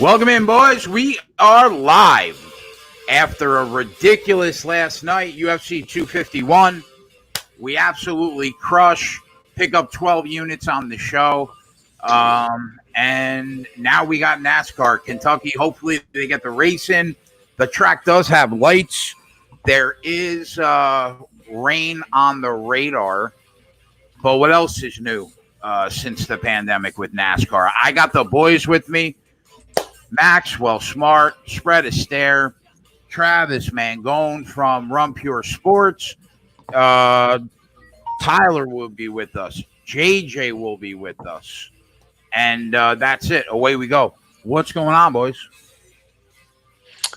Welcome in, boys. We are live after a ridiculous last night, UFC 251. We absolutely crush, pick up 12 units on the show. And now we got NASCAR, Kentucky. Hopefully they get the race in. The track does have lights. There is rain on the radar. But what else is new since the pandemic with NASCAR? I got the boys with me. Maxwell Smart, Spread Astaire, Travis Mangone from Run Pure Sports. Tyler will be with us. JJ will be with us. And that's it. Away we go. What's going on, boys?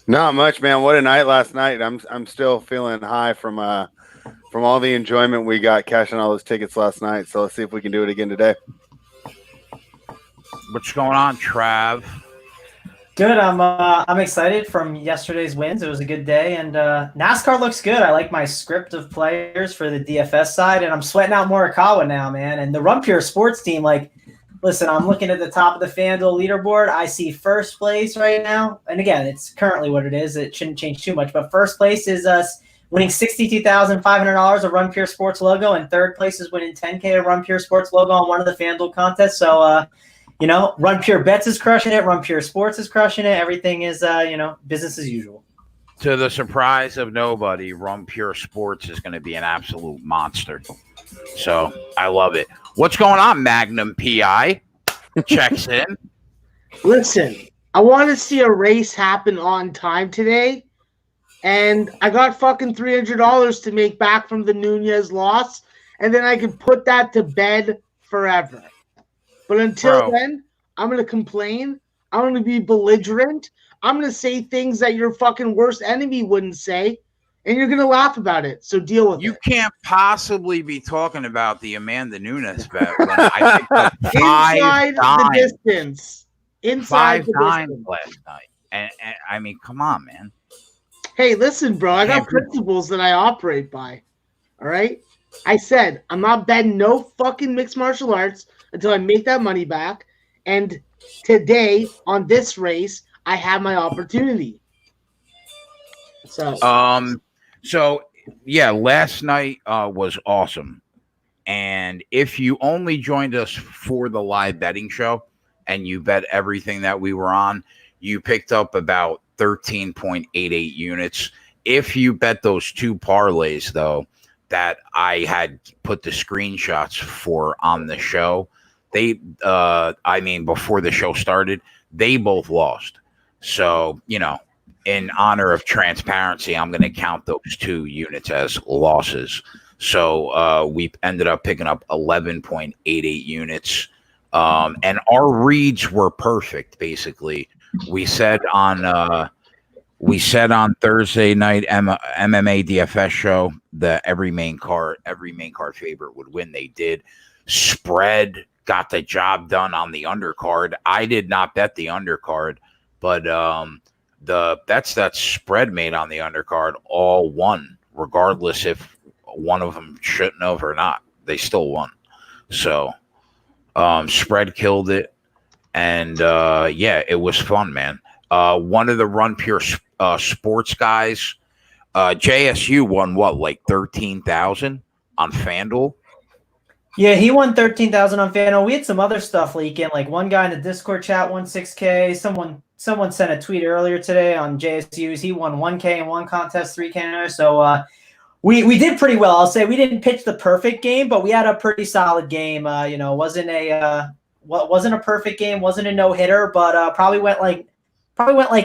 Not much, man. What a night last night. I'm still feeling high from all the enjoyment we got cashing all those tickets last night. So let's see if we can do it again today. What's going on, Trav? Good. I'm excited from yesterday's wins. It was a good day, and NASCAR looks good. I like my script of players for the DFS side, and I'm sweating out Morikawa now, man. And the Run Pure Sports team, like, listen, I'm looking at the top of the FanDuel leaderboard. I see first place right now, and again, it's currently what it is. It shouldn't change too much, but first place is us winning $62,500 of Run Pure Sports logo, and third place is winning $10K of Run Pure Sports logo on one of the FanDuel contests. So, Run Pure Bets is crushing it. Run Pure Sports is crushing it. Everything is, business as usual. To the surprise of nobody, Run Pure Sports is going to be an absolute monster. So I love it. What's going on, Magnum PI? Checks in. Listen, I want to see a race happen on time today, and I got fucking $300 to make back from the Nunez loss, and then I can put that to bed forever. But until then, I'm going to complain. I'm going to be belligerent. I'm going to say things that your fucking worst enemy wouldn't say, and you're going to laugh about it. So deal with it. You can't possibly be talking about the Amanda Nunes bet when I picked up inside the distance. Inside the distance. Last night. And I mean, come on, man. Hey, listen, bro. I got principles that I operate by. All right? I said I'm not betting no fucking mixed martial arts until I make that money back. And today, on this race, I have my opportunity. So yeah, last night was awesome. And if you only joined us for the live betting show and you bet everything that we were on, you picked up about 13.88 units. If you bet those two parlays, though, that I had put the screenshots for on the show, before the show started, they both lost. So, in honor of transparency, I'm going to count those 2 units as losses. So we ended up picking up 11.88 units. And our reads were perfect, basically. We said on Thursday night MMA DFS show that every main card favorite would win. They did. Spread got the job done on the undercard. I did not bet the undercard, but the bets that Spread made on the undercard all won, regardless if one of them shouldn't have or not. They still won. So Spread killed it, and it was fun, man. One of the Run Pure Sports guys, JSU won like 13,000 on FanDuel. Yeah, he won 13,000 on FanDuel. We had some other stuff leak in. Like one guy in the Discord chat won 6K. Someone sent a tweet earlier today on JSU's. He won 1K in one contest, 3K in another. So we did pretty well. I'll say we didn't pitch the perfect game, but we had a pretty solid game. Wasn't a perfect game, wasn't a no hitter, but probably went like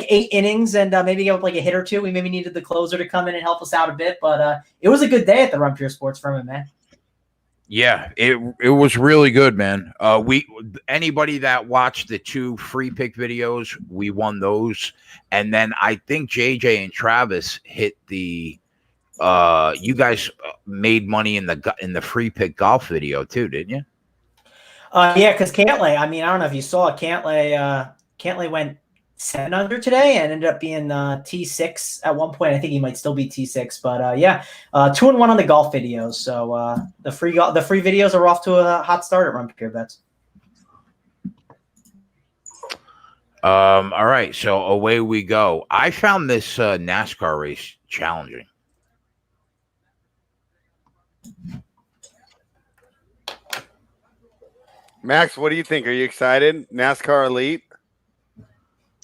8 innings and maybe gave up like a hit or two. We maybe needed the closer to come in and help us out a bit, but it was a good day at the Run Pure Sports Firm, man. Yeah, it was really good, man. Anybody that watched the 2 free pick videos, we won those, and then I think JJ and Travis hit the. You guys made money in the free pick golf video too, didn't you? Yeah, because Cantlay. I mean, I don't know if you saw Cantlay. Cantlay went 7 under today and ended up being T6 at one point. I think he might still be T6, but 2-1 on the golf videos. So the free videos are off to a hot start at Run Pure Bets. All right, so away we go. I found this NASCAR race challenging. Max, what do you think? Are you excited? NASCAR Elite?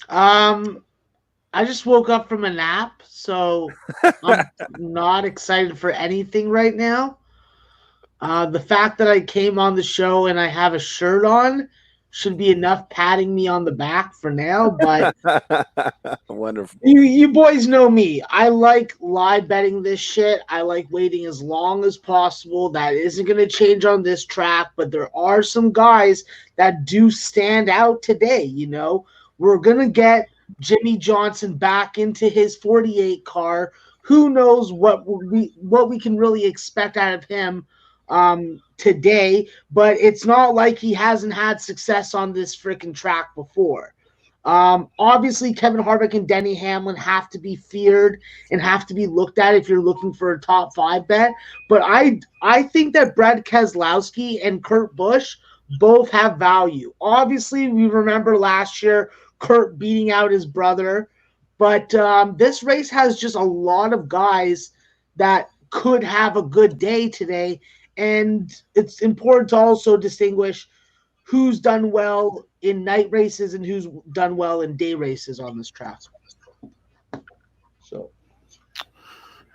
I just woke up from a nap, so I'm not excited for anything right now. The fact that I came on the show and I have a shirt on should be enough patting me on the back for now, but Wonderful. you boys know me. I like live betting this shit. I like waiting as long as possible. That isn't going to change on this track, but there are some guys that do stand out today, you know. We're going to get Jimmy Johnson back into his 48 car. Who knows what we can really expect out of him today, but it's not like he hasn't had success on this freaking track before. Obviously, Kevin Harvick and Denny Hamlin have to be feared and have to be looked at if you're looking for a top 5 bet. But I think that Brad Keselowski and Kurt Busch both have value. Obviously, we remember last year Kurt beating out his brother, but this race has just a lot of guys that could have a good day today. And it's important to also distinguish who's done well in night races and who's done well in day races on this track. So,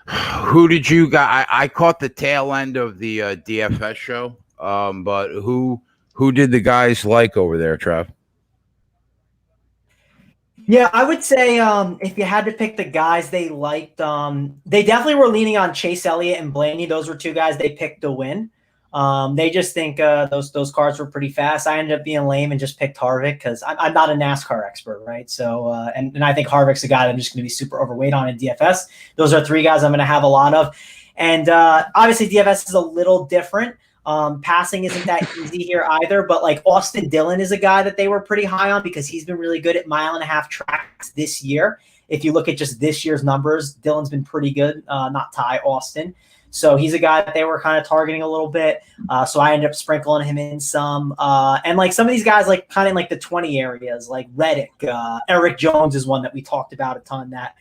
who did you guys? I caught the tail end of the DFS show, but who did the guys like over there, Trev? Yeah, I would say if you had to pick the guys they liked, they definitely were leaning on Chase Elliott and Blaney. Those were two guys they picked to win. They just think those cars were pretty fast. I ended up being lame and just picked Harvick because I'm not a NASCAR expert, right? So, and I think Harvick's a guy that I'm just going to be super overweight on in DFS. Those are 3 guys I'm going to have a lot of. And obviously DFS is a little different. Passing isn't that easy here either, but like Austin Dillon is a guy that they were pretty high on because he's been really good at 1.5-mile tracks this year. If you look at just this year's numbers, Dillon's been pretty good, not Ty Austin. So he's a guy that they were kind of targeting a little bit. So I ended up sprinkling him in some. And like some of these guys, like kind of like the 20 areas, like Reddick, Erik Jones is one that we talked about a ton that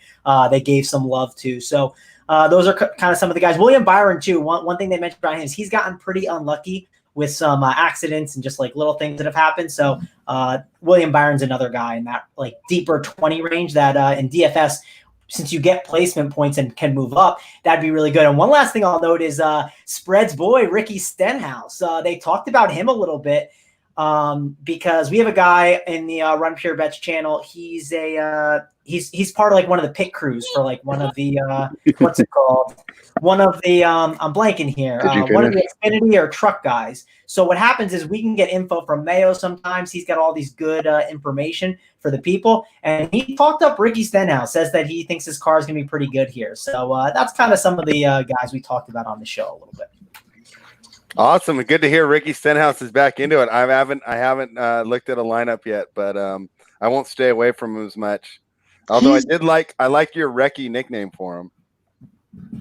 they gave some love to. So those are kind of some of the guys. William Byron, too. One thing they mentioned about him is he's gotten pretty unlucky with some accidents and just like little things that have happened. So William Byron's another guy in that like deeper 20 range that in DFS, since you get placement points and can move up, that'd be really good. And one last thing I'll note is Spread's boy, Ricky Stenhouse. They talked about him a little bit because we have a guy in the Run Pure Bets channel. He's part of like one of the pit crews for like one of the what's it called? One of the I'm blanking here. One of the Xfinity or truck guys. So what happens is we can get info from Mayo sometimes. He's got all these good information for the people. And he talked up Ricky Stenhouse, says that he thinks his car is going to be pretty good here. So that's kind of some of the guys we talked about on the show a little bit. Awesome. Good to hear Ricky Stenhouse is back into it. I haven't looked at a lineup yet, but I won't stay away from him as much. Although I like your Recce nickname for him.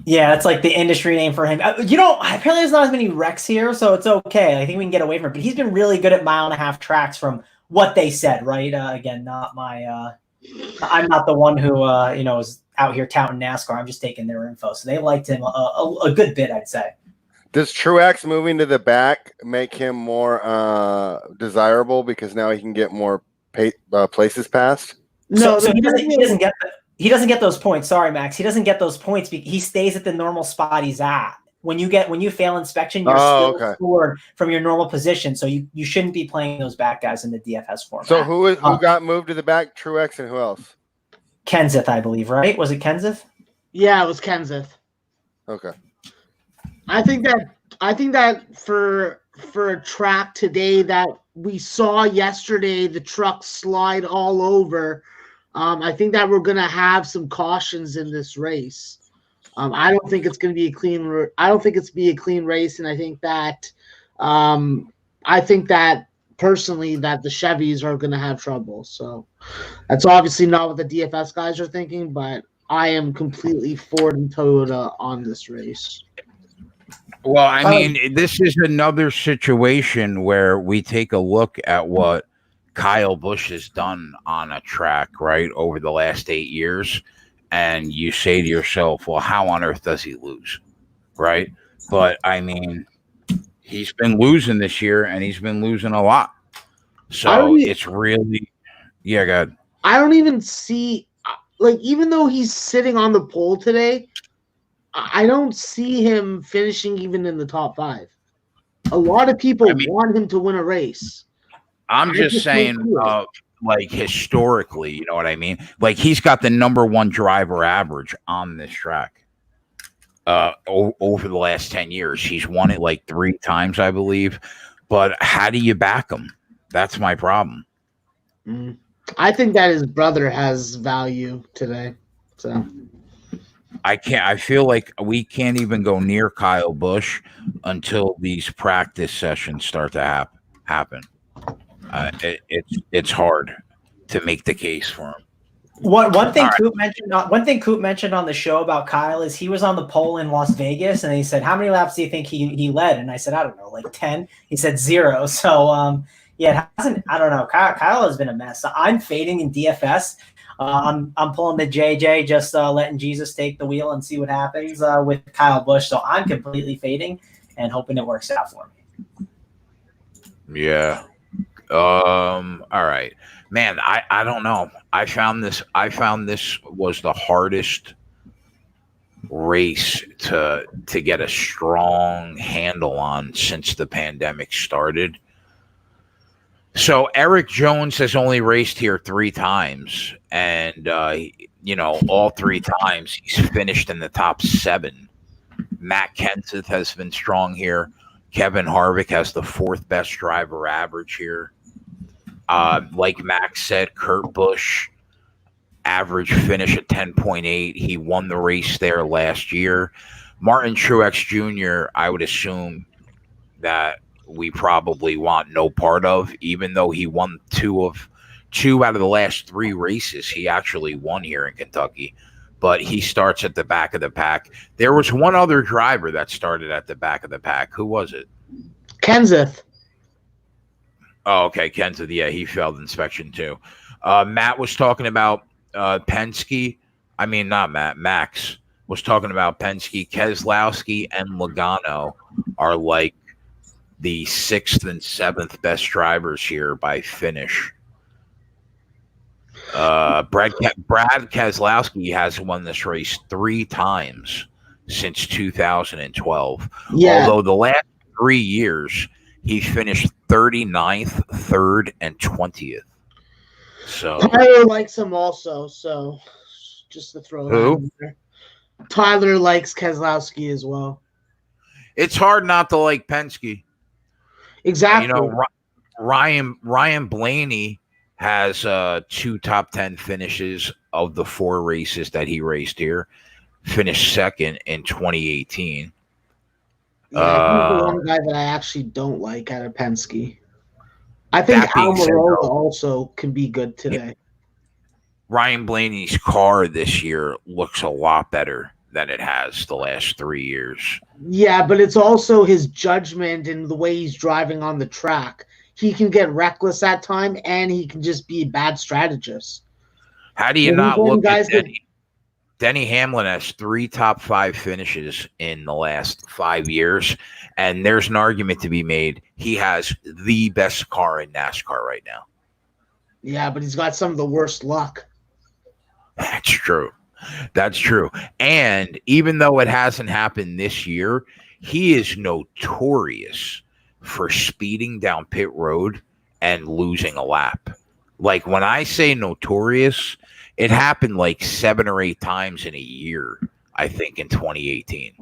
Yeah, that's like the industry name for him. Apparently there's not as many wrecks here, so it's okay. I think we can get away from it. But he's been really good at 1.5-mile tracks from what they said, right? Again, not my I'm not the one who is out here touting NASCAR. I'm just taking their info. So they liked him a good bit, I'd say. Does Truex moving to the back make him more desirable because now he can get more places passed? No, so he doesn't get that. He doesn't get those points. Sorry, Max. He doesn't get those points. He stays at the normal spot he's at. When you fail inspection, you're still scored from your normal position. So you shouldn't be playing those back guys in the DFS format. So who got moved to the back? Truex and who else? Kenseth, I believe, right? Was it Kenseth? Yeah, it was Kenseth. Okay. I think that for a track today that we saw yesterday, the truck slide all over. I think that we're going to have some cautions in this race. I don't think it's going to be a clean. I don't think it's be a clean race, and I think that personally that the Chevys are going to have trouble. So that's obviously not what the DFS guys are thinking, but I am completely Ford and Toyota on this race. Well, I mean, this is another situation where we take a look at what Kyle Busch has done on a track, right, over the last 8 years, and you say to yourself, well, how on earth does he lose, right? But, I mean, he's been losing this year, and he's been losing a lot. So it's really – yeah, go ahead. I don't even see – like, even though he's sitting on the pole today, I don't see him finishing even in the top 5. A lot of people want him to win a race. I'm just saying, like, historically, you know what I mean? Like, he's got the number 1 driver average on this track over the last 10 years. He's won it like 3 times, I believe. But how do you back him? That's my problem. I think that his brother has value today. So I feel like we can't even go near Kyle Busch until these practice sessions start to happen. It's hard to make the case for him. One thing Coop mentioned on the show about Kyle is he was on the pole in Las Vegas and he said, "How many laps do you think he led?" And I said, "I don't know, like 10." He said 0. So yeah, it hasn't. I don't know. Kyle has been a mess. I'm fading in DFS. I'm pulling the JJ, just letting Jesus take the wheel and see what happens with Kyle Busch. So I'm completely fading and hoping it works out for me. Yeah. All right, man. I don't know. I found this was the hardest race to get a strong handle on since the pandemic started. So Erik Jones has only raced here 3 times, and all 3 times he's finished in the top 7. Matt Kenseth has been strong here. Kevin Harvick has the 4th best driver average here. Like Max said, Kurt Busch average finish at 10.8. He won the race there last year. Martin Truex Jr., I would assume that we probably want no part of, even though he won 2 out of the last 3 races. He actually won here in Kentucky, but he starts at the back of the pack. There was one other driver that started at the back of the pack. Who was it? Kenseth. Oh, okay. Kenseth. Yeah, he failed inspection too. Matt was talking about Penske. I mean, not Matt. Max was talking about Penske. Keselowski and Logano are like the 6th and 7th best drivers here by finish. Brad Keselowski has won this race 3 times since 2012. Yeah. Although the last 3 years he finished 39th, 3rd, and 20th. So Tyler likes him also. So just to throw that in there. Tyler likes Keselowski as well. It's hard not to like Penske. Exactly. Ryan Blaney has 2 top 10 finishes of the 4 races that he raced here. Finished 2nd in 2018. Yeah, he's the one guy that I actually don't like out of Penske. I think Almirola also can be good today. Ryan Blaney's car this year looks a lot better than it has the last 3 years. Yeah, but it's also his judgment and the way he's driving on the track. He can get reckless at time, and he can just be a bad strategist. How do you not look at Denny? Denny Hamlin has 3 top 5 finishes in the last 5 years, and there's an argument to be made. He has the best car in NASCAR right now. Yeah, but he's got some of the worst luck. That's true. That's true. And even though it hasn't happened this year, he is notorious for speeding down pit road and losing a lap. Like, when I say notorious, it happened like 7 or 8 times in a year, I think, in 2018.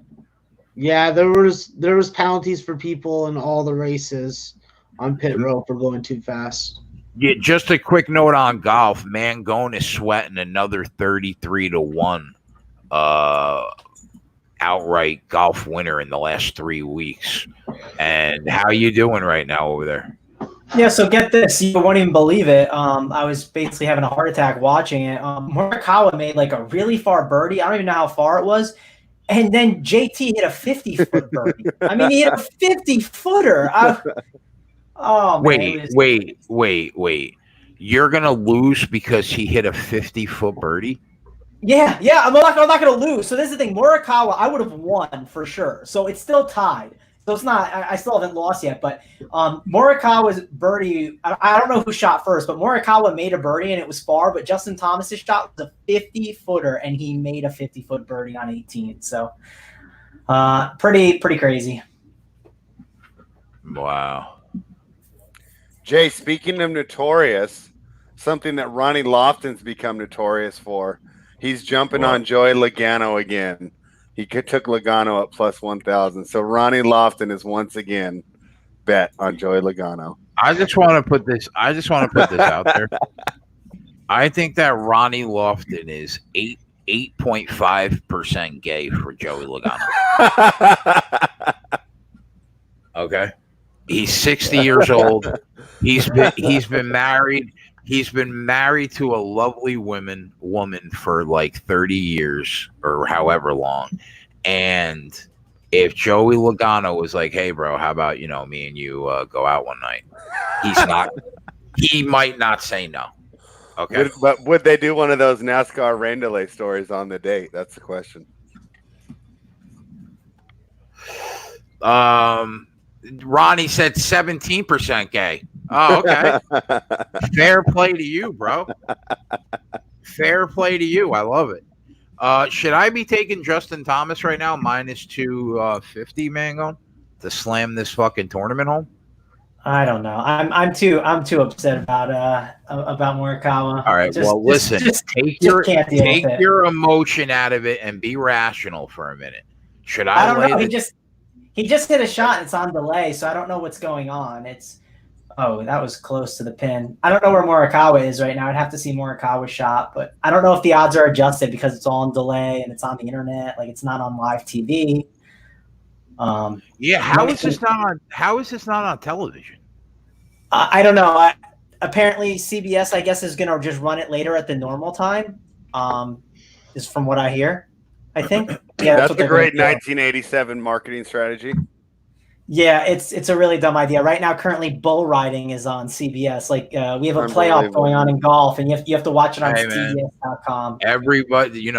Yeah, there was penalties for people in all the races on pit road for going too fast. Yeah, just a quick note on golf. Mangone is sweating another 33-1 outright golf winner in the last 3 weeks. And how are you doing right now over there? Yeah, so get this. You won't even believe it. I was basically having a heart attack watching it. Morikawa made like a really far birdie. I don't even know how far it was. And then JT hit a 50-foot birdie. I mean, he hit a 50-footer. Oh, wait. You're gonna lose because he hit a 50-foot birdie. Yeah, I'm not going to lose. So this is the thing. Morikawa, I would have won for sure. So it's still tied. So it's not. I still haven't lost yet. But Morikawa's birdie. I don't know who shot first, but Morikawa made a birdie and it was far. But Justin Thomas's shot was a 50-footer, and he made a 50-foot birdie on 18. So pretty crazy. Wow. Jay, speaking of notorious, something that Ronnie Lofton's become notorious for. He's jumping on Joey Logano again. He took Logano up plus 1,000. So Ronnie Lofton is once again bet on Joey Logano. I just want to put this out there. I think that Ronnie Lofton is 8.5% gay for Joey Logano. Okay. He's 60 years old. He's been married. He's been married to a lovely woman for like 30 years or however long. And if Joey Logano was like, hey, bro, how about, me and you go out one night? He might not say no. Okay. But would they do one of those NASCAR rain delay stories on the date? That's the question. Ronnie said 17% gay. Oh, okay. Fair play to you, bro. Fair play to you. I love it. Should I be taking Justin Thomas right now minus 250, Mango, to slam this fucking tournament home? I don't know. I'm too upset about Morikawa. All right. Listen. Take your emotion out of it and be rational for a minute. Should I don't know. He just hit a shot and it's on delay, so I don't know what's going on. That was close to the pin. I don't know where Morikawa is right now. I'd have to see Morikawa's shot, but I don't know if the odds are adjusted because it's all on delay and it's on the internet. Like, it's not on live TV. How is this not on television? I don't know. Apparently CBS, I guess, is going to just run it later at the normal time. Is from what I hear. I think. Yeah, that's a great 1987 marketing strategy. Yeah, it's a really dumb idea. Right now, currently, bull riding is on CBS. Like, we have a playoff going on in golf, and you have to watch it on CBS.com. Everybody,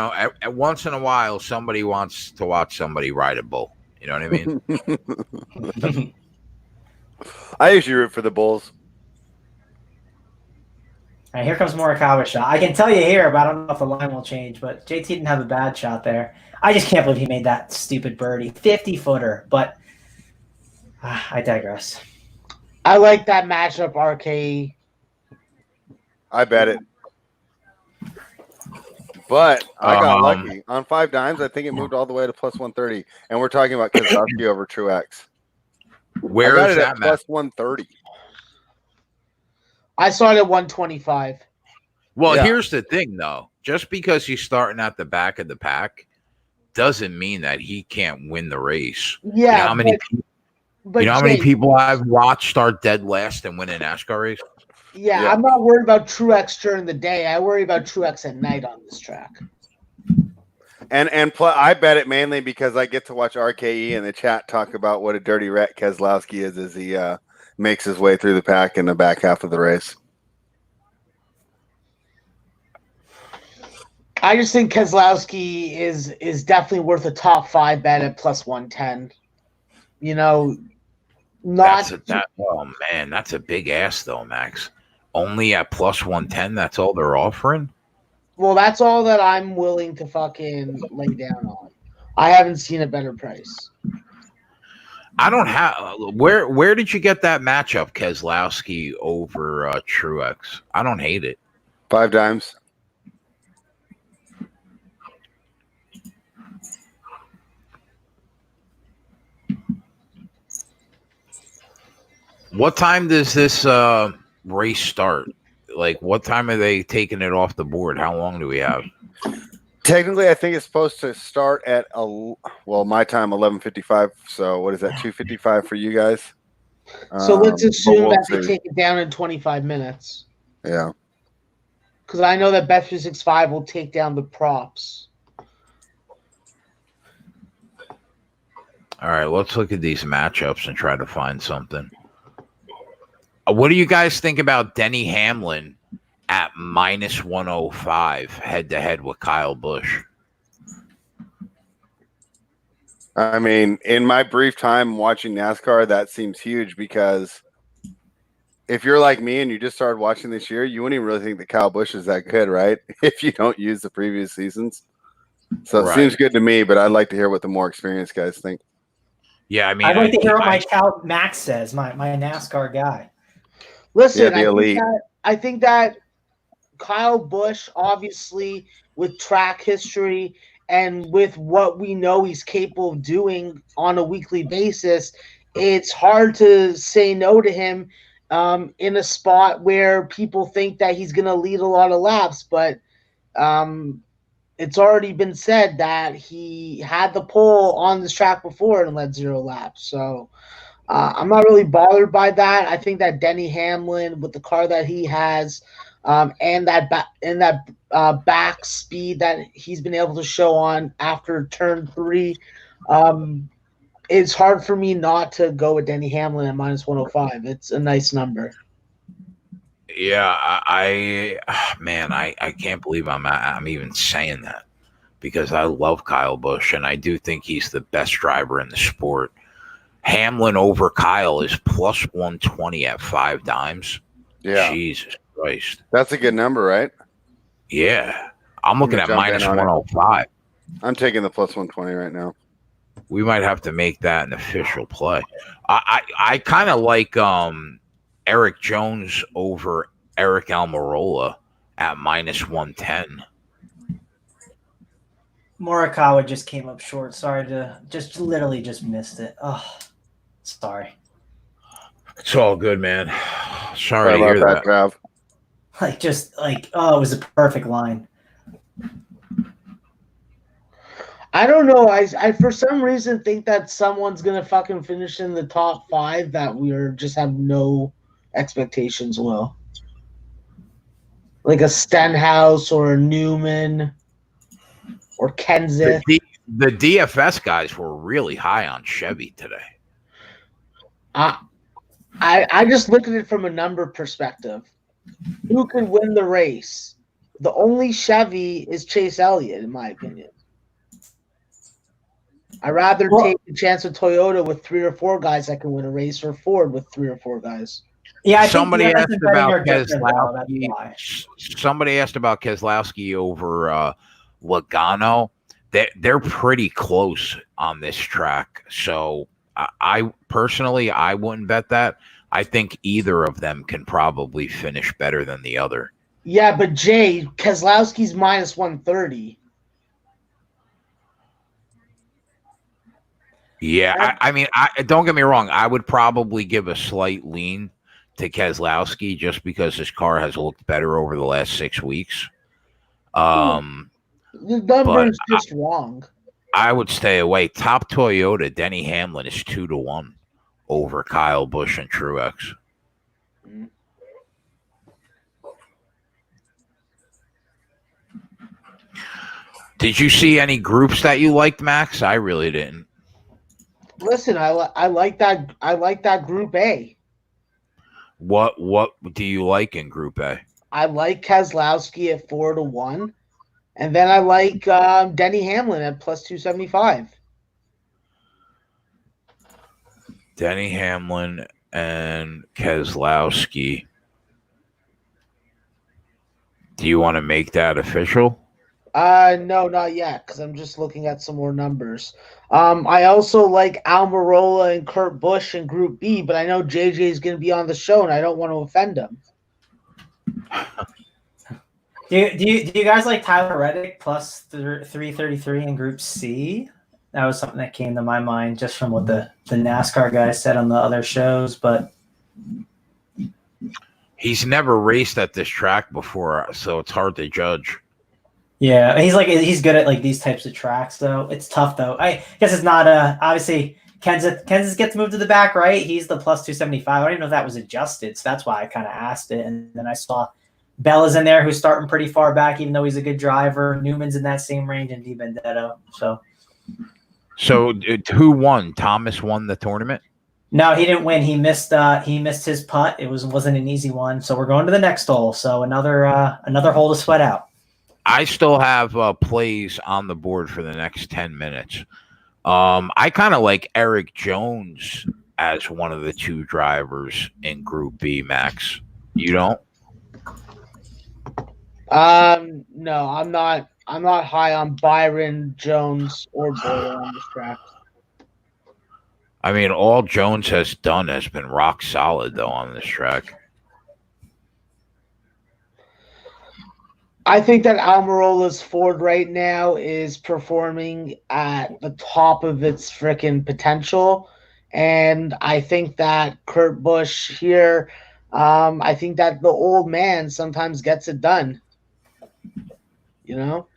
once in a while, somebody wants to watch somebody ride a bull. You know what I mean? I usually root for the Bulls. All right, here comes Morikawa's shot. I can tell you here, but I don't know if the line will change. But JT didn't have a bad shot there. I just can't believe he made that stupid birdie, 50-footer. But I digress. I like that matchup, RKE. I bet it. But I got lucky. On 5 dimes, I think it moved all the way to plus 130. And we're talking about Keselowski over Truex. Where is that plus 130? I saw it at 125. Well, here's the thing, though. Just because he's starting at the back of the pack doesn't mean that he can't win the race. Yeah. How many people I've watched start dead last and win a NASCAR race? Yeah, I'm not worried about Truex during the day. I worry about Truex at night on this track. And I bet it mainly because I get to watch RKE in the chat talk about what a dirty rat Keselowski is as he makes his way through the pack in the back half of the race. I just think Keselowski is definitely worth a top 5 bet at plus 110. That's a big ass though, Max. Only at plus 110. That's all they're offering. Well, that's all that I'm willing to fucking lay down on. I haven't seen a better price. I don't have. Where did you get that matchup, Keselowski over Truex? I don't hate it. 5 dimes. What time does this race start? Like, what time are they taking it off the board? How long do we have? Technically, I think it's supposed to start at my time 11:55. So what is that? 2:55 for you guys. So let's assume that they take it down in 25 minutes. Yeah. Because I know that Bet365 will take down the props. All right, let's look at these matchups and try to find something. What do you guys think about Denny Hamlin at minus 105 head to head with Kyle Busch. I mean, in my brief time watching NASCAR, that seems huge because if you're like me and you just started watching this year, you wouldn't even really think that Kyle Busch is that good, right? If you don't use the previous seasons. So it seems good to me, but I'd like to hear what the more experienced guys think. Yeah, I mean, I'd like to hear what Max says, my NASCAR guy. Listen, I think that Kyle Busch, obviously, with track history and with what we know he's capable of doing on a weekly basis, it's hard to say no to him in a spot where people think that he's going to lead a lot of laps. But it's already been said that he had the pole on this track before and led 0 laps. So I'm not really bothered by that. I think that Denny Hamlin, with the car that he has, and that back speed that he's been able to show on after turn 3, it's hard for me not to go with Denny Hamlin at minus 105. It's a nice number. Yeah, I can't believe I'm even saying that, because I love Kyle Busch and I do think he's the best driver in the sport. Hamlin over Kyle is plus 120 at 5 dimes. Yeah. Jesus Christ. That's a good number, right? Yeah. I'm looking at minus 105. I'm taking the plus 120 right now. We might have to make that an official play. I kind of like Erik Jones over Erik Almirola at minus 110. Morikawa just came up short. Sorry to literally missed it. Oh, sorry. It's all good, man. Sorry to hear that. Trav. It was a perfect line. I don't know. I for some reason think that someone's gonna fucking finish in the top 5 that we just have no expectations will. Like a Stenhouse or a Newman or Kenseth. The DFS guys were really high on Chevy today. I just look at it from a number perspective. Who could win the race? The only Chevy is Chase Elliott, in my opinion. I'd rather take a chance with Toyota with 3 or 4 guys that can win a race, or Ford with 3 or 4 guys. Yeah, somebody asked about Keselowski. Somebody asked about Keselowski over Logano. They're pretty close on this track. So I personally, I wouldn't bet that. I think either of them can probably finish better than the other. Yeah, but Jay, Keselowski's minus 130. Yeah, I mean, don't get me wrong. I would probably give a slight lean to Keselowski just because his car has looked better over the last 6 weeks. The number is just wrong. I would stay away. Top Toyota, Denny Hamlin is 2-1 over Kyle Busch and Truex. Did you see any groups that you liked, Max? I really didn't. Listen, I like that. I like that Group A. What do you like in Group A? I like Keselowski at 4-1, and then I like Denny Hamlin at plus 275. Denny Hamlin and Keselowski. Do you want to make that official? No, not yet, because I'm just looking at some more numbers. I also like Almirola and Kurt Busch in Group B, but I know JJ is going to be on the show, and I don't want to offend him. Do you guys like Tyler Reddick plus 333 in Group C? That was something that came to my mind just from what the NASCAR guys said on the other shows, but he's never raced at this track before, so it's hard to judge. Yeah, he's good at like these types of tracks, though. It's tough, though. I guess it's not obviously Kenseth gets moved to the back, right? He's the plus 275. I don't even know if that was adjusted, so that's why I kind of asked it. And then I saw Bella's in there, who's starting pretty far back, even though he's a good driver. Newman's in that same range, and DiBenedetto. So who won? Thomas won the tournament? No, he didn't win. He missed his putt. It wasn't an easy one. So we're going to the next hole. So another hole to sweat out. I still have plays on the board for the next 10 minutes. I kind of like Erik Jones as one of the two drivers in Group B, Max. You don't? No, I'm not high on Byron, Jones, or Boyer on this track. I mean, all Jones has done has been rock solid, though, on this track. I think that Almirola's Ford right now is performing at the top of its freaking potential. And I think that Kurt Busch here, I think that the old man sometimes gets it done. You know?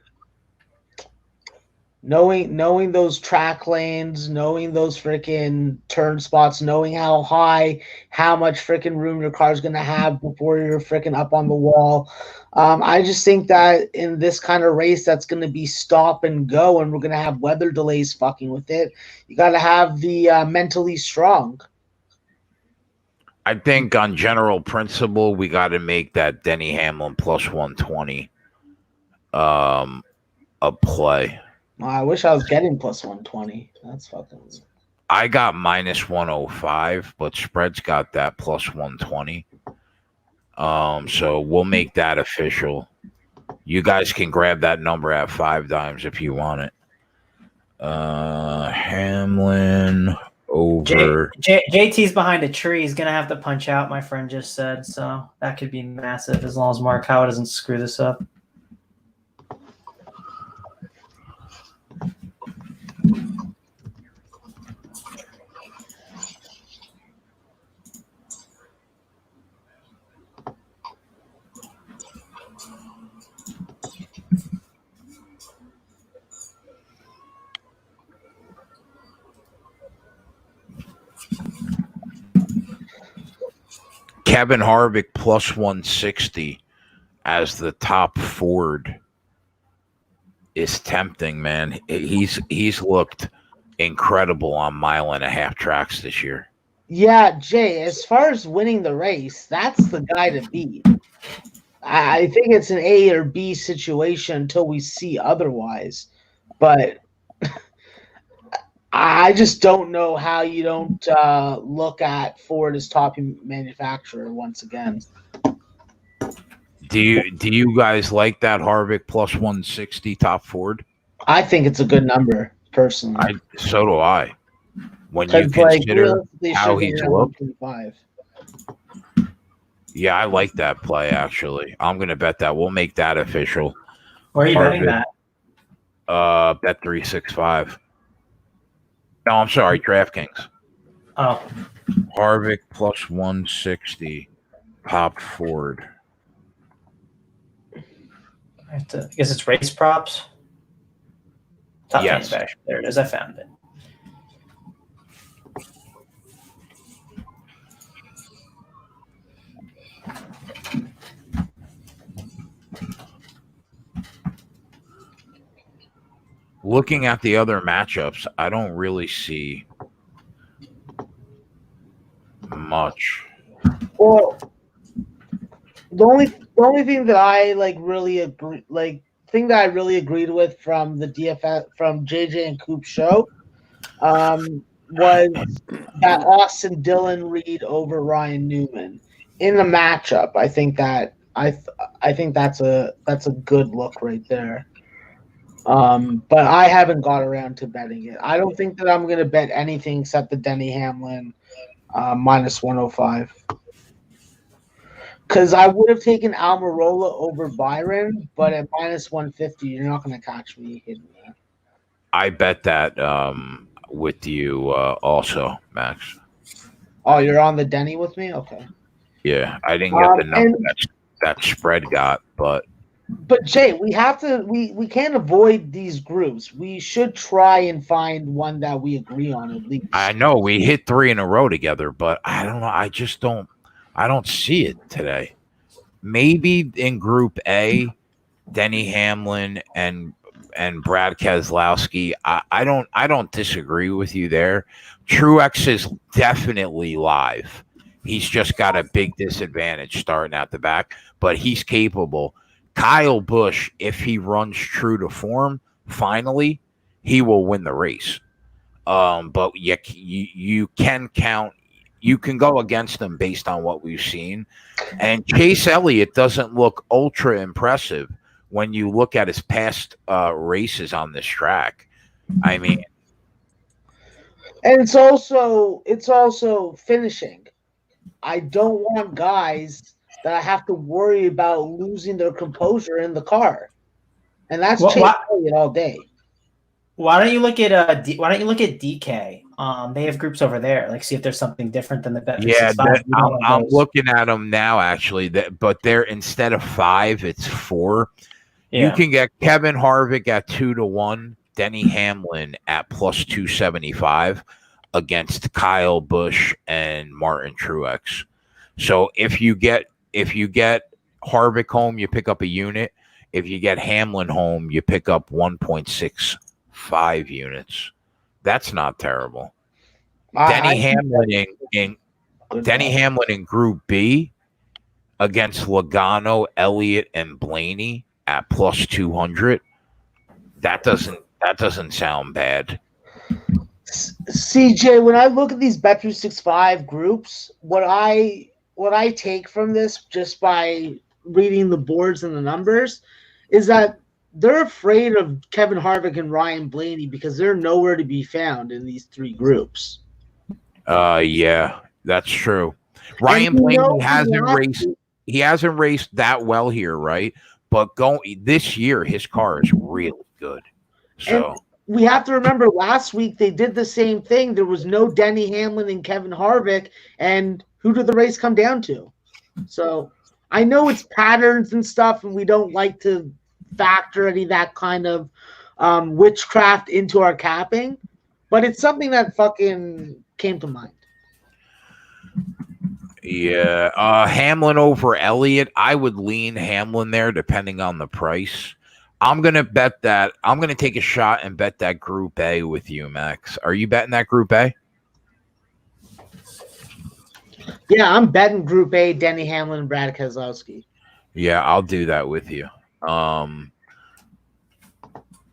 Knowing those track lanes, knowing those freaking turn spots, knowing how much freaking room your car's gonna have before you're freaking up on the wall. I just think that in this kind of race that's gonna be stop and go, and we're gonna have weather delays fucking with it. You gotta have the mentally strong. I think on general principle, we got to make that Denny Hamlin plus 120 a play. I wish I was getting plus 120. That's fucking. I got minus 105, but spread's got that plus 120. So we'll make that official. You guys can grab that number at 5 dimes if you want it. Hamlin over. JT's behind a tree. He's gonna have to punch out. My friend just said so. That could be massive as long as Markow doesn't screw this up. Kevin Harvick plus 160 as the top Ford is tempting, man. He's looked incredible on 1.5-mile tracks this year. Yeah, Jay, as far as winning the race, that's the guy to beat. I think it's an A or B situation until we see otherwise. But I just don't know how you don't look at Ford as top manufacturer once again. Do you guys like that Harvick plus 160 top Ford? I think it's a good number, personally. So do I. When you consider how he's looked. Yeah, I like that play, actually. I'm going to bet that. We'll make that official. Where are you betting that? Bet 365. No, I'm sorry, DraftKings. Oh. Harvick plus 160 top Ford. I guess it's race props. Top yes. manufacturer. There it is. I found it. Looking at the other matchups, I don't really see much. Well, the only thing that I really agreed with from the DFS from JJ and Coop's show was that Austin Dillon Reed over Ryan Newman in the matchup. I think that's a good look right there. But I haven't got around to betting it. I don't think that I'm going to bet anything except the Denny Hamlin minus 105. Because I would have taken Almirola over Byron, but at minus 150, you're not going to catch me hitting that. I bet that with you also, Max. Oh, you're on the Denny with me? Okay. Yeah, I didn't get the number that spread got, but Jay, we can't avoid these groups. We should try and find one that we agree on at least. I know we hit 3 in a row together, but I don't know. I don't see it today. Maybe in Group A, Denny Hamlin and and Brad Keselowski, I don't disagree with you there. Truex is definitely live. He's just got a big disadvantage starting at the back, but he's capable. Kyle Busch, if he runs true to form, finally, he will win the race. But you can count. You can go against him based on what we've seen. And Chase Elliott doesn't look ultra impressive when you look at his past races on this track. I mean, and it's also finishing. I don't want guys that I have to worry about losing their composure in the car, and that's Chase Elliott all day. Why don't you look at DK? They have groups over there. Like, see if there's something different than the bet. Yeah, I'm looking at them now. Actually, but they're instead of 5, it's 4. Yeah. You can get Kevin Harvick at 2-1, Denny Hamlin at plus 275 against Kyle Busch and Martin Truex. So if you get Harvick home, you pick up a unit. If you get Hamlin home, you pick up 1.65 units. That's not terrible. Denny Hamlin in Group B against Logano, Elliott, and Blaney at plus 200. That doesn't sound bad. CJ, when I look at these Bet365 groups, what I take from this just by reading the boards and the numbers is that they're afraid of Kevin Harvick and Ryan Blaney because they're nowhere to be found in these 3 groups. Yeah, that's true. Ryan Blaney hasn't raced that well here, right? But this year, his car is really good. So and we have to remember last week they did the same thing. There was no Denny Hamlin and Kevin Harvick, and who did the race come down to? So I know it's patterns and stuff, and we don't like to factor any of that kind of witchcraft into our capping, but it's something that fucking came to mind. Yeah, Hamlin over Elliott. I would lean Hamlin there depending on the price. I'm going to bet that. I'm going to take a shot and bet that Group A with you, Max. Are you betting that Group A? Yeah, I'm betting Group A, Denny Hamlin and Brad Keselowski. Yeah, I'll do that with you. I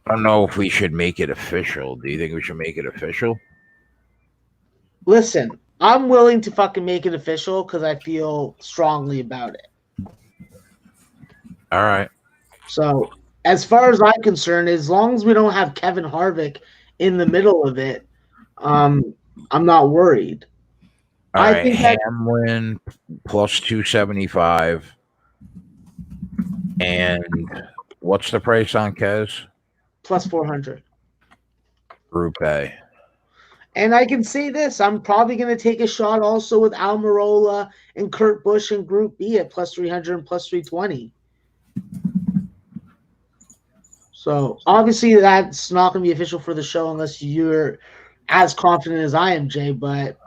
don't know if we should make it official. Do you think we should make it official? Listen, I'm willing to fucking make it official because I feel strongly about it. All right. So, as far as I'm concerned, as long as we don't have Kevin Harvick in the middle of it, I'm not worried. All right, think Hamlin plus 275. And what's the price on Kez? Plus 400. Group A. And I can say this, I'm probably going to take a shot also with Almirola and Kurt Busch in Group B at plus 300 and plus 320. So obviously that's not going to be official for the show unless you're as confident as I am, Jay. But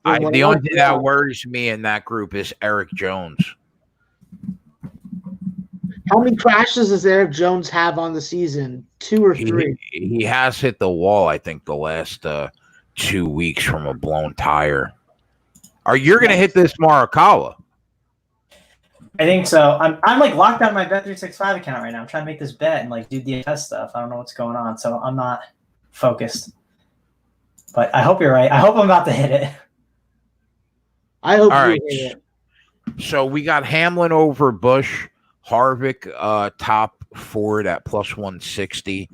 the only thing that worries me in that group is Erik Jones. How many crashes does Erik Jones have on the season? 2 or 3? He has hit the wall, I think, the last 2 weeks from a blown tire. You're going to hit this Morikawa? I think so. I'm like locked out of my Bet365 account right now. I'm trying to make this bet and like do DFS stuff. I don't know what's going on, so I'm not focused. But I hope you're right. I hope I'm about to hit it. I hope you hit it. So we got Hamlin over Busch. Harvick top Ford at plus 160,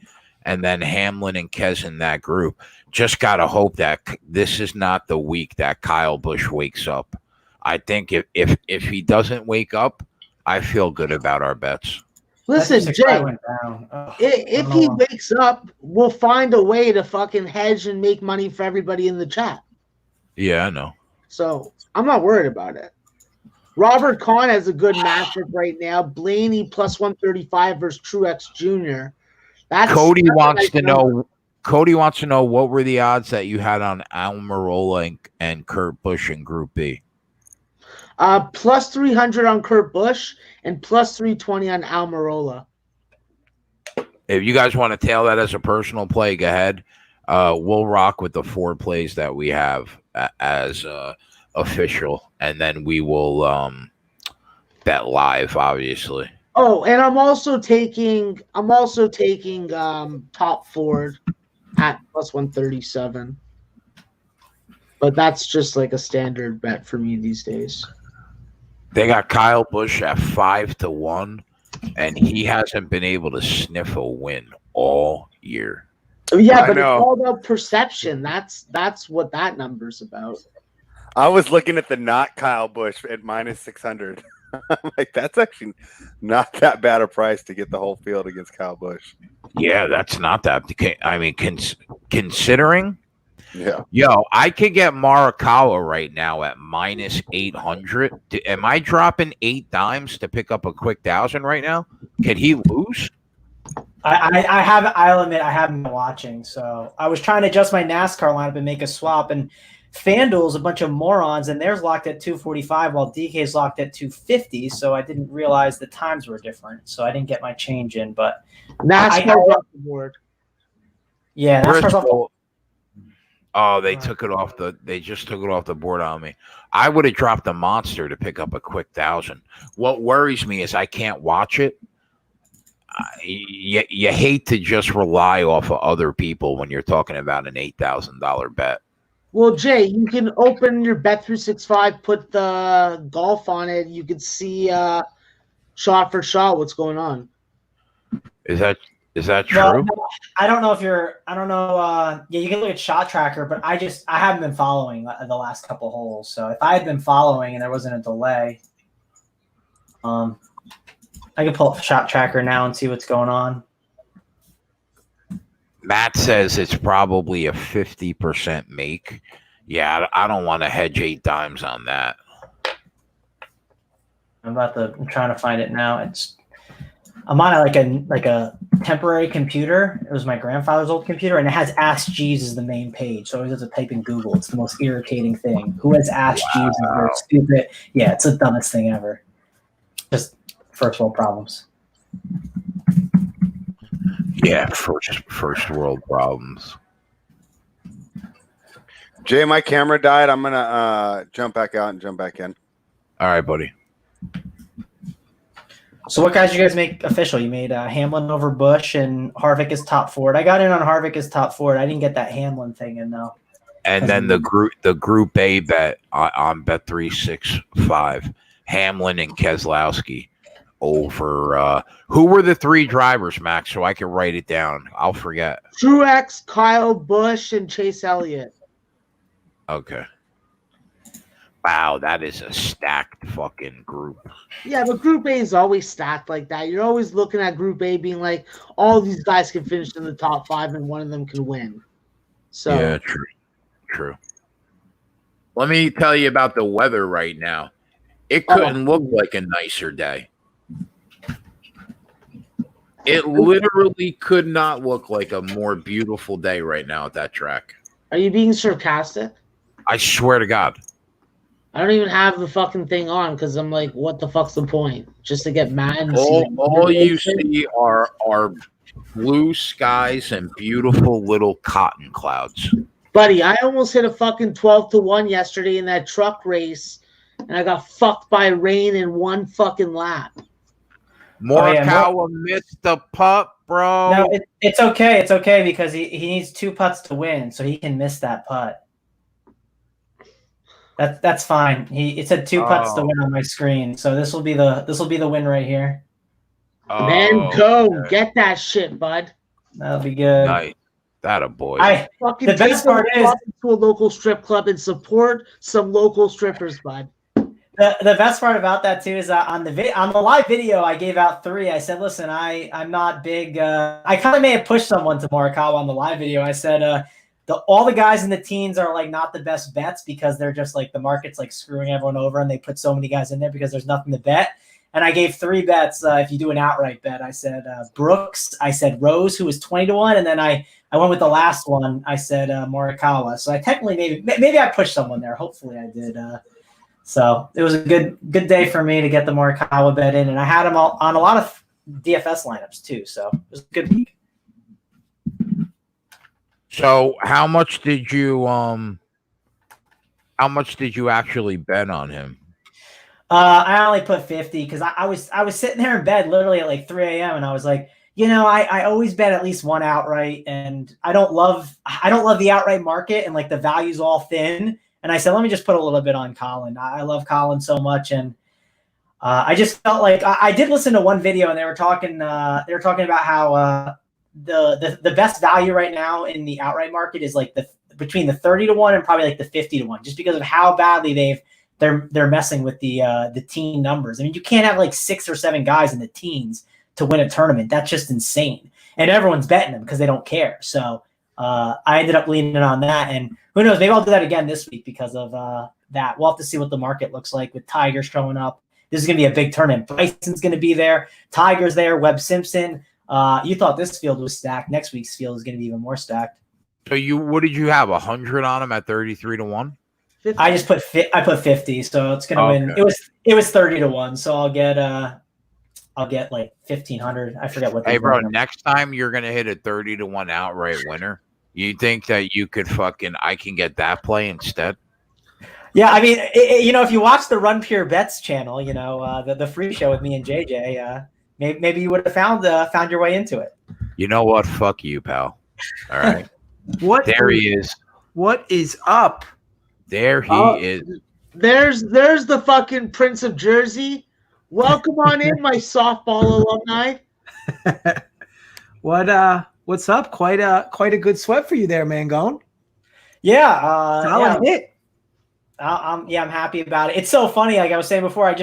and then Hamlin and Kez in that group. Just got to hope that this is not the week that Kyle Busch wakes up. I think if he doesn't wake up, I feel good about our bets. Listen, Jay, if he wakes up, we'll find a way to fucking hedge and make money for everybody in the chat. Yeah, I know. So I'm not worried about it. Robert Kahn has a good matchup right now. Blaney plus 135 versus Truex Jr. Cody wants to know what were the odds that you had on Almirola and Kurt Busch in Group B. Plus 300 on Kurt Busch and plus 320 on Almirola. If you guys want to tail that as a personal play, go ahead. We'll rock with the 4 plays that we have as official, and then we will bet live, obviously. Oh, and I'm also taking top Ford at plus 137. But that's just like a standard bet for me these days. They got Kyle Busch at 5-1, and he hasn't been able to sniff a win all year. Yeah, but it's all about perception. That's what that number's about. I was looking at the not Kyle Busch at minus 600. I'm like, that's actually not that bad a price to get the whole field against Kyle Busch. Yeah, that's not that. I mean, considering. Yeah. Yo, I could get Morikawa right now at minus 800. Am I dropping 8 dimes to pick up a quick 1,000 right now? Can he lose? I'll admit I haven't been watching. So I was trying to adjust my NASCAR lineup and make a swap, and FanDuel's a bunch of morons, and theirs locked at 245 while DK's locked at 250. So I didn't realize the times were different. So I didn't get my change in. But NASCAR's off the board. Yeah, NASCAR's off the board. Oh, they took it off they just took it off the board on me. I would have dropped the monster to pick up a quick 1,000. What worries me is I can't watch it. You hate to just rely off of other people when you're talking about an $8,000 bet. Well, Jay, you can open your Bet365, put the golf on it. You can see shot for shot what's going on. Is that true? Well, no, I don't know if you're. I don't know. Yeah, you can look at Shot Tracker, but I haven't been following the last couple holes. So if I had been following and there wasn't a delay, I can pull up Shot Tracker now and see what's going on. Matt says it's probably a 50% make. Yeah, I don't want to hedge 8 dimes on that. I'm trying to find it now. I'm on like a temporary computer. It was my grandfather's old computer, and it has Ask Jeeves as the main page. So I always have to type in Google. It's the most irritating thing. Who has Ask Jeeves? Wow. Stupid. Yeah, it's the dumbest thing ever. Just first world problems. Yeah, first world problems. Jay, my camera died. I'm gonna jump back out and jump back in. All right, buddy. So what guys did you guys make official? You made Hamlin over Busch and Harvick as top Ford. I got in on Harvick as top Ford. I didn't get that Hamlin thing in though. And then the group A bet on Bet365, Hamlin and Keselowski over. Who were the 3 drivers, Max? So I can write it down. I'll forget. Truex, Kyle Busch, and Chase Elliott. Okay. Wow, that is a stacked fucking group. Yeah, but Group A is always stacked like that. You're always looking at Group A being like, all these guys can finish in the top 5 and one of them can win. So yeah, true. Let me tell you about the weather right now. It couldn't look like a nicer day. It literally could not look like a more beautiful day right now at that track. Are you being sarcastic? I swear to God. I don't even have the fucking thing on because I'm like, what the fuck's the point? Just to get mad and all you see are blue skies and beautiful little cotton clouds. Buddy, I almost hit a fucking 12-1 yesterday in that truck race, and I got fucked by rain in one fucking lap. Morikawa missed the putt, bro. No, it's okay. It's okay because he needs 2 putts to win, so he can miss that putt. That's fine. It said 2 putts to win on my screen, so this will be the win right here. Man, go get that shit, bud. That'll be good. Nice. That a boy. The best part is to a local strip club and support some local strippers, bud. The best part about that too is on the live video I gave out 3. I said, listen, I'm not big. I kind of may have pushed someone to Morikawa on the live video. I said all the guys in the teens are like not the best bets because they're just like the market's like screwing everyone over and they put so many guys in there because there's nothing to bet. And I gave 3 bets if you do an outright bet. I said Brooks, I said Rose, who was 20-1, and then I went with the last one. I said Morikawa. So I technically maybe I pushed someone there. Hopefully I did. So it was a good day for me to get the Morikawa bet in, and I had him on a lot of DFS lineups too. So it was a good week. So how much did you actually bet on him? I only put 50 because I was sitting there in bed literally at like 3 a.m. and I was like, I always bet at least one outright, and I don't love the outright market, and like the value's all thin. And I said, let me just put a little bit on Colin. I love Colin so much, and I just felt like I did listen to one video, and they were talking about how the best value right now in the outright market is like between the 30-1 and probably like the 50-1, just because of how badly they're messing with the teen numbers. I mean, you can't have like 6 or 7 guys in the teens to win a tournament. That's just insane. And everyone's betting them because they don't care. So I ended up leaning on that. And who knows, maybe I'll do that again this week because of that. We'll have to see what the market looks like with Tiger showing up. This is going to be a big tournament. Bryson's going to be there. Tiger's there. Webb Simpson. You thought this field was stacked. Next week's field is going to be even more stacked. So what did you have? 100 on him at 33-1? I just put 50, so it's going to win. It was 30-1, so I'll get like 1,500. I forget what. Hey, bro, next time you're going to hit a 30-1 outright winner. You think that you could I can get that play instead? Yeah, I mean, if you watch the Run Pure Bets channel, the free show with me and JJ, maybe you would have found your way into it. You know what? Fuck you, pal. All right. There he is. What is up? There he is. There's the fucking Prince of Jersey. Welcome on in, my softball alumni. What's up? Quite a good sweat for you there, Mangone. Yeah, solid hit. I'm happy about it. It's so funny. Like I was saying before,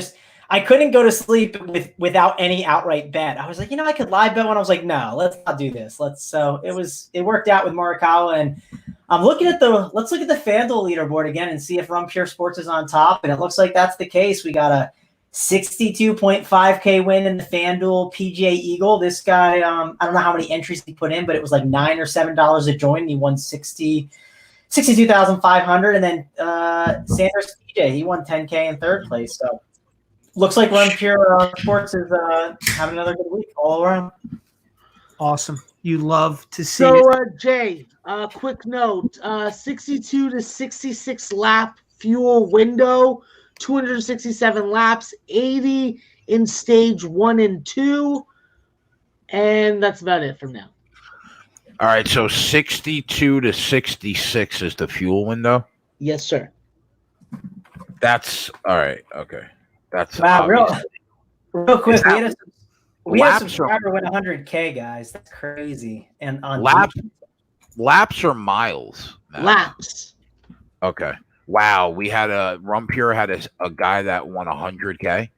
I couldn't go to sleep without any outright bet. I was like, I could live bet one. I was like, no, let's not do this. It worked out with Morikawa, and I'm looking at let's look at the FanDuel leaderboard again and see if Run Pure Sports is on top. And it looks like that's the case. We got a 62.5K win in the FanDuel PGA Eagle. This guy, I don't know how many entries he put in, but it was like $9 or $7 a join. And he won 62,500. And then Sanders TJ, he won 10K in third place. So looks like Run Pure Sports is having another good week all around. Awesome. You love to see it. Jay, quick note, 62 to 66 lap fuel window, 267 laps, 80 in stage 1 and 2, and that's about it from now. All right, so 62 to 66 is the fuel window? Yes, sir. That's all right. Okay. That's wow, real quick. We had a subscriber win 100K, guys. That's crazy. And on laps or miles? No. Laps. Okay. Wow. We had Run Pure had a guy that won 100K.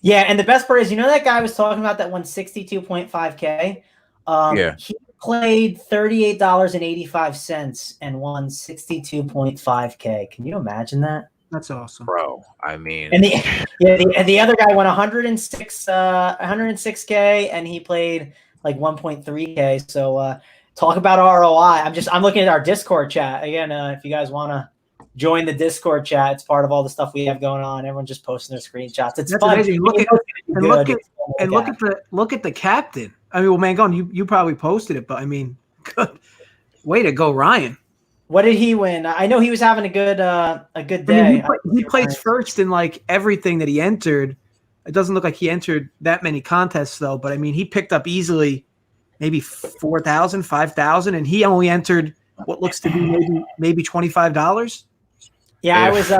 Yeah, and the best part is, that guy I was talking about that won 62.5K. Yeah. He played $38.85 and won 62.5K. Can you imagine that? That's awesome, bro. I mean, and the other guy won 106K, and he played like 1.3K. So talk about ROI. I'm looking at our Discord chat again. If you guys want to join the Discord chat, it's part of all the stuff we have going on. Everyone's just posting their screenshots. It's fun. Amazing. Look at the captain. I mean, well, Mangone, you probably posted it, but I mean, good way to go, Ryan. What did he win? I know he was having a good day. I mean, he placed first in like everything that he entered. It doesn't look like he entered that many contests though, but I mean, he picked up easily maybe 4,000, 5,000, and he only entered what looks to be maybe $25. Yeah, I was.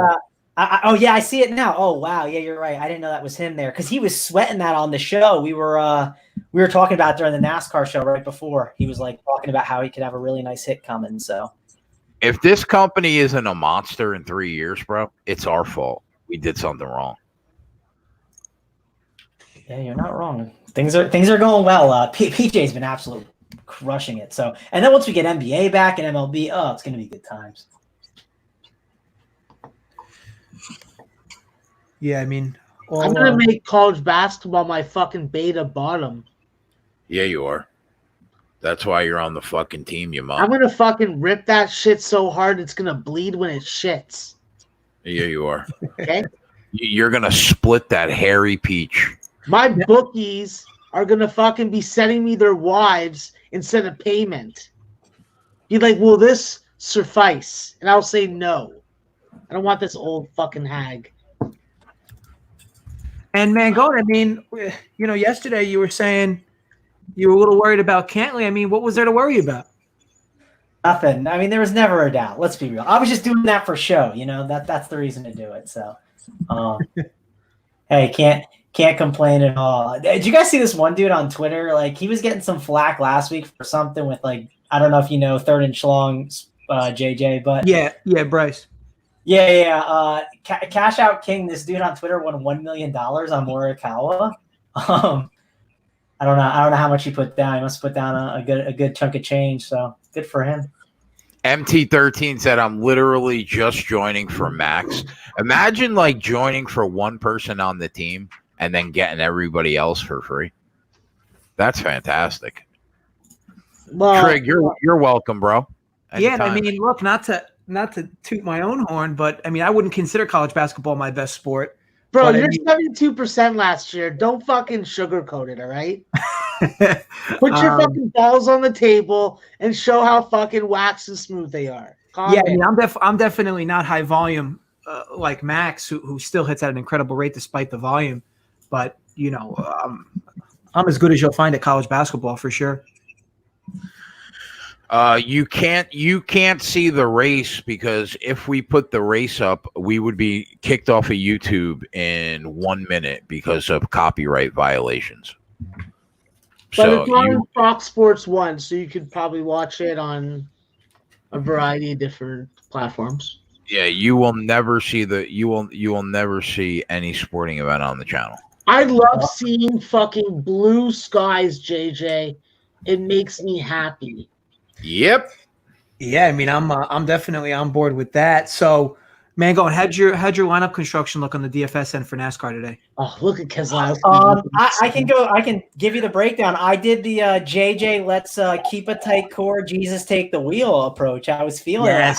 Oh yeah, I see it now. Oh wow, yeah, you're right. I didn't know that was him there because he was sweating that on the show. We were talking about it during the NASCAR show right before. He was like talking about how he could have a really nice hit coming. So. If this company isn't a monster in 3 years, bro, it's our fault. We did something wrong. Yeah, you're not wrong. Things are going well. PJ's been absolutely crushing it. So, and then once we get NBA back and MLB, it's going to be good times. Yeah, I mean, I'm going to make college basketball my fucking beta bottom. Yeah, you are. That's why you're on the fucking team, you mom. I'm gonna fucking rip that shit so hard it's gonna bleed when it shits. Yeah, you are. Okay. You're gonna split that hairy peach. My bookies are gonna fucking be sending me their wives instead of payment. He's like, will this suffice? And I'll say no. I don't want this old fucking hag. And Mangone, I mean, yesterday you were saying you were a little worried about Cantley. I mean, what was there to worry about? Nothing. I mean, there was never a doubt. Let's be real. I was just doing that for show. That's the reason to do it. So, hey, can't complain at all. Did you guys see this one dude on Twitter? Like, he was getting some flack last week for something with, like, I don't know if you know Third and Schlong, JJ, but yeah, Bryce. Yeah. Cash Out King, this dude on Twitter won $1 million on Morikawa. I don't know how much he put down. He must have put down a good chunk of change. So good for him. MT13 said, "I'm literally just joining for Max." Imagine like joining for one person on the team and then getting everybody else for free. That's fantastic. Well, Trig, you're welcome, bro. Yeah, Anytime. I mean, look, not to toot my own horn, but I mean, I wouldn't consider college basketball my best sport. bro, but you're I mean, 72% last year. Don't fucking sugarcoat it, all right? Put your fucking balls on the table and show how fucking wax and smooth they are. Yeah, I mean, I'm definitely not high volume like Max, who still hits at an incredible rate despite the volume. But I'm as good as you'll find at college basketball for sure. You can't see the race because if we put the race up, we would be kicked off of YouTube in 1 minute because of copyright violations. But it's on Fox Sports 1, so you could probably watch it on a variety of different platforms. Yeah, you will never see you will never see any sporting event on the channel. I love seeing fucking blue skies, JJ. It makes me happy. Yep. Yeah, I mean, I'm definitely on board with that. So, Mango, how'd your lineup construction look on the DFS end for NASCAR today? Oh, look at Keselowski. I can give you the breakdown. I did the JJ let's keep a tight core, Jesus take the wheel approach. I was feeling it.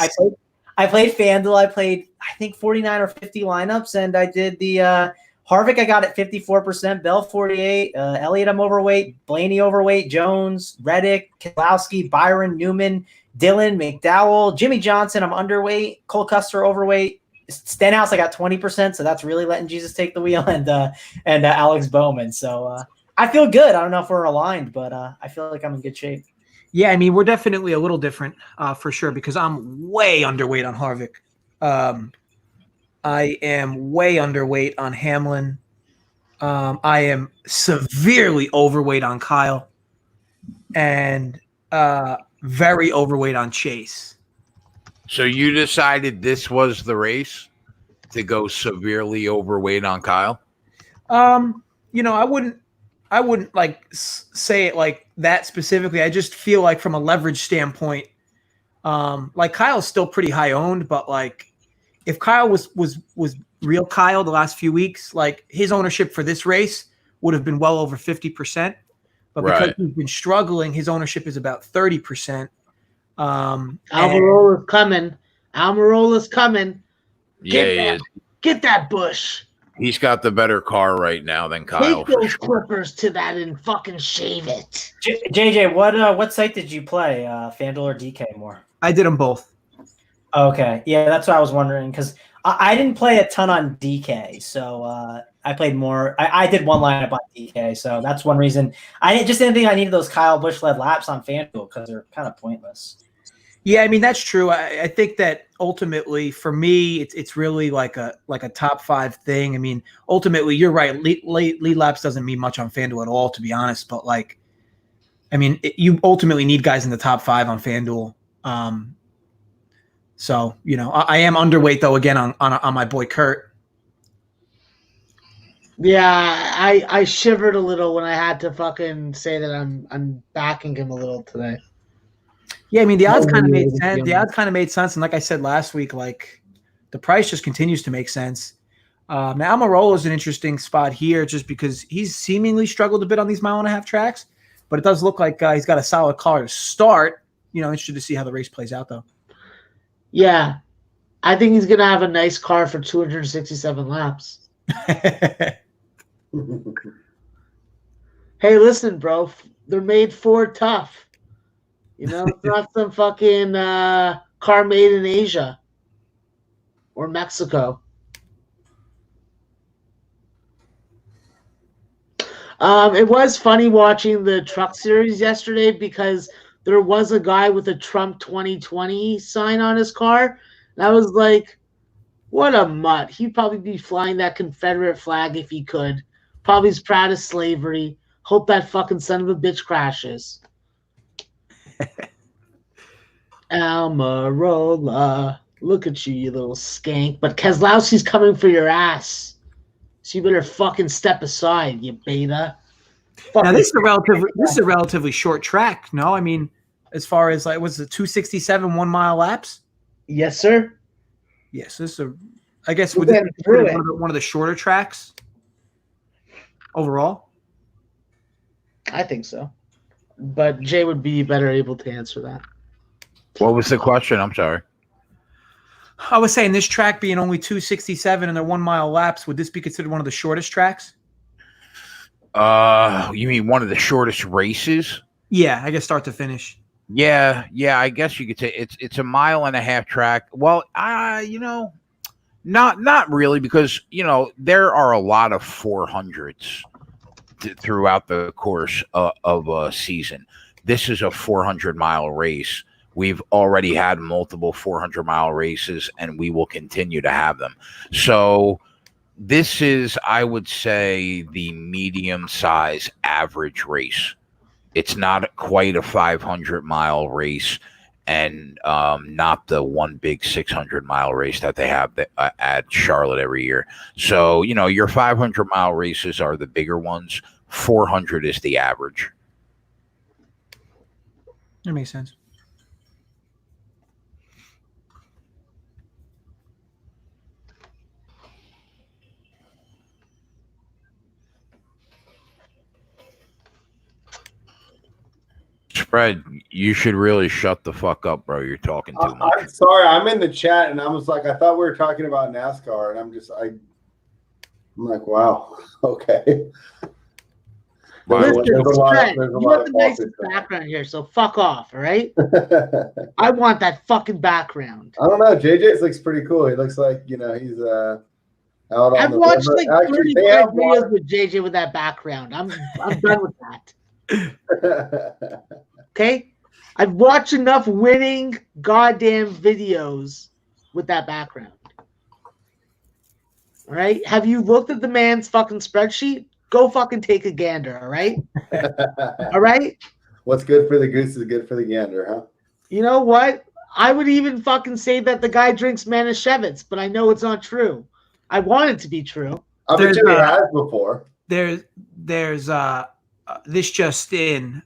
I played FanDuel. I played I think 49 or 50 lineups, and I did the Harvick. I got at 54%, Bell 48, Elliott I'm overweight, Blaney overweight, Jones, Reddick, Keselowski, Byron, Newman, Dylan, McDowell, Jimmy Johnson, I'm underweight, Cole Custer overweight, Stenhouse, I got 20%, so that's really letting Jesus take the wheel, and Alex Bowman. So I feel good. I don't know if we're aligned, but I feel like I'm in good shape. Yeah, I mean, we're definitely a little different for sure because I'm way underweight on Harvick. I am way underweight on Hamlin. I am severely overweight on Kyle, and very overweight on Chase. So you decided this was the race to go severely overweight on Kyle? I wouldn't like say it like that specifically. I just feel like from a leverage standpoint, like Kyle's still pretty high owned, but like if Kyle was real Kyle the last few weeks, like his ownership for this race would have been well over 50%. But because he's been struggling, his ownership is about 30%. Almirola's coming. Almirola's coming. Get that bush. He's got the better car right now than Kyle. Take those clippers to that and fucking shave it. JJ, what site did you play? FanDuel or DK more? I did them both. Okay. Yeah, that's what I was wondering because I didn't play a ton on DK. So I played more. I did one lineup on DK. So that's one reason. I didn't think I needed those Kyle Busch-led laps on FanDuel because they're kind of pointless. Yeah, I mean, that's true. I think that ultimately for me, it's really like a top 5 thing. I mean, ultimately, you're right. Lead laps doesn't mean much on FanDuel at all, to be honest. But like, I mean, you ultimately need guys in the top 5 on FanDuel. So, I am underweight though, again, on my boy Kurt. Yeah, I shivered a little when I had to fucking say that I'm backing him a little today. Yeah, I mean, the odds kind of made sense. The odds kind of made sense. And like I said last week, like the price just continues to make sense. Now, Almirola is an interesting spot here just because he's seemingly struggled a bit on these 1.5 mile tracks. But it does look like he's got a solid car to start. Interested to see how the race plays out, though. Yeah, I think he's going to have a nice car for 267 laps. Hey, listen, bro. They're made Ford tough. You know, it's not some fucking car made in Asia or Mexico. It was funny watching the truck series yesterday because there was a guy with a Trump 2020 sign on his car. And I was like, what a mutt. He'd probably be flying that Confederate flag if he could. Probably is proud of slavery. Hope that fucking son of a bitch crashes. Almirola. Look at you, you little skank. But Keselowski's coming for your ass. So you better fucking step aside, you beta. Now this is a relatively short track. No, I mean, as far as like, was it 267 1 mile laps? Yes, sir. Yes, this is a. I guess would this be one of the shorter tracks overall? I think so, but Jay would be better able to answer that. What was the question? I'm sorry. I was saying this track being only 267 and they're 1 mile laps, would this be considered one of the shortest tracks? You mean one of the shortest races? Yeah, I guess start to finish. Yeah, I guess you could say it's a 1.5 mile track. Well, not really, because there are a lot of 400s throughout the course of a season. This is a 400-mile race. We've already had multiple 400-mile races, and we will continue to have them. So this is, I would say, the medium-size average race. It's not quite a 500-mile race, and not the one big 600-mile race that they have at Charlotte every year. So, your 500-mile races are the bigger ones. 400 is the average. That makes sense. Spread, you should really shut the fuck up, bro. You're talking too much. I'm sorry, I'm in the chat and I was like, I thought we were talking about NASCAR, and I'm like, wow, okay. Listen, you want the nicest background here, so fuck off, all right? I want that fucking background. I don't know. JJ's looks pretty cool. He looks like, he's out on I've the watched river. like 35 videos water. with JJ with that background. I'm done with that. Okay? I've watched enough winning goddamn videos with that background. All right? Have you looked at the man's fucking spreadsheet? Go fucking take a gander, all right? All right? What's good for the goose is good for the gander, huh? You know what? I would even fucking say that the guy drinks Manischewitz, but I know it's not true. I want it to be true. I bet you he has before. There's this just in.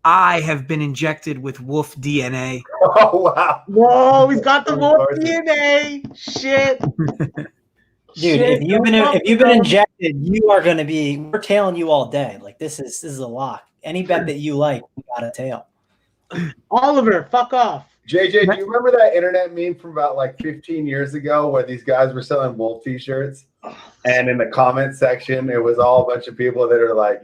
I have been injected with wolf DNA. Oh wow! Whoa, he's got the wolf DNA. Shit. Dude, if you've been injected, you are going to be. We're tailing you all day. Like this is a lock. Any bet that you like, we got a tail. Oliver, fuck off. JJ, do you remember that internet meme from about like 15 years ago where these guys were selling wolf t-shirts? And in the comment section, it was all a bunch of people that are like,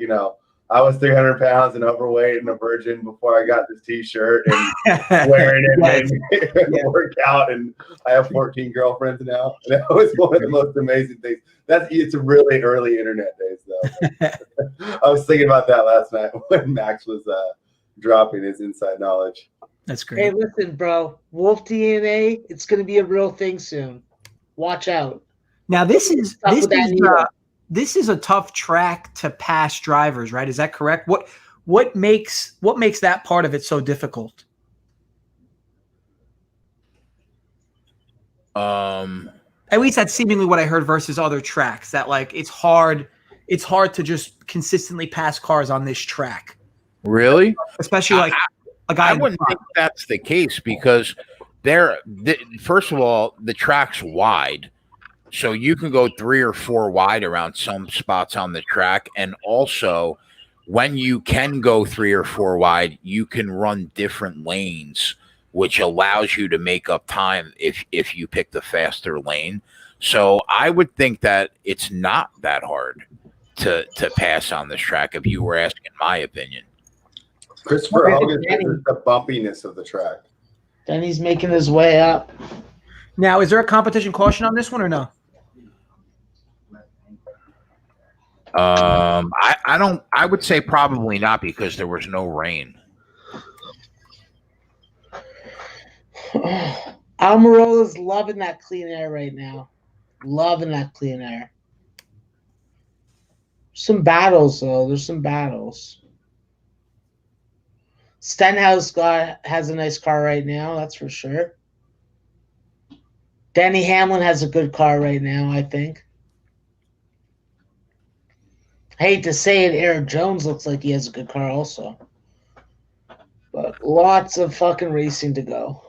I was 300 pounds and overweight and a virgin before I got this t-shirt, and wearing it made me work out, and I have 14 girlfriends now. And that was one of the most amazing things. It's really early internet days, though. I was thinking about that last night when Max was dropping his inside knowledge. That's great. Hey, listen, bro. Wolf DNA, it's going to be a real thing soon. Watch out. Now, this is a tough track to pass drivers, right? Is that correct? What makes that part of it so difficult? At least that's seemingly what I heard versus other tracks. That like it's hard to just consistently pass cars on this track. Really? Especially like a guy. I wouldn't think that's the case because first of all, the track's wide. So you can go 3 or 4 wide around some spots on the track. And also, when you can go 3 or 4 wide, you can run different lanes, which allows you to make up time if you pick the faster lane. So I would think that it's not that hard to pass on this track if you were asking my opinion. Christopher Okay, Hogan Denny. says it's the bumpiness of the track. Denny's making his way up. Now, is there a competition caution on this one or no? I don't. I would say probably not because there was no rain. Almirola's loving that clean air right now. Loving that clean air. Some battles though. There's some battles. Stenhouse has a nice car right now, that's for sure. Denny Hamlin has a good car right now, I think. I hate to say it, Erik Jones looks like he has a good car also. But lots of fucking racing to go.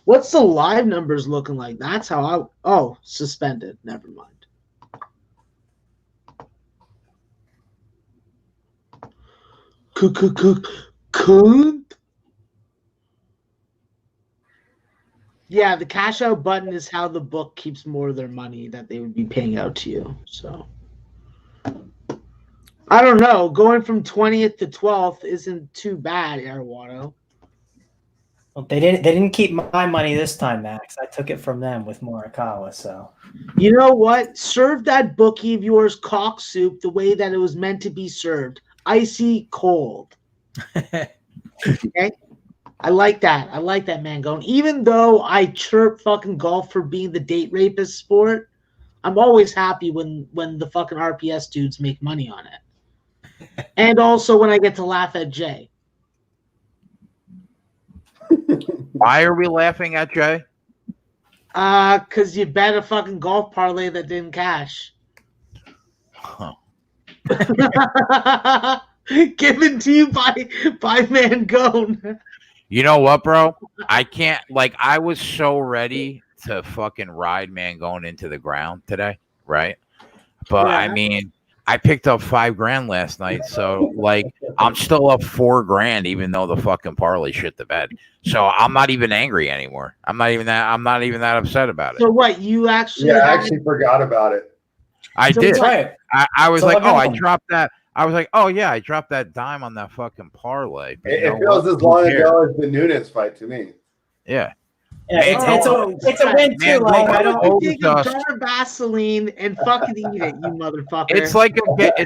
What's the live numbers looking like? That's how suspended. Never mind. Yeah, the cash out button is how the book keeps more of their money that they would be paying out to you. So I don't know. Going from 20th to 12th isn't too bad, Airwado. Well, they didn't keep my money this time, Max. I took it from them with Morikawa. So you know what? Serve that bookie of yours cock soup the way that it was meant to be served. Icy cold. Okay? I like that. I like that, Mangone. Even though I chirp fucking golf for being the date rapist sport, I'm always happy when the fucking RPS dudes make money on it. And also when I get to laugh at Jay. Why are we laughing at Jay? Because you bet a fucking golf parlay that didn't cash. Huh. Given to you by Mangone. You know what, bro? I can't. Like, I was so ready to fucking ride Mangone into the ground today, right? But Yeah. I mean, I picked up $5,000 last night, so like I'm still up $4,000, even though the fucking parlay shit the bed. So I'm not even angry anymore. I'm not even that upset about it. So what? You actually? Yeah, I actually forgot about it. I So did. that's right. I was So like, oh, I Logano. dropped that. I was like, oh yeah, I dropped that dime on that fucking parlay. But you It know feels what? as long Who cares? ago as the Nunes fight to me. Yeah. Yeah, it's a win too. Man, Like go I on. don't. Take a Owes us- jar of Vaseline and fucking eat it, you motherfucker. It's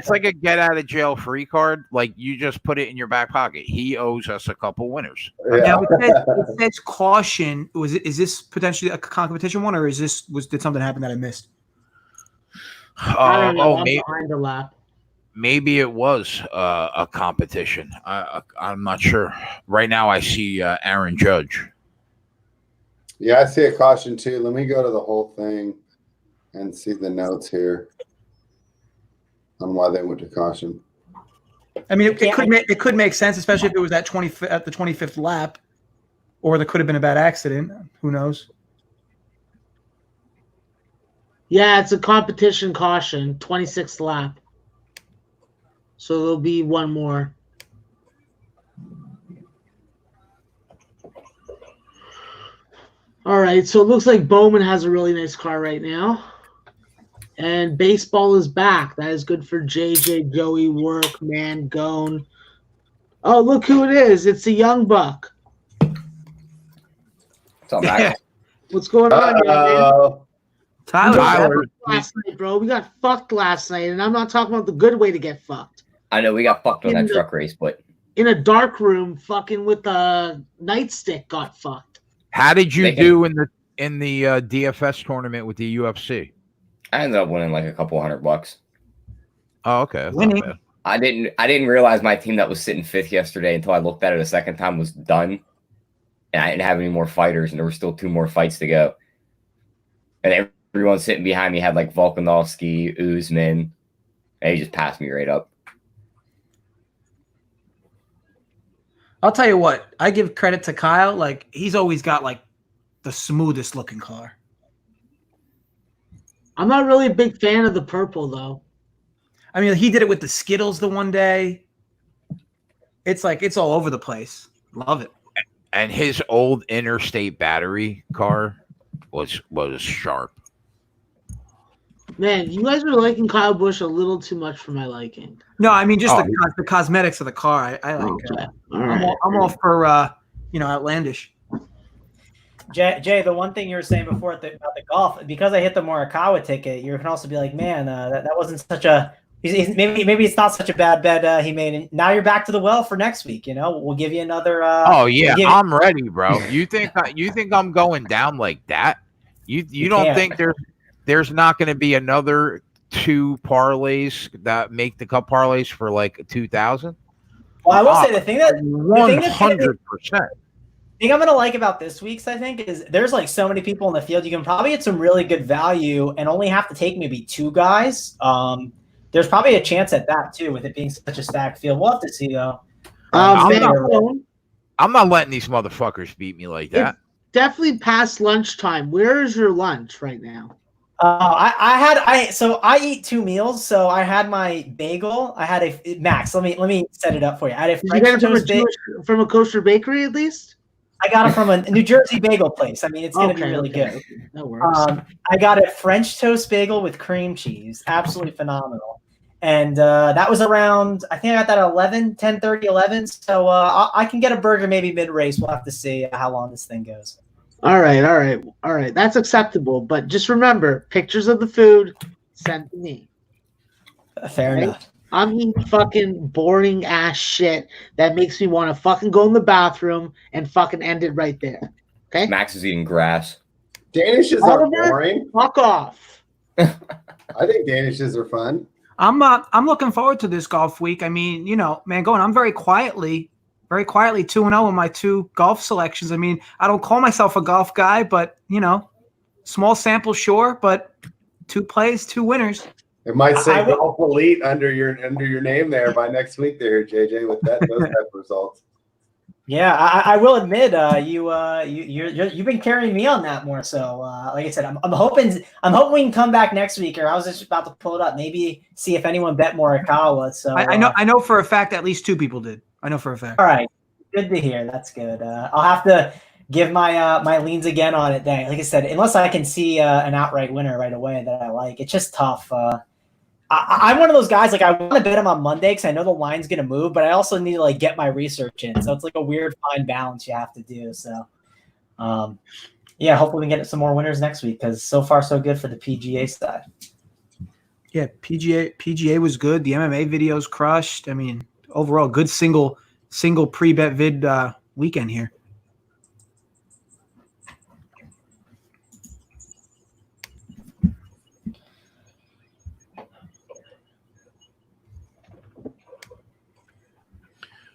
like a get out of jail free card. Like you just put it in your back pocket. He owes us a couple winners. Yeah. Now it says caution. Is this potentially a competition one, or did something happen that I missed? I don't know. I'm maybe, behind the lap. maybe it was a competition. I'm not sure. Right now, I see Aaron Judge. Yeah, I see a caution too. Let me go to the whole thing and see the notes here on why they went to caution. I mean, it could make sense, especially if it was at the 25th lap, or there could have been a bad accident. Who knows? Yeah, it's a competition caution, 26th lap. So there'll be one more. All right, so it looks like Bowman has a really nice car right now. And baseball is back. That is good for JJ, Joey, Work, Mangone. Oh, look who it is. It's a young buck. What's up, Max? What's going on here, man? Tyler. Last night, bro. We got fucked last night, and I'm not talking about the good way to get fucked. I know we got fucked on In that the- truck race, but In a dark room, fucking with a nightstick got fucked. How did you They can- do in the DFS tournament with the UFC? I ended up winning like a couple $100. Oh, okay. That's not Winning. bad. I didn't realize my team that was sitting fifth yesterday until I looked at it a second time was done, and I didn't have any more fighters, and there were still 2 more fights to go. And everyone sitting behind me had like Volkanovski, Usman, and he just passed me right up. I'll tell you what. I give credit to Kyle. Like he's always got like the smoothest looking car. I'm not really a big fan of the purple, though. I mean, he did it with the Skittles the one day. It's like it's all over the place. Love it. And his old interstate battery car was sharp. Man, you guys are liking Kyle Busch a little too much for my liking. No, I mean just Oh. the cosmetics of the car. I like. Okay. I'm all for outlandish. Jay, the one thing you were saying before about the golf, because I hit the Morikawa ticket, you can also be like, man, that wasn't such a maybe it's not such a bad bet he made. And now you're back to the well for next week. We'll give you another. Oh yeah, I'm ready, bro. You think I'm going down like that? You don't think there's not going to be another 2 parlays that make the cup parlays for like 2,000? Well, I will say the thing that 100%. thing I'm gonna like about this week's, I think, is there's like so many people in the field. You can probably get some really good value and only have to take maybe 2 guys. There's probably a chance at that too, with it being such a stacked field. We'll have to see though. I'm not letting these motherfuckers beat me like that. Definitely past lunchtime. Where is your lunch right now? I eat 2 meals. So I had my bagel. I had a Max. Let me set it up for you. I had a Did you get it from a kosher bakery at least? I got it from a New Jersey bagel place. I mean, it's going to be really good. That works. I got a French toast bagel with cream cheese. Absolutely phenomenal. And that was around, I think I got that at 10:30, 11. So I can get a burger maybe mid-race. We'll have to see how long this thing goes. All right. That's acceptable. But just remember, pictures of the food, send to me. Fair enough. I'm eating fucking boring ass shit that makes me want to fucking go in the bathroom and fucking end it right there. Okay? Max is eating grass. Danishes are boring. Fuck off. I think Danishes are fun. I'm looking forward to this golf week. I mean, man, I'm very quietly 2-0 in my 2 golf selections. I mean, I don't call myself a golf guy, but small sample, sure, but 2 plays, 2 winners. It might say golf elite under your name there by next week there, JJ, with those type of results. Yeah, I will admit, you've been carrying me on that more. So, like I said, I'm hoping we can come back next week. Or I was just about to pull it up, maybe see if anyone bet Morikawa. So I know for a fact at least 2 people did. I know for a fact. All right, good to hear. That's good. I'll have to give my my leans again on it. Then, like I said, unless I can see an outright winner right away that I like, it's just tough. I'm one of those guys, like, I want to bet him on Monday because I know the line's going to move, but I also need to, like, get my research in. So it's like a weird fine balance you have to do. So, yeah, hopefully we can get some more winners next week because so far so good for the PGA side. Yeah, PGA was good. The MMA videos crushed. I mean, overall, good single pre-bet vid weekend here.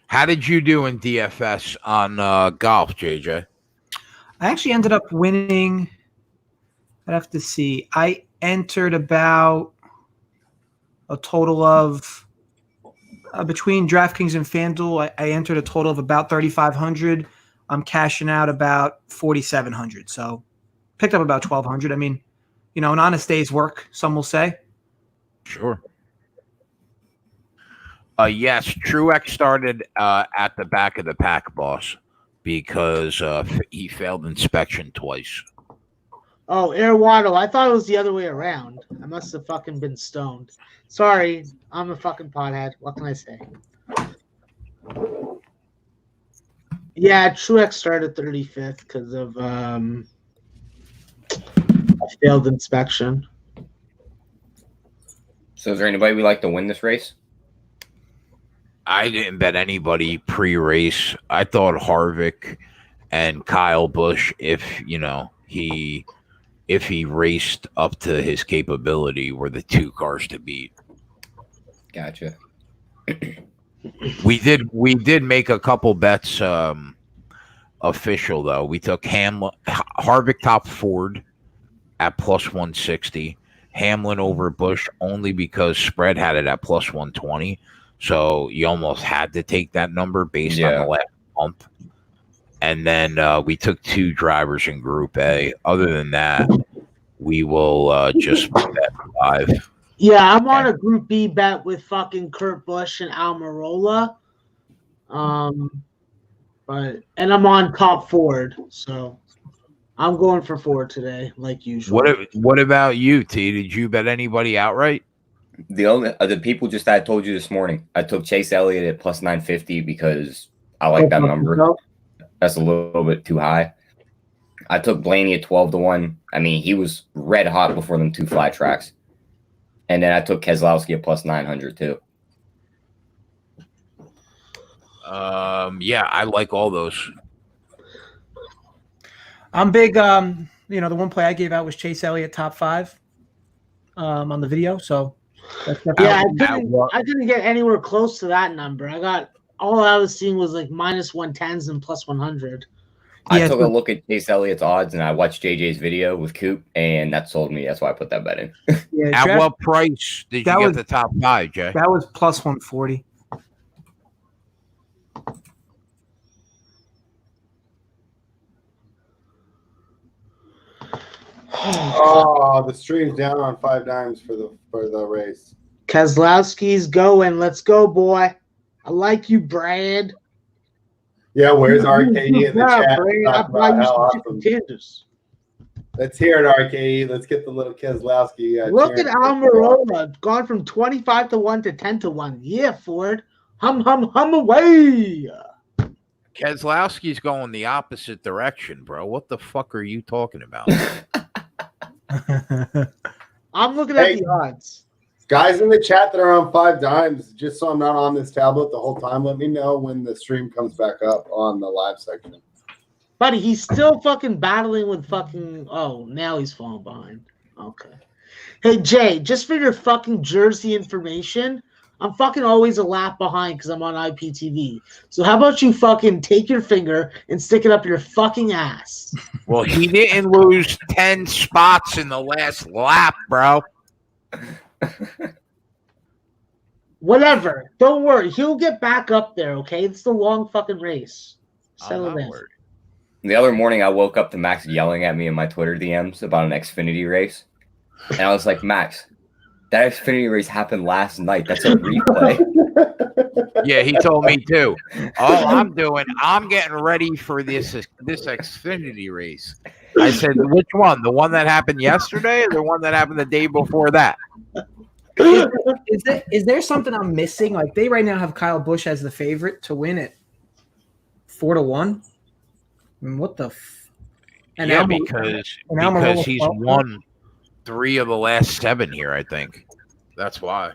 How did you do in DFS on golf, JJ? I actually ended up winning. I'd have to see. I entered about a total of between DraftKings and FanDuel. I entered a total of about 3,500. I'm cashing out about 4,700. So picked up about 1,200. I mean, an honest day's work, some will say. Sure. Yes, Truex started at the back of the pack, boss, because he failed inspection twice. Oh, Air Waddle. I thought it was the other way around. I must have fucking been stoned. Sorry, I'm a fucking pothead. What can I say? Yeah, Truex started 35th because of a failed inspection. So is there anybody we like to win this race? I didn't bet anybody pre-race. I thought Harvick and Kyle Busch, if he raced up to his capability, were the 2 cars to beat. Gotcha. We did make a couple bets official though. We took Harvick top Ford at plus 160, Hamlin over Busch only because spread had it at plus 120. So you almost had to take that number based on the last bump. And then we took 2 drivers in Group A. Other than that, we will just bet 5. Yeah, I'm on a Group B bet with fucking Kurt Busch and Almirola. And I'm on top Ford. So I'm going for 4 today, like usual. What about you, T? Did you bet anybody outright? The people just I told you this morning. I took Chase Elliott at plus 950 because I like that number. That's a little bit too high. I took Blaney at 12-1. I mean, he was red hot before them 2 flat tracks. And then I took Keselowski at plus 900 too. Yeah, I like all those. I'm big. The one play I gave out was Chase Elliott top 5 on the video. So that's yeah, I didn't get anywhere close to that number. All I was seeing was like minus 110s and plus 100. I took a look at Chase Elliott's odds and I watched JJ's video with Coop, and that sold me. That's why I put that bet in. Yeah, at what price did you get the top 5, Jay? That was plus 140. Oh, the stream's down on 5 dimes for the race. Keselowski's going. Let's go, boy. I like you, Brad. Yeah, where's RKE in the chat? Brad, awesome. Let's hear it, RKE. Let's get the little Keselowski. Look at Almirola, gone from 25-1 to 10-1. Yeah, Ford. Hum away. Keselowski's going the opposite direction, bro. What the fuck are you talking about? I'm looking at the odds. Guys in the chat that are on 5 dimes, just so I'm not on this tablet the whole time, let me know when the stream comes back up on the live section. Buddy, he's still fucking battling with fucking... Oh, now he's falling behind. Okay. Hey, Jay, just for your fucking jersey information, I'm fucking always a lap behind because I'm on IPTV. So how about you fucking take your finger and stick it up your fucking ass? Well, he didn't lose 10 spots in the last lap, bro. Whatever. Don't worry. He'll get back up there, okay? It's the long fucking race. Settle in. The other morning, I woke up to Max yelling at me in my Twitter DMs about an Xfinity race. And I was like, Max, that Xfinity race happened last night. That's a replay. Yeah, he told me too. All I'm getting ready for this Xfinity race. I said, which one? The one that happened yesterday or the one that happened the day before that? Is there something I'm missing? Like, they right now have Kyle Busch as the favorite to win it 4-1. I mean, what the yeah, because he's won 3 of the last 7 here, I think. That's why.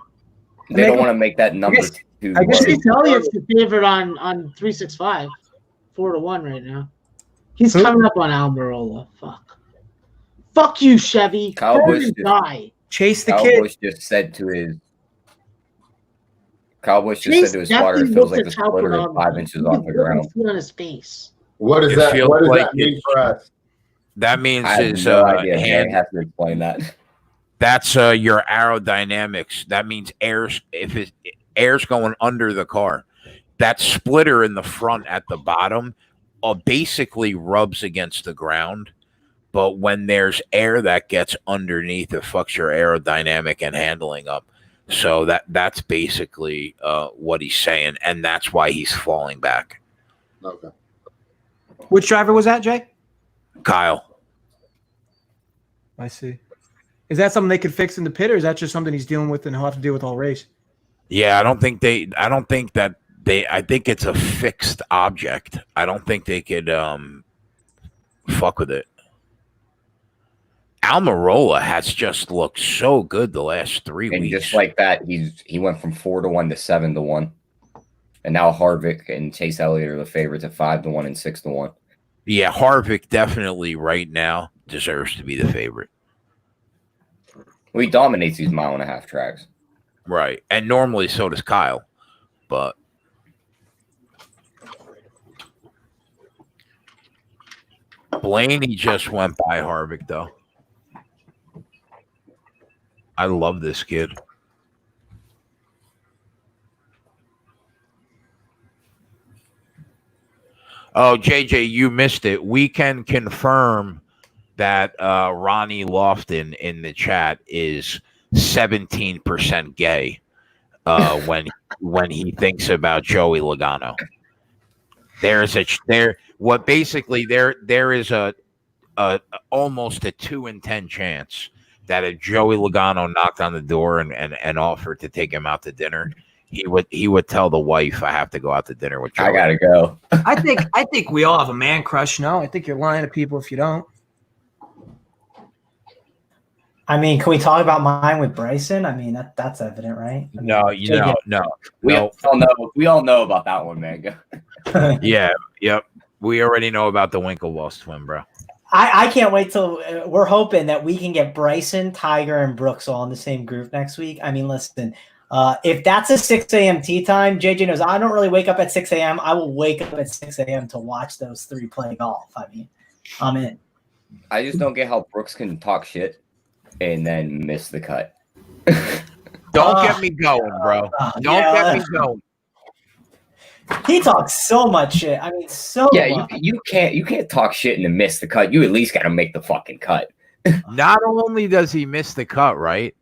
They don't want to make that number too I guess Elliott's the favorite on 365. 4-1 right now. He's coming up on Almirola. Fuck you, Chevy. Kyle Busch Chase the Kyle kid. Busch just said to his spotter, it feels like the splitter is 5 inches off the ground. On his face. What does that mean for us? That means his hand. Have to explain that. That's your aerodynamics. That means if air's going under the car, that splitter in the front at the bottom basically rubs against the ground. But when there's air that gets underneath, it fucks your aerodynamic and handling up. So that's basically what he's saying, and that's why he's falling back. Okay. Which driver was that, Jay? Kyle. I see. Is that something they could fix in the pit, or is that just something he's dealing with and he'll have to deal with all race? Yeah, I think it's a fixed object. I don't think they could fuck with it. Almirola has just looked so good the last 3 weeks. And just like that, he went from 4-1 to 7-1. And now Harvick and Chase Elliott are the favorites at 5-1 and 6-1. Yeah, Harvick definitely right now deserves to be the favorite. Well, he dominates these 1.5-mile tracks. Right. And normally so does Kyle. But Blaney just went by Harvick, though. I love this kid. Oh, JJ, you missed it. We can confirm that Ronnie Lofton in the chat is 17% gay when he thinks about Joey Logano. There is a almost a 2 in 10 chance that if Joey Logano knocked on the door and offered to take him out to dinner, he would tell the wife, "I have to go out to dinner with Joey." I gotta go. I think we all have a man crush. No, I think you're lying to people if you don't. I mean, can we talk about mine with Bryson? I mean, that's evident, right? I mean, No, We all know about that one, man. Yeah, yep. We already know about the Winklevoss twin, bro. I can't wait till we're hoping that we can get Bryson, Tiger, and Brooks all in the same group next week. I mean, listen, if that's a 6 a.m. tee time, JJ knows I don't really wake up at 6 a.m. I will wake up at 6 a.m. to watch those three play golf. I mean, I'm in. I just don't get how Brooks can talk shit and then miss the cut. Don't get me going, bro. Don't get me going. He talks so much shit. I mean, so much. you can't talk shit and then miss the cut. You at least got to make the fucking cut. Not only does he miss the cut, right?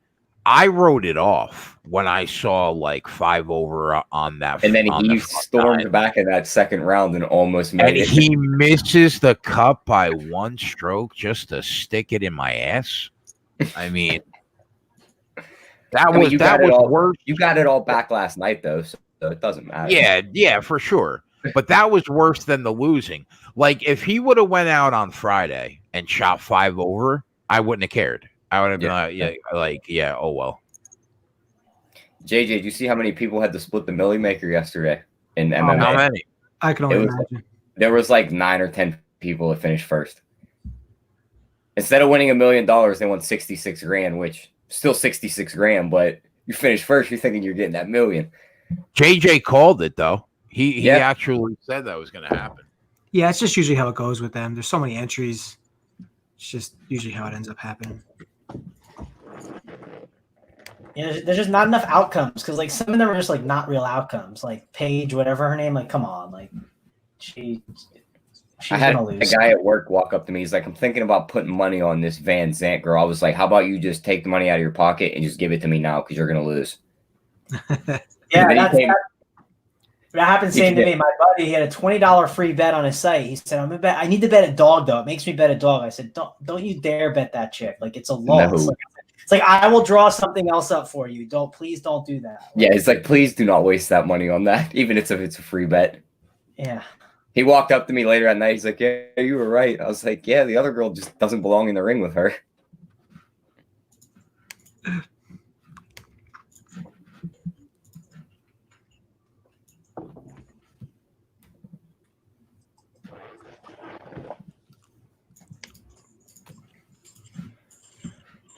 I wrote it off when I saw like 5 over on that. And then he stormed back in that second round and almost made it. And he misses the cut by 1 stroke just to stick it in my ass. I mean, that was worse. You got it all back last night, though, so it doesn't matter. Yeah, for sure. But that was worse than the losing. Like, if he would have went out on Friday and shot 5 over, I wouldn't have cared. I would have been oh well. JJ, did you see how many people had to split the Millie Maker yesterday in MMA? How many? I can only imagine. There was like 9 or 10 people that finished first. Instead of winning $1 million, they won 66 grand, which still 66 grand, but you finish first, you're thinking you're getting that million. JJ called it though. He actually said that was going to happen. Yeah, it's just usually how it goes with them. There's so many entries. It's just usually how it ends up happening. Yeah, there's just not enough outcomes because like some of them are just like not real outcomes. Like Paige, whatever her name, like come on, like she's I had gonna lose. a guy at work walk up to me. He's like, "I'm thinking about putting money on this Van Zant girl." I was like, "How about you just take the money out of your pocket and just give it to me now because you're gonna lose." Yeah, that happened same to me. My buddy, he had a $20 free bet on his site. He said, I need to bet a dog though. It makes me bet a dog. I said, don't you dare bet that chick. Like it's a loss. No. It's like I will draw something else up for you. Please don't do that. Yeah, it's like, please do not waste that money on that, even if it's a free bet. Yeah. He walked up to me later at night. He's like, "Yeah, you were right." I was like, "Yeah, the other girl just doesn't belong in the ring with her."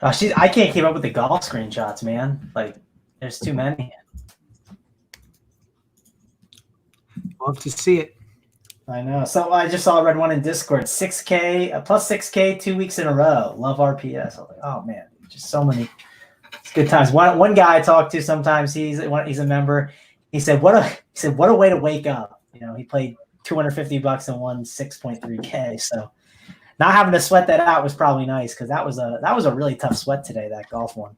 I can't keep up with the golf screenshots, man. Like, there's too many. Love to see it. I know. So I just read one in Discord. 6K plus 6K 2 weeks in a row. Love RPS. I was like, oh man, just so many. It's good times. One guy I talk to sometimes. He's a member. He said, "What a way to wake up." You know, he played $250 and won 6.3K. So not having to sweat that out was probably nice because that was a really tough sweat today. That golf one.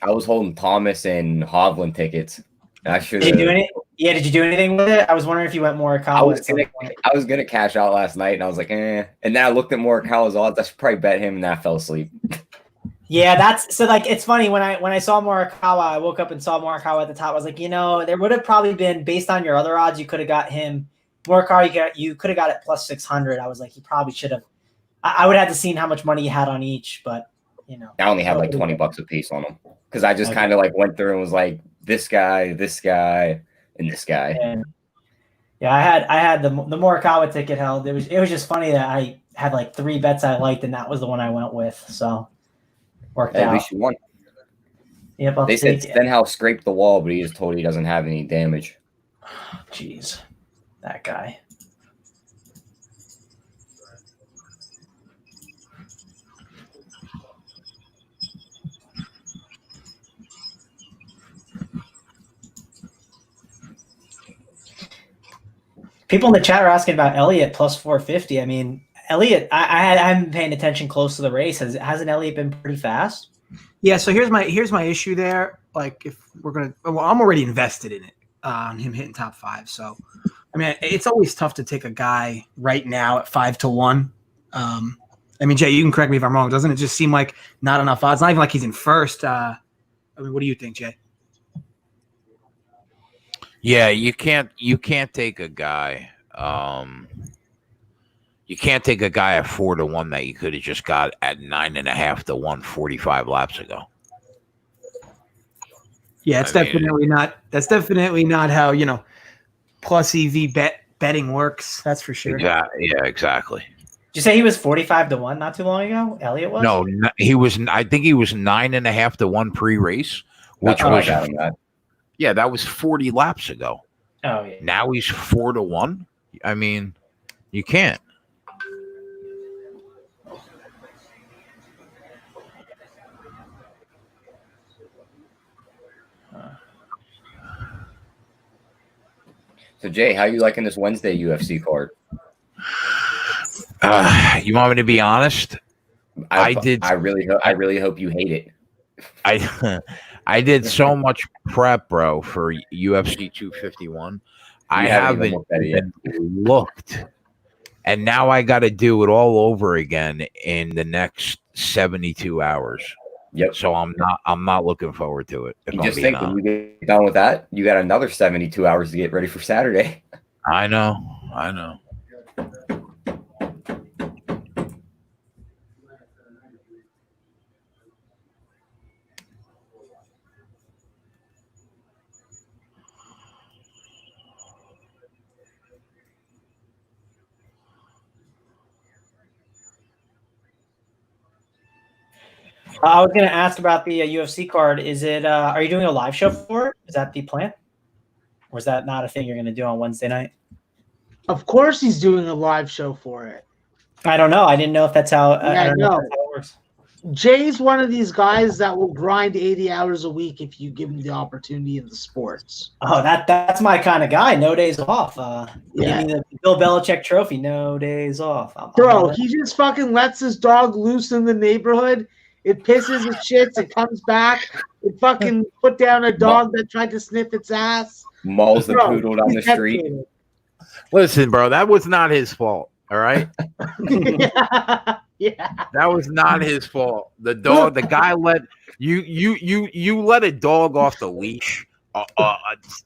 I was holding Thomas and Hovland tickets. Did you do anything? Yeah, did you do anything with it? I was wondering if you went Morikawa. I was gonna cash out last night, and I was like, eh. And then I looked at Morikawa's odds. I should probably bet him, and then I fell asleep. Yeah, that's so. Like, it's funny when I saw Morikawa, I woke up and saw Morikawa at the top. I was like, there would have probably been based on your other odds, you could have got him. Morikawa, you could have got it plus 600. I was like, he probably should have. I would have to seen how much money you had on each, but I only had like $20 a piece on them because I just kind of like went through and was like, this guy, and this guy. And yeah, I had the Morikawa ticket held. It was just funny that I had like 3 bets I liked, and that was the one I went with. So worked out. At least you won. Yep. They said Stenhouse scraped the wall, but he is told he doesn't have any damage. Jeez, that guy. People in the chat are asking about Elliott plus 450. I mean, Elliott, I haven't been paying attention close to the race. Hasn't Elliott been pretty fast? Yeah. So here's my issue there. Like, if we're I'm already invested in it on him hitting top 5. So I mean, it's always tough to take a guy right now at 5-1. I mean, Jay, you can correct me if I'm wrong. Doesn't it just seem like not enough odds? Not even like he's in first. I mean, what do you think, Jay? Yeah, you can't take a guy. You can't take a guy at 4-1 that you could have just got at 9.5 to 145 laps ago. Yeah, it's definitely not. That's definitely not how plus EV betting works. That's for sure. Yeah, exactly. Did you say he was 45-1 not too long ago? Elliot was? No, he was. I think he was 9.5 to 1 pre-race, which was yeah, that was 40 laps ago. Oh yeah. Now he's 4-1. I mean, you can't. So Jay, how you liking this Wednesday UFC card? You want me to be honest? I did. I really hope you hate it. I did so much prep, bro, for UFC 251. I haven't even looked, and now I got to do it all over again in the next 72 hours. Yep. So I'm not looking forward to it. You just think when you get done with that, you got another 72 hours to get ready for Saturday. I know. I was going to ask about the UFC card. Is it? Are you doing a live show for it? Is that the plan, or is that not a thing you're going to do on Wednesday night? Of course, he's doing a live show for it. I don't know. I didn't know if that's how. I don't know if that's how it works. Jay's one of these guys that will grind 80 hours a week if you give him the opportunity in the sports. Oh, that's my kind of guy. No days off. Yeah. Give me the Bill Belichick trophy. No days off. Bro, he just fucking lets his dog loose in the neighborhood. It pisses, it shits, it comes back. It fucking put down a dog that tried to sniff its ass. Mauls the poodle down the street. Listen, bro, that was not his fault. All right. Yeah. That was not his fault. The guy let you let a dog off the leash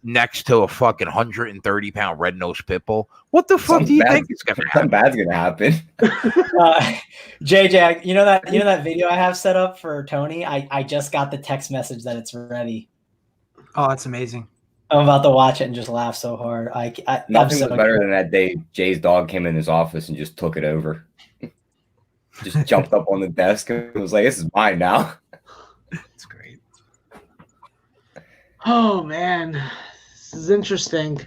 next to a fucking 130-pound red-nosed pit bull. What the fuck do you think is gonna happen? Something bad's gonna happen. JJ, you know that video I have set up for Tony? I just got the text message that it's ready. Oh, that's amazing. I'm about to watch it and just laugh so hard. Nothing was better than that day Jay's dog came in his office and just took it over. Just jumped up on the desk and was like, "This is mine now." It's great. Oh man, this is interesting.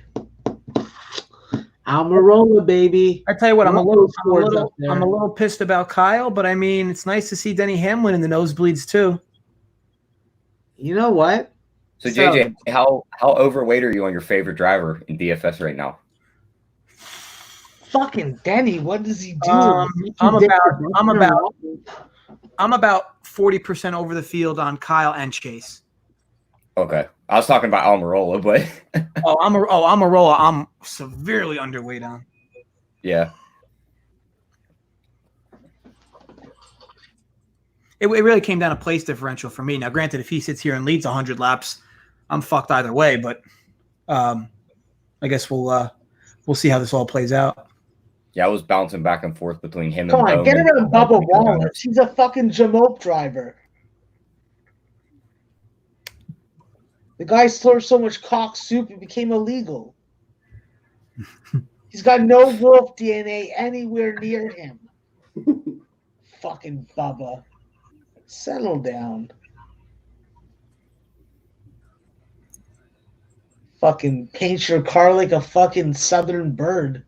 Almirola, baby. I tell you what, I'm a little pissed about Kyle, but I mean, it's nice to see Denny Hamlin in the nosebleeds too. You know what? So JJ, how overweight are you on your favorite driver in DFS right now? Fucking Denny, what does he do? I'm about 40% over the field on Kyle and Chase. Okay, I was talking about Almirola, but Almirola, I'm severely underweight on. Yeah. It really came down to place differential for me. Now, granted, if he sits here and leads 100 laps, I'm fucked either way. But I guess we'll see how this all plays out. Yeah, I was bouncing back and forth between him Come and on, get rid of Bubba Wallace. He's a fucking Jamoke driver. The guy slurred so much cock soup it became illegal. He's got no wolf DNA anywhere near him. Fucking Bubba. Settle down. Fucking paint your car like a fucking southern bird.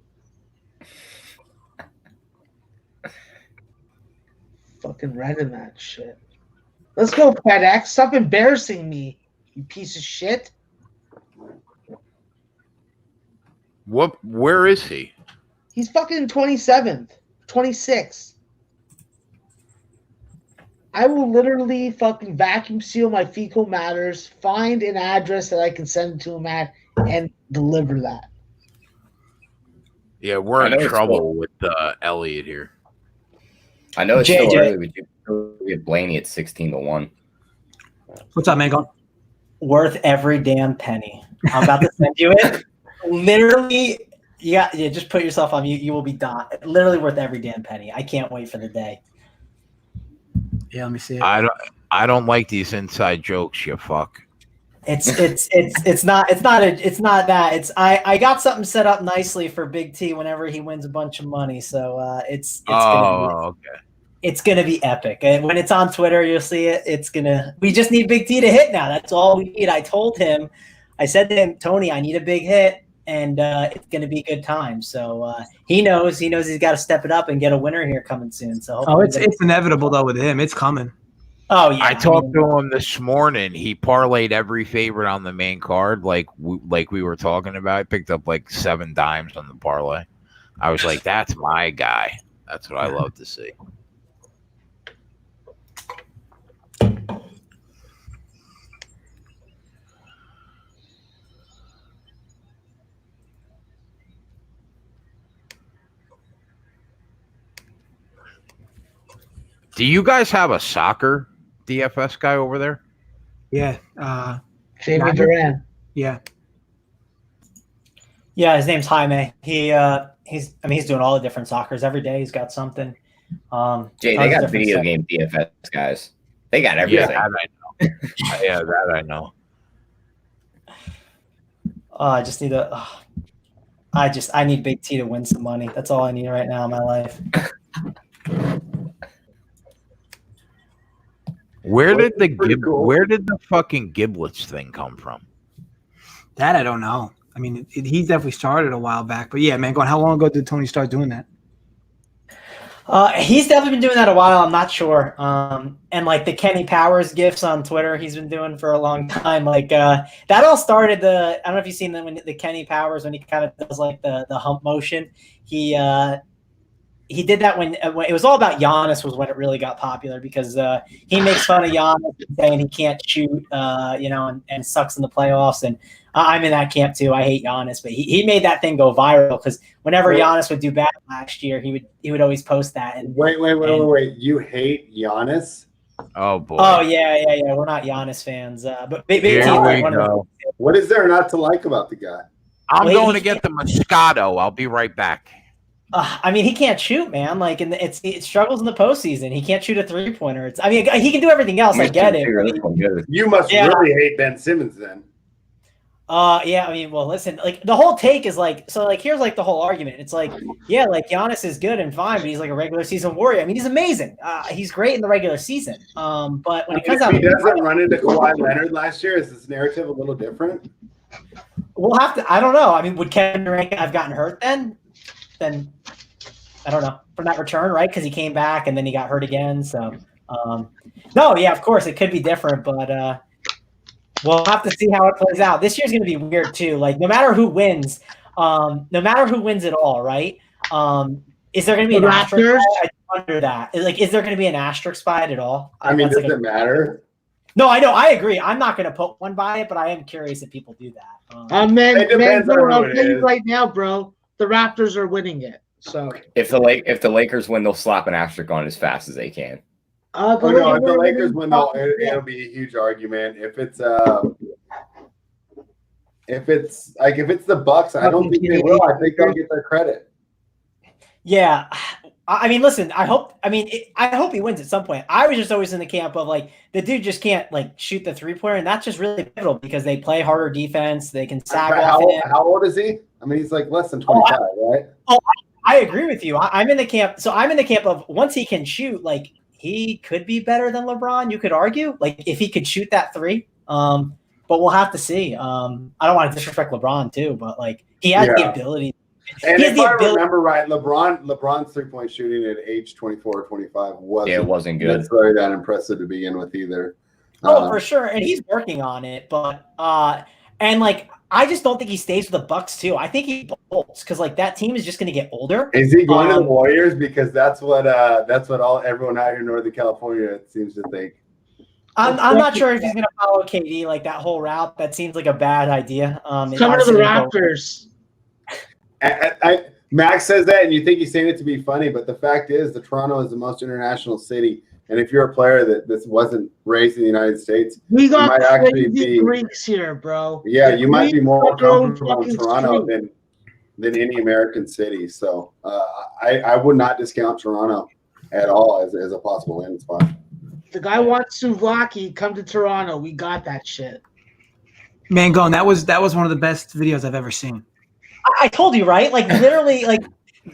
Fucking red in that shit. Let's go, FedEx. Stop embarrassing me, you piece of shit. Where is he? He's fucking 27th, 26th. I will literally fucking vacuum seal my fecal matters, find an address that I can send it to him at, and deliver that. Yeah, we're I know in it's trouble with Elliot here. I know it's JJ. still early, but you still get Blaney at 16-1. What's up, Mango? Worth every damn penny. I'm about to send you it. Literally, yeah, just put yourself on mute. You will be literally worth every damn penny. I can't wait for the day. Yeah, let me see it. I don't like these inside jokes, you fuck. It's not that. I got something set up nicely for Big T whenever he wins a bunch of money. So it's gonna be epic. And when it's on Twitter, you'll see it. We just need Big T to hit now. That's all we need. I said to him, Tony, I need a big hit, and it's gonna be a good time. So he knows he's got to step it up and get a winner here coming soon. So it's inevitable though with him. It's coming. Oh yeah, I talked to him this morning. He parlayed every favorite on the main card, like we were talking about. I picked up like 7 dimes on the parlay. I was like, "That's my guy." That's what I love to see. Do you guys have a soccer DFS guy over there? Yeah. Jamie Duran. Yeah. Yeah, his name's Jaime. He's doing all the different soccers every day. He's got something. Jay, they got video game DFS guys. They got everything. Yeah, that I know. Yeah, that I know. I just need I need Big T to win some money. That's all I need right now in my life. Where did the fucking giblets thing come from? That I don't know. I mean, he definitely started a while back. But yeah, man, how long ago did Tony start doing that? He's definitely been doing that a while. I'm not sure. And like the Kenny Powers gifts on Twitter, he's been doing for a long time. Like that all started I don't know if you've seen them when the Kenny Powers, when he kind of does like the hump motion. He did that when it was all about Giannis was when it really got popular because he makes fun of Giannis saying he can't shoot, and sucks in the playoffs. And I'm in that camp too. I hate Giannis, but he made that thing go viral because whenever Giannis would do bad last year, he would always post that. And wait! You hate Giannis? Oh boy! Oh yeah. We're not Giannis fans, but Big T. What is there not to like about the guy? I'm going to get the Moscato. I'll be right back. I mean, he can't shoot, man. Like, it struggles in the postseason. He can't shoot a 3-pointer. He can do everything else. I get it. You must really hate Ben Simmons then. Yeah. I mean, well, listen. Like, the whole take is like, so like, here's like the whole argument. It's like, yeah, like Giannis is good and fine, but he's like a regular season warrior. I mean, he's amazing. He's great in the regular season. But when it comes out, he doesn't run into Kawhi Leonard last year. Is this narrative a little different? We'll have to. I don't know. I mean, would Kevin Durant have gotten hurt then? Then I don't know from that return, right? Because he came back and then he got hurt again. So no, yeah, of course it could be different, but we'll have to see how it plays out. This year's going to be weird too. Like no matter who wins at all, right? Is there going to be an asterisk? I wonder that. Like, is there going to be an asterisk by it at all? I mean, does it matter? No, I know. I agree. I'm not going to put one by it, but I am curious if people do that. Bro, I'll tell you right now, bro. The Raptors are winning it. So if the Lakers win, they'll slap an asterisk on it as fast as they can. If the Lakers win, it'll be a huge argument. If it's the Bucks, I don't think they will. I think they'll get their credit. Yeah. I mean, listen, I hope he wins at some point. I was just always in the camp of like the dude just can't like shoot the 3-pointer, and that's just really pivotal because they play harder defense. They can sag off him. How old is he? I mean, he's like less than 25, right? I agree with you. I'm in the camp. So I'm in the camp of once he can shoot, like he could be better than LeBron. You could argue, like if he could shoot that 3. But we'll have to see. I don't want to disrespect LeBron too, but like he has the ability. And if I remember right, LeBron's 3-point shooting at age 24 or 25 wasn't good. That's very that impressive to begin with either. For sure, and he's working on it. But and like I just don't think he stays with the Bucks too. I think he bolts because like that team is just going to get older. Is he going to the Warriors? Because that's what everyone out here in Northern California seems to think. I'm not sure if he's going to follow KD like that whole route. That seems like a bad idea. Coming to the Raptors. Max says that, and you think he's saying it to be funny, but the fact is, the Toronto is the most international city. And if you're a player that this wasn't raised in the United States, We got might actually crazy be Greeks here, bro. yeah, The you might be Greeks more got their own comfortable in fucking Toronto street. than any American city. So I would not discount Toronto at all as a possible landing spot. The guy wants souvlaki. Come to Toronto. We got that shit. Mangone, that was one of the best videos I've ever seen. I told you, right? Like literally, like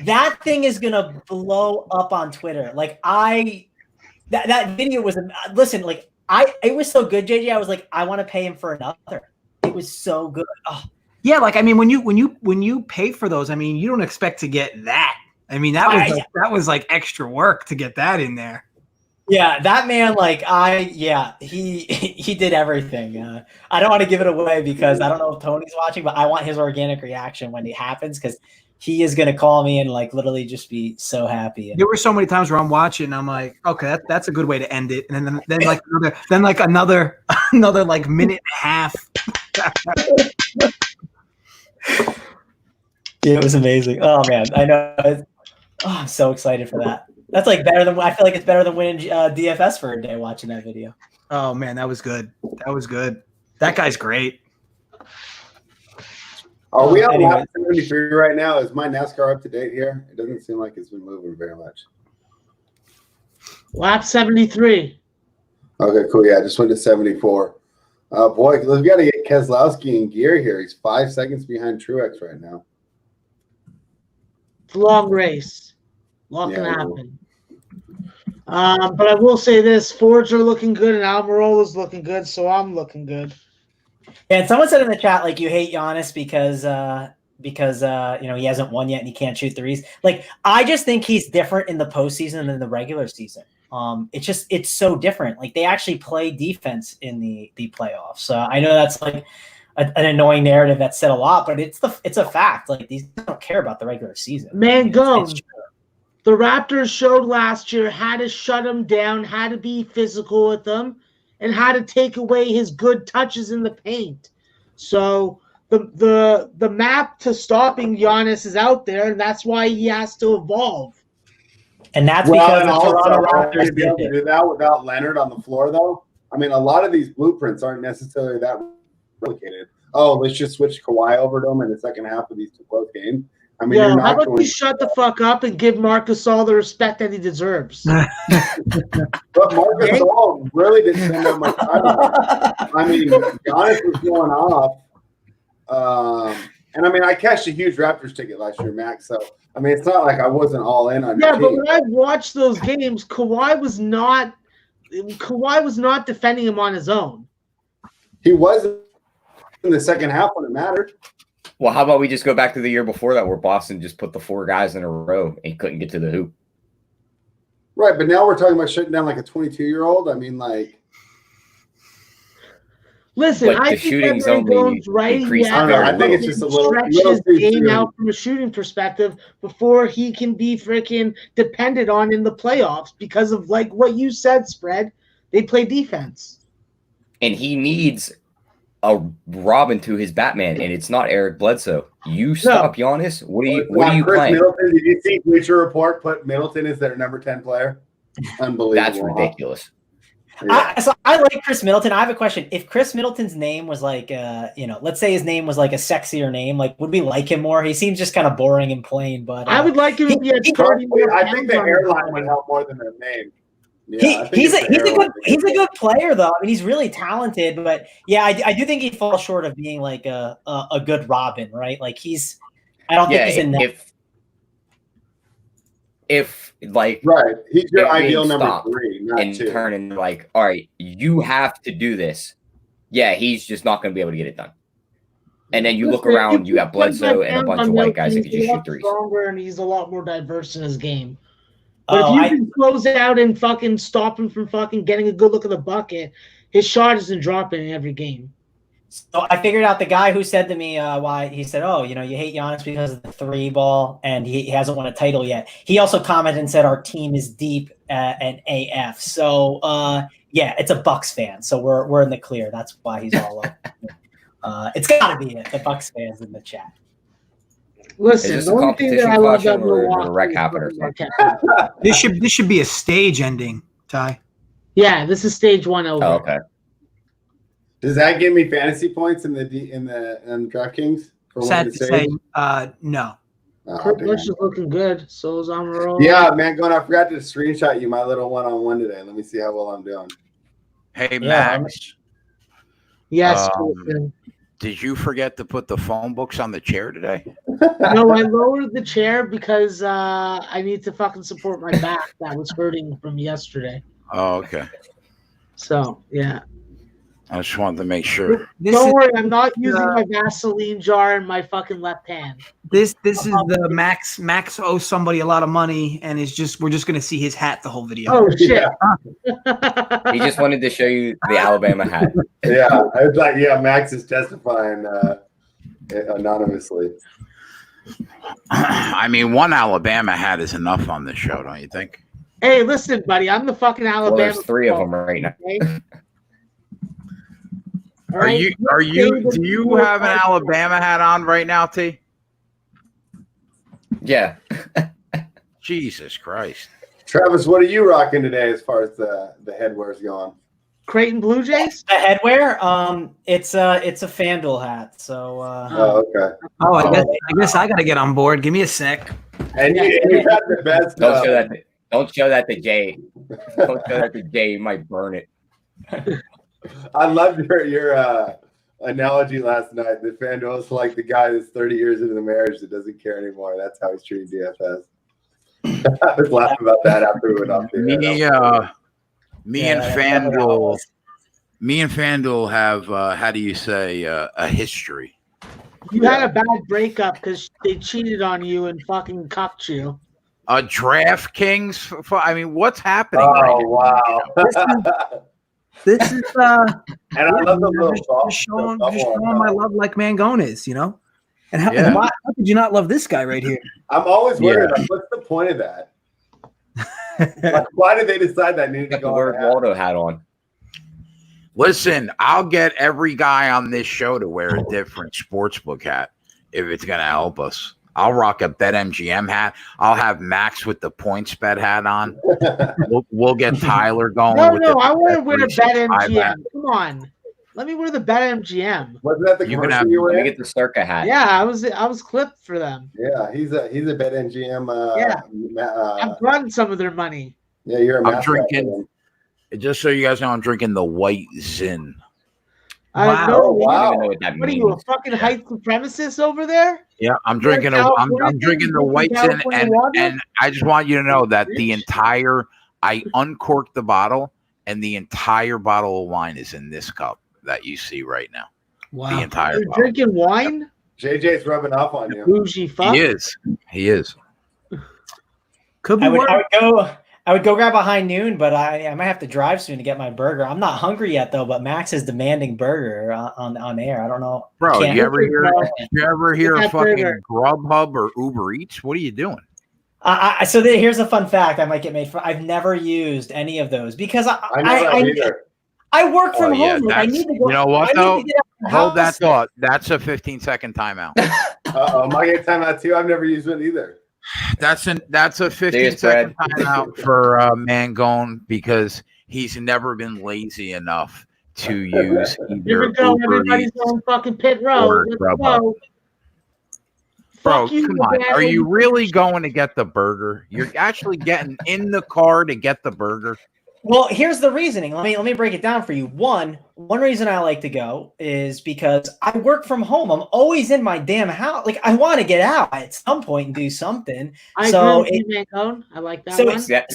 that thing is gonna blow up on Twitter. Like that video was listen, like it was so good, JJ. I was like, I want to pay him for another. It was so good. Oh. Yeah, like I mean, when you pay for those, I mean, you don't expect to get that. I mean, that was like extra work to get that in there. Yeah, that man, like he did everything. I don't want to give it away because I don't know if Tony's watching, but I want his organic reaction when it happens because he is gonna call me and like literally just be so happy. There were so many times where I'm watching, and I'm like, okay, that's a good way to end it, and then another like minute and a half. It was amazing. Oh man, I know. I'm so excited for that. That's like better than I feel like it's better than winning DFS for a day watching that video. Oh man, that was good. That was good. That guy's great. Are we on lap 73 right now? Is my NASCAR up to date here? It doesn't seem like it's been moving very much. Lap 73. Okay, cool. Yeah, I just went to 74. Boy, we've got to get Keselowski in gear here. He's 5 seconds behind Truex right now. It's a long race. A lot can happen. But I will say this: Fords are looking good, and Almirola's looking good, so I'm looking good. Yeah, and someone said in the chat like you hate Giannis because he hasn't won yet and he can't shoot threes. Like I just think he's different in the postseason than the regular season. It's so different. Like they actually play defense in the playoffs. So I know that's like an annoying narrative that's said a lot, but it's a fact. Like these don't care about the regular season. Man, the Raptors showed last year how to shut him down, how to be physical with him, and how to take away his good touches in the paint. So the map to stopping Giannis is out there, and that's why he has to evolve. And that's because the Toronto Raptors be able to do that without Leonard on the floor, though. I mean, a lot of these blueprints aren't necessarily that replicated. Oh, let's just switch Kawhi over to him in the second half of these two close games. I mean, how about you shut the fuck up and give Marcus all the respect that he deserves? But Marcus All really didn't spend that much time on it. I mean, Giannis was going off. And I mean, I cashed a huge Raptors ticket last year, Max. So, I mean, it's not like I wasn't all in on your team. But when I watched those games, Kawhi was not defending him on his own. He was in the second half when it mattered. Well, how about we just go back to the year before that where Boston just put the 4 guys in a row and couldn't get to the hoop? Right, but now we're talking about shutting down like a 22-year-old. I mean, like. Listen, but I the think shooting's only increased. I think it's just a little stretch his game out from a shooting perspective before he can be freaking depended on in the playoffs because of like what you said, Spread. They play defense. And he needs a Robin to his Batman, and it's not Eric Bledsoe. You stop Giannis. What are you Chris playing? Middleton, did you see Bleacher Report put Middleton as their number 10 player? Unbelievable. That's ridiculous. Yeah. I like Chris Middleton. I have a question. If Chris Middleton's name was like, let's say his name was like a sexier name, like would we like him more? He seems just kind of boring and plain, but I would like him if he had 30 more. I think the hairline would help more than the name. Yeah, he's a good player though. I mean, he's really talented, but yeah, I do think he falls short of being like a good Robin, right? Like I don't think he's in that. If like right, he's your ideal number 3, not and 2. Turn and like, all right, you have to do this. Yeah, he's just not going to be able to get it done. And then you look around, you got Bledsoe and a bunch of white guys that can just shoot threes. Stronger, and he's a lot more diverse in his game. But if you can close it out and fucking stop him from fucking getting a good look at the bucket, his shot isn't dropping in every game. So I figured out the guy who said to me why he said, you hate Giannis because of the 3 ball and he hasn't won a title yet. He also commented and said our team is deep and AF. So it's a Bucks fan. So we're in the clear. That's why he's all up. It's got to be it. The Bucks fans in the chat. Listen, this the a only thing that competition I love question about or did a Milwaukee wreck is happen or Marquette. This should be a stage ending, Ty. Yeah, this is stage 1 over. Oh, okay. Does that give me fantasy points in the DraftKings for winning Sad the to stage? say, no. Oh, Kurt damn. Busch is looking good. So is Almirola. Yeah, man, going. I forgot to screenshot you my little one-on-one today. Let me see how well I'm doing. Hey, Yeah, Max, Yes, Um, Jason. did you forget to put the phone books on the chair today? No, I lowered the chair because I need to fucking support my back that was hurting from yesterday. Oh, okay. So, yeah. I just wanted to make sure. Don't worry, I'm not using my Vaseline jar in my fucking left hand. This is the Max. Max owes somebody a lot of money, and we're just gonna see his hat the whole video. Oh, shit. He just wanted to show you the Alabama hat. Yeah, I was like, yeah, Max is testifying anonymously. I mean, one Alabama hat is enough on this show, don't you think? Hey, listen, buddy, I'm the fucking Well, Alabama. there's 3 of them right now. Okay? All Are right? you? Do you have an Alabama hat on right now, T? Yeah. Jesus Christ! Travis, what are you rocking today as far as the headwear's going? Creighton Blue Jays? The headwear, it's a FanDuel hat. So Oh, okay. Oh, I guess I gotta get on board. Give me a sec. And you had the best. Don't show that. Don't show that to Jay. Don't show that to Jay. You might burn it. I loved your analogy last night. The FanDuel is like the guy that's 30 years into the marriage that doesn't care anymore. That's how he's treating DFS. I was laughing about that after we went off the air. Me and FanDuel have how do you say a history? You had a bad breakup because they cheated on you and fucking cucked you. DraftKings. I mean, what's happening? Oh, right now? wow. This is And I love the little just showing my love like Mangones, you know. And how, Yeah. how could you not love this guy right here? I'm always wondering, like, what's the point of that? Like, why did they decide that needed to Got the go Word on? Waldo hat on. Listen, I'll get every guy on this show to wear a different sportsbook hat if it's going to help us. I'll rock a BetMGM hat. I'll have Max with the points bet hat on. We'll get Tyler going. No, with no, the I want to wear a Bet365 BetMGM. hat. Come on. Let me wear the BetMGM. Wasn't that the You can commercial have- you were Let me in? get the Circa hat. Yeah, I was clipped for them. Yeah, he's a BetMGM. Yeah. I'm running some of their money. Yeah, you're a I'm mascot drinking- for them. Just so you guys know, I'm drinking the White Zin. I Wow. know. Oh, wow. I don't even know what that What are means. you, a fucking white supremacist over there? Yeah, I'm You're drinking in I'm California, drinking the drinking White Zin, California water? and I just want you to know that the Rich. entire I uncorked the bottle, and the entire bottle of wine is in this cup that you see right now. The Wow. entire You're bottle. drinking wine? JJ's rubbing off on you. Bougie fuck. He is. He is. Could be I would worse. go grab a high noon, but I might have to drive soon to get my burger. I'm not hungry yet though, but Max is demanding burger on air. I don't know. Bro, Can't- you ever hear Get of that fucking burger. Grubhub or Uber Eats? What are you doing? Here's a fun fact I might get made for. I've never used any of those because I never have either. I work from Oh, yeah, home. Like, I that's- need to go. you know what, I need though? to get out of the Hold that house. thought. That's a 15-second timeout. Uh-oh, am I getting time out too? I've never used it either. That's a 15-second timeout for Mangone because he's never been lazy enough to use Here either we go. Uber Everybody's Eats. on fucking pit row. or Let's Grubhub. go. Bro, Fuck you, come on. Dad. Are you really going to get the burger? You're actually getting in the car to get the burger? Well, here's the reasoning. Let me break it down for you. One reason I like to go is because I work from home. I'm always in my damn house. Like I want to get out at some point and do something. I So agree with you, Mangone. I like that So one. it's, Yeah.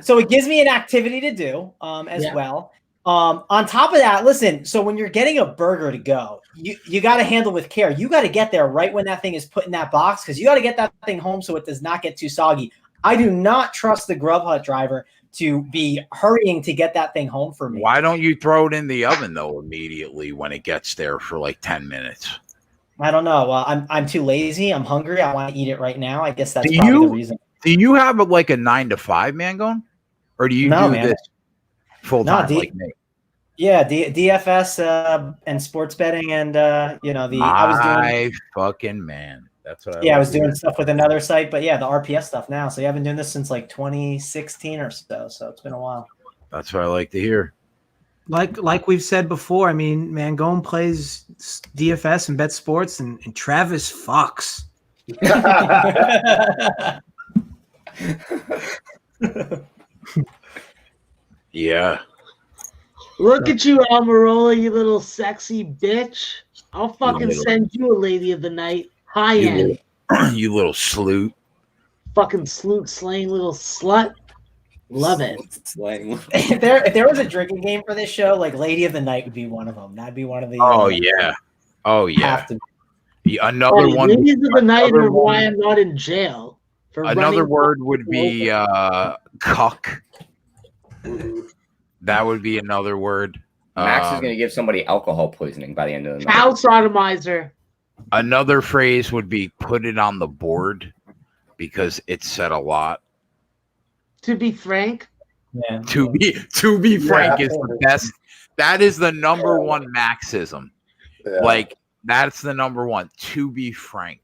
so it gives me an activity to do as Yeah. well. On top of that, listen, so when you're getting a burger to go, you got to handle with care. You got to get there right when that thing is put in that box because you got to get that thing home so it does not get too soggy. I do not trust the Grubhub driver to be hurrying to get that thing home for me. Why don't you throw it in the oven, though, immediately when it gets there for like 10 minutes? I don't know. I'm too lazy. I'm hungry. I want to eat it right now. I guess that's Do probably you- the reason. Do you have like a 9 to 5 man going? Or do you No, do man. this full No, time D- like me? Yeah, DFS and sports betting and I was doing My fucking man. That's what I Yeah, I like was to doing hear. stuff with another site, but yeah, the RPS stuff now. So you have been doing this since like 2016 or so. So it's been a while. That's what I like to hear. Like we've said before, I mean, Mangone plays DFS and Bet Sports, and Travis fucks. Yeah. Look at you, Almirola, you little sexy bitch. I'll fucking little- send you a lady of the night. High You end. You little sloot. Fucking sloot slaying little slut. Love it. Slang. if there was a drinking game for this show, like Lady of the Night would be one of them. That'd be one of the. Oh yeah. Oh yeah. Have to. Yeah, another one. Ladies of the night another are why one- I'm not in jail. For Another running word would be cuck. That would be another word. Max is going to give somebody alcohol poisoning by the end of the night. Cow sodomizer. Another phrase would be put it on the board because it said a lot. To be frank, Yeah. To be frank is the best. That is the number one Maxism. Yeah. Like that's the number one. To be frank.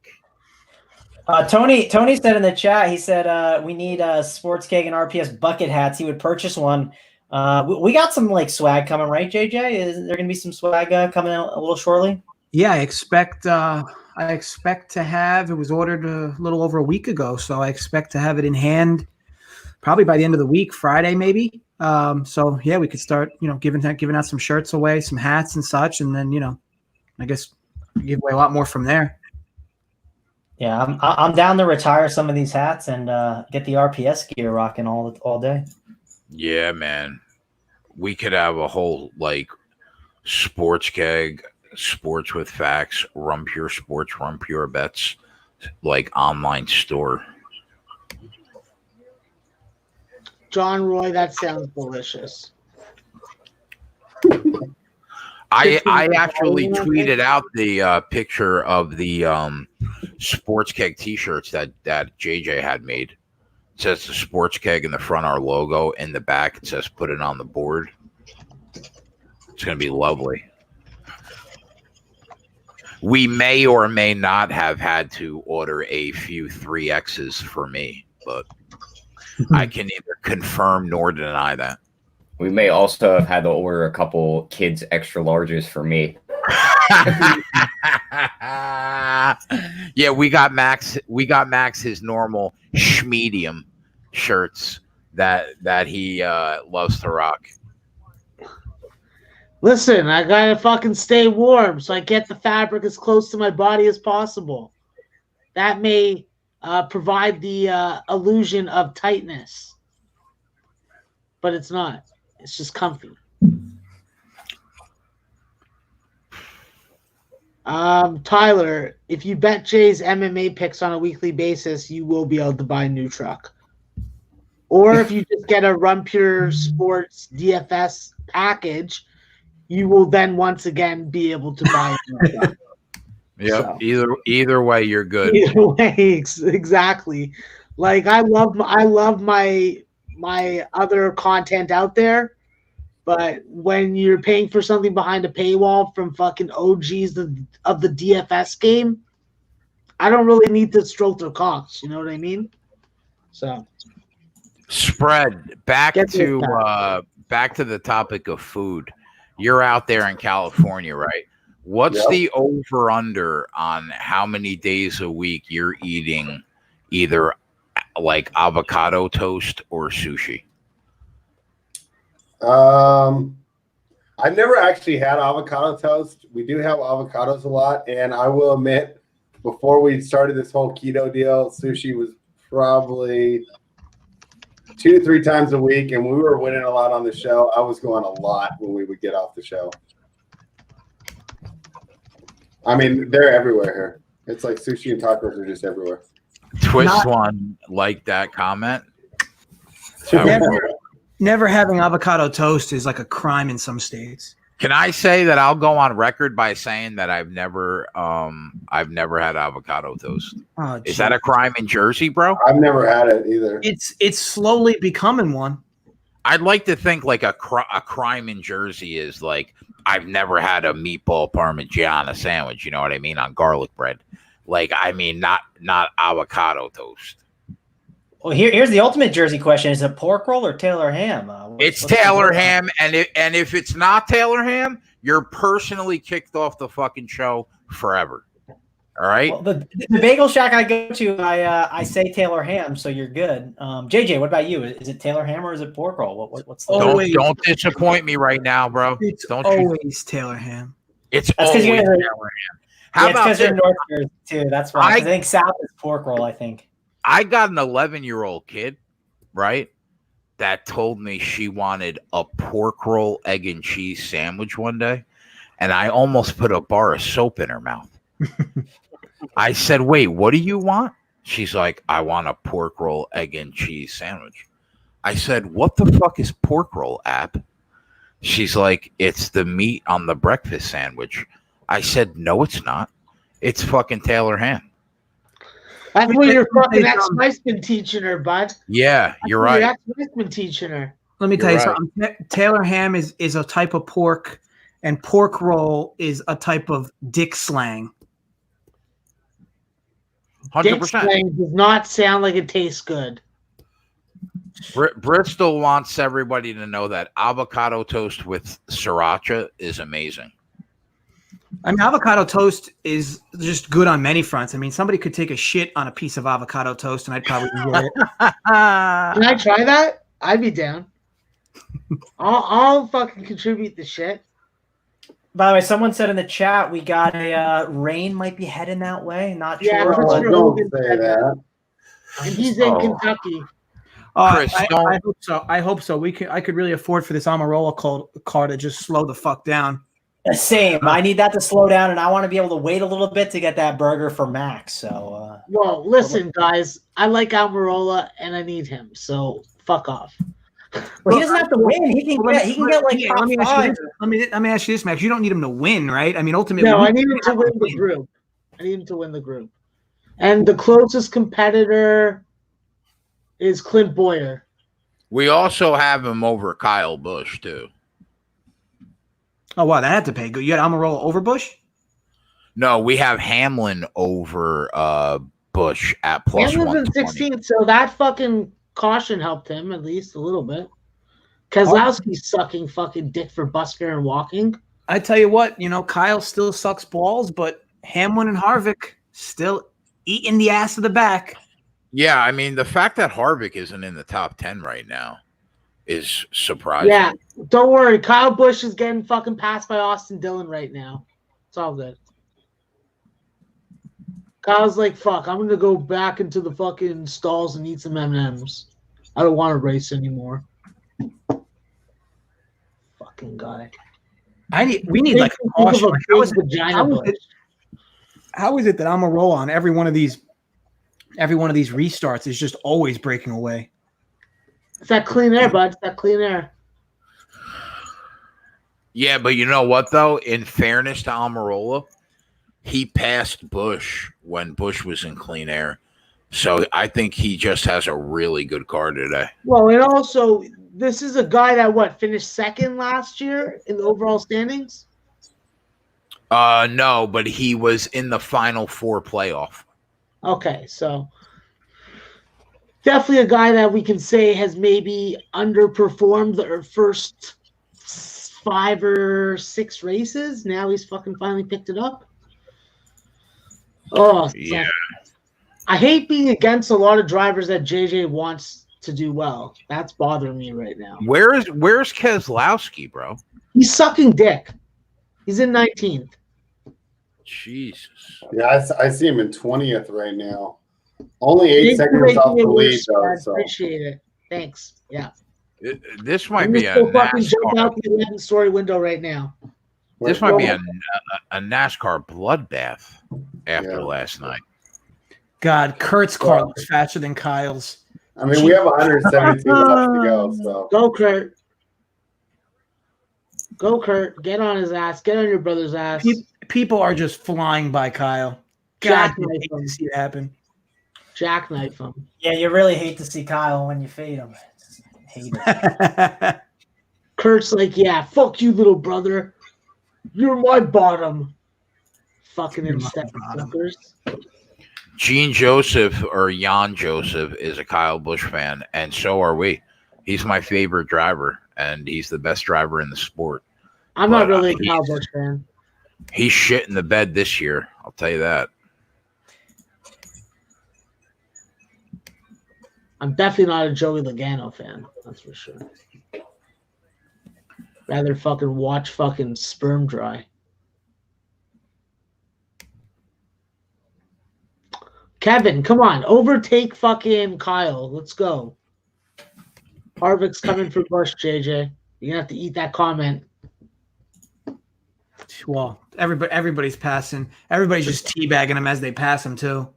Tony said in the chat, he said we need Sports Keg and RPS bucket hats. He would purchase one. We got some like swag coming, right, JJ? Is there going to be some swag coming out a little shortly? Yeah, I expect to have. It was ordered a little over a week ago, so I expect to have it in hand probably by the end of the week, Friday maybe. So yeah, we could start, giving out some shirts away, some hats and such, and then I guess give away a lot more from there. Yeah, I'm down to retire some of these hats and get the RPS gear rocking all day. Yeah, man. We could have a whole like Sports Keg, Sports with Facts, Run Pure Sports, Run Pure Bets, like online store. John Roy, that sounds delicious. I actually tweeted out the picture of the Sports Keg t-shirts that JJ had made. It says the Sports Keg in the front, our logo. In the back, it says put it on the board. It's going to be lovely. We may or may not have had to order a few 3Xs for me, but I can neither confirm nor deny that. We may also have had to order a couple kids extra larges for me. Yeah, we got Max his normal schmedium shirts that he loves to rock. Listen, I gotta fucking stay warm, so I get the fabric as close to my body as possible. That may provide the illusion of tightness, but it's not. It's just comfy. Tyler, if you bet Jay's MMA picks on a weekly basis, you will be able to buy a new truck. Or if you just get a Run Pure Sports DFS package, you will then once again be able to buy a new truck. Yep. So. Either way, you're good. Either way, exactly. Like I love my other content out there, but when you're paying for something behind a paywall from fucking OGs of the DFS game, I don't really need to stroke their cocks. You know what I mean? So Spread back Get to this back to the topic of food. You're out there in California, right? What's Yep. the over under on how many days a week you're eating either like avocado toast or sushi? I've never actually had avocado toast. We do have avocados a lot, and I will admit, before we started this whole keto deal, sushi was probably 2 to 3 times a week, and we were winning a lot on the show. I was going a lot when we would get off the show. I mean, they're everywhere here. It's like sushi and tacos are just everywhere. Twist one like that comment. Never having avocado toast is like a crime in some states. Can I say that I'll go on record by saying that I've never had avocado toast? Oh, Is that a crime in Jersey, bro? I've never had it either. It's slowly becoming one. I'd like to think like a crime in Jersey is like I've never had a meatball parmigiana sandwich. You know what I mean? On garlic bread. Like, I mean, not avocado toast. Well, here's the ultimate Jersey question: is it pork roll or Taylor ham? It's Taylor ham, and if it's not Taylor ham, you're personally kicked off the fucking show forever. All right. Well, the bagel shack I go to, I say Taylor ham, so you're good. JJ, what about you? Is it Taylor ham or is it pork roll? What's the don't disappoint me right now, bro. It's don't always Taylor ham. It's always Taylor ham. How about because you're North Jersey too? That's why. I think South is pork roll. I think. I got an 11-year-old kid, right, that told me she wanted a pork roll, egg and cheese sandwich one day, and I almost put a bar of soap in her mouth. I said, "Wait, what do you want?" She's like, "I want a pork roll, egg and cheese sandwich." I said, "What the fuck is pork roll, app?" She's like, "It's the meat on the breakfast sandwich." I said, "No, it's not. It's fucking Taylor ham." That's what your fucking ex-wife's been teaching her, bud. Yeah, you're right. Your ex-wife's been teaching her. Let me tell you something. Taylor ham is a type of pork, and pork roll is a type of dick slang. 100%. Dick slang does not sound like it tastes good. Bristol wants everybody to know that avocado toast with sriracha is amazing. I mean, avocado toast is just good on many fronts. I mean, somebody could take a shit on a piece of avocado toast, and I'd probably enjoy it. Can I try that? I'd be down. I'll fucking contribute the shit. By the way, someone said in the chat we got a rain might be heading that way. Not sure. Don't say that. And he's in Kentucky. Chris, I hope so. I hope so. I could really afford for this Almirola car to just slow the fuck down. Same. I need that to slow down, and I want to be able to wait a little bit to get that burger for Max. So, well, listen, guys, I like Almirola, and I need him. So, fuck off. Well, he doesn't have to win. He can get like top five. Let me ask you this, Max. You don't need him to win, right? I mean, ultimately, no. I need him to win the group. I need him to win the group, and the closest competitor is Clint Boyer. We also have him over Kyle Busch too. Oh, wow. That had to pay. You had Almirola over Busch? No, we have Hamlin over Busch at plus Hamlin's in 16th, so that fucking caution helped him at least a little bit. Keselowski's sucking fucking dick for bus fare and walking. I tell you what, Kyle still sucks balls, but Hamlin and Harvick still eating the ass of the back. Yeah, I mean, the fact that Harvick isn't in the top 10 right now is surprising. Yeah, don't worry. Kyle Busch is getting fucking passed by Austin Dillon right now. It's all good. Kyle's like, fuck, I'm going to go back into the fucking stalls and eat some M&Ms. I don't want to race anymore. Fucking guy. We need like a caution. How is it that Almirola on every one of these restarts is just always breaking away? It's that clean air, bud. It's that clean air. Yeah, but you know what, though? In fairness to Almirola, he passed Busch when Busch was in clean air. So I think he just has a really good car today. Well, and also, this is a guy that, finished second last year in the overall standings? No, but he was in the Final Four playoff. Okay, so definitely a guy that we can say has maybe underperformed the first 5 or 6 races. Now he's fucking finally picked it up. Oh, yeah. I hate being against a lot of drivers that JJ wants to do well. That's bothering me right now. Where's Keselowski, bro? He's sucking dick. He's in 19th. Jesus. Yeah, I see him in 20th right now. Only 8 seconds off the lead, though. I appreciate it. Thanks. Yeah. This might be a fucking jump out the 11-story window right now. This might be a NASCAR bloodbath after last night. God, Kurt's car looks faster than Kyle's. I mean, we have 172 left to go. So go, Kurt. Go, Kurt. Get on his ass. Get on your brother's ass. People are just flying by Kyle. God, I hate to see it happen. Jackknife him. Yeah, you really hate to see Kyle when you fade him. Hate it. Kurt's like, yeah, fuck you, little brother. You're my bottom. Fucking instead suckers. Gene Joseph or Jan Joseph is a Kyle Busch fan, and so are we. He's my favorite driver, and he's the best driver in the sport. I'm not really a Kyle Busch fan. He's shit in the bed this year. I'll tell you that. I'm definitely not a Joey Logano fan. That's for sure. Rather fucking watch fucking sperm dry. Kevin, come on. Overtake fucking Kyle. Let's go. Harvick's coming for Busch, JJ. You're going to have to eat that comment. Well, everybody's passing. Everybody's just teabagging him as they pass him, too.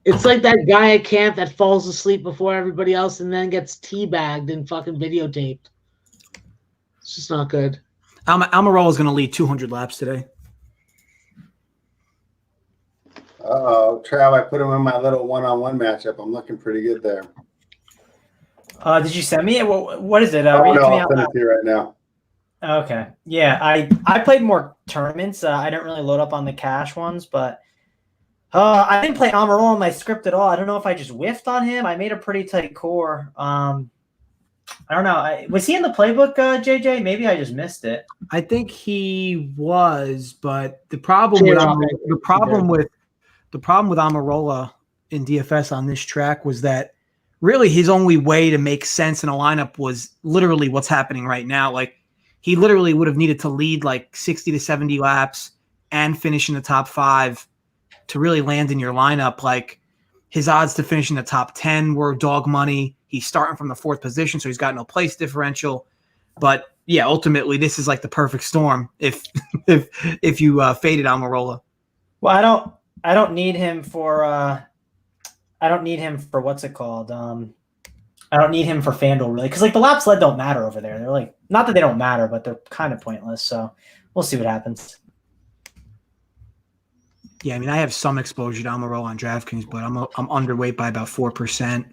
It's like that guy at camp that falls asleep before everybody else and then gets teabagged and fucking videotaped. It's just not good. Almirola is going to lead 200 laps today. Uh-oh, Trav, I put him in my little one-on-one matchup. I'm looking pretty good there. Did you send me it? What is it? Oh, Read it no, to me I'll out send it loud. to you right now. Okay. Yeah, I played more tournaments. I didn't really load up on the cash ones, but I didn't play Almirola on my script at all. I don't know if I just whiffed on him. I made a pretty tight core. I don't know. Was he in the playbook, JJ? Maybe I just missed it. I think he was, but the problem with Almirola in DFS on this track was that really his only way to make sense in a lineup was literally what's happening right now. Like he literally would have needed to lead like 60 to 70 laps and finish in the top 5 to really land in your lineup. Like his odds to finish in the top 10 were dog money. He's starting from the 4th position, so he's got no place differential. But yeah, ultimately this is like the perfect storm if you faded Almirola. Well, I don't need him for what's it called? I don't need him for FanDuel really, because like the laps led don't matter over there. They're like, not that they don't matter, but they're kind of pointless. So we'll see what happens. Yeah, I mean, I have some exposure to Almirola on DraftKings, but I'm underweight by about 4%.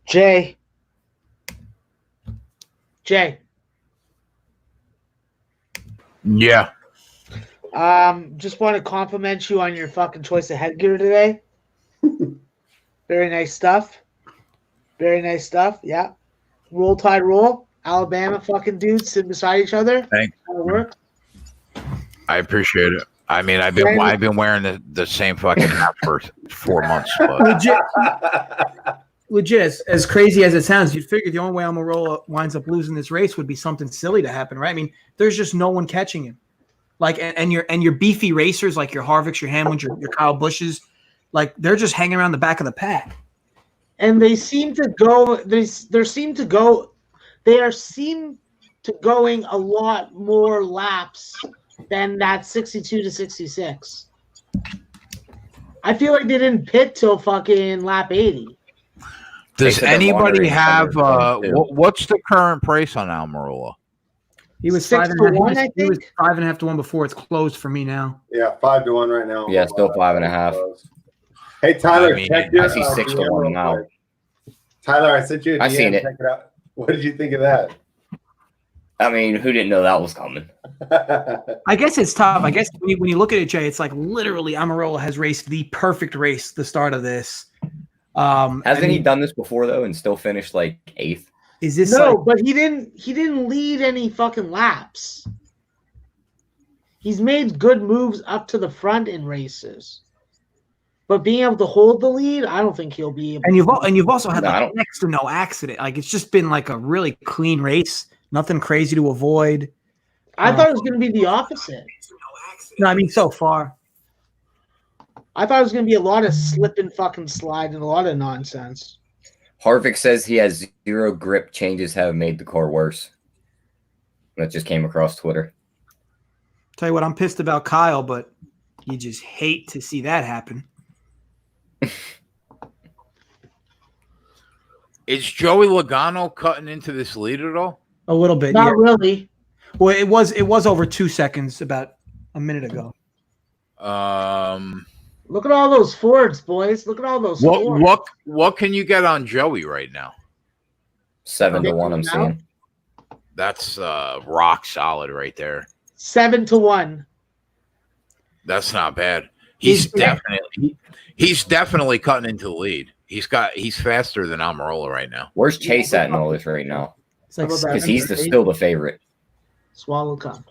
Jay. Yeah. Just want to compliment you on your fucking choice of headgear today. Very nice stuff. Yeah. Roll Tide roll. Alabama fucking dudes sitting beside each other. Thanks. That'll work. I appreciate it. I mean, I've been wearing the same fucking hat for 4 months. But. Legit, as crazy as it sounds, you'd figure the only way Almirola winds up losing this race would be something silly to happen, right? I mean, there's just no one catching him. Like, and your beefy racers, like your Harvicks, your Hamlins, your Kyle Busches, like they're just hanging around the back of the pack. And they seem to go. They seem to going a lot more laps than that 62 to 66. I feel like they didn't pit till fucking lap 80. Does anybody have what's the current price on Almirola? He was 6 to 1, I think. He was 5.5 to 1 before. It's closed for me now. Yeah, 5 to 1 right now. Yeah, still 5.5. Hey, Tyler, I mean, check your. I see 6 to 1 now. Tyler, I sent you a DM. I seen it. Check it out. What did you think of that? I mean, who didn't know that was coming? I guess it's tough. I guess when you look at it, Jay, it's like literally Almirola has raced the perfect race the start of this. Hasn't he done this before though and still finished like 8th? Is this but he didn't lead any fucking laps. He's made good moves up to the front in races. But being able to hold the lead, I don't think he'll be able and you've also had next to no accident. Like it's just been like a really clean race. Nothing crazy to avoid. I thought it was going to be the opposite. No, I mean so far. I thought it was going to be a lot of slip and fucking slide and a lot of nonsense. Harvick says he has 0 grip. Changes have made the car worse. That just came across Twitter. Tell you what, I'm pissed about Kyle, but you just hate to see that happen. Is Joey Logano cutting into this lead at all? A little bit. Not really. Well, it was over 2 seconds about a minute ago. Look at all those Fords, boys. Look at all those Fords. What can you get on Joey right now? 7-1, I'm seeing. That's rock solid right there. 7-1. That's not bad. He's definitely cutting into the lead. He's faster than Almirola right now. Where's Chase at in all this right now? Because he's still the favorite. Swallow cup.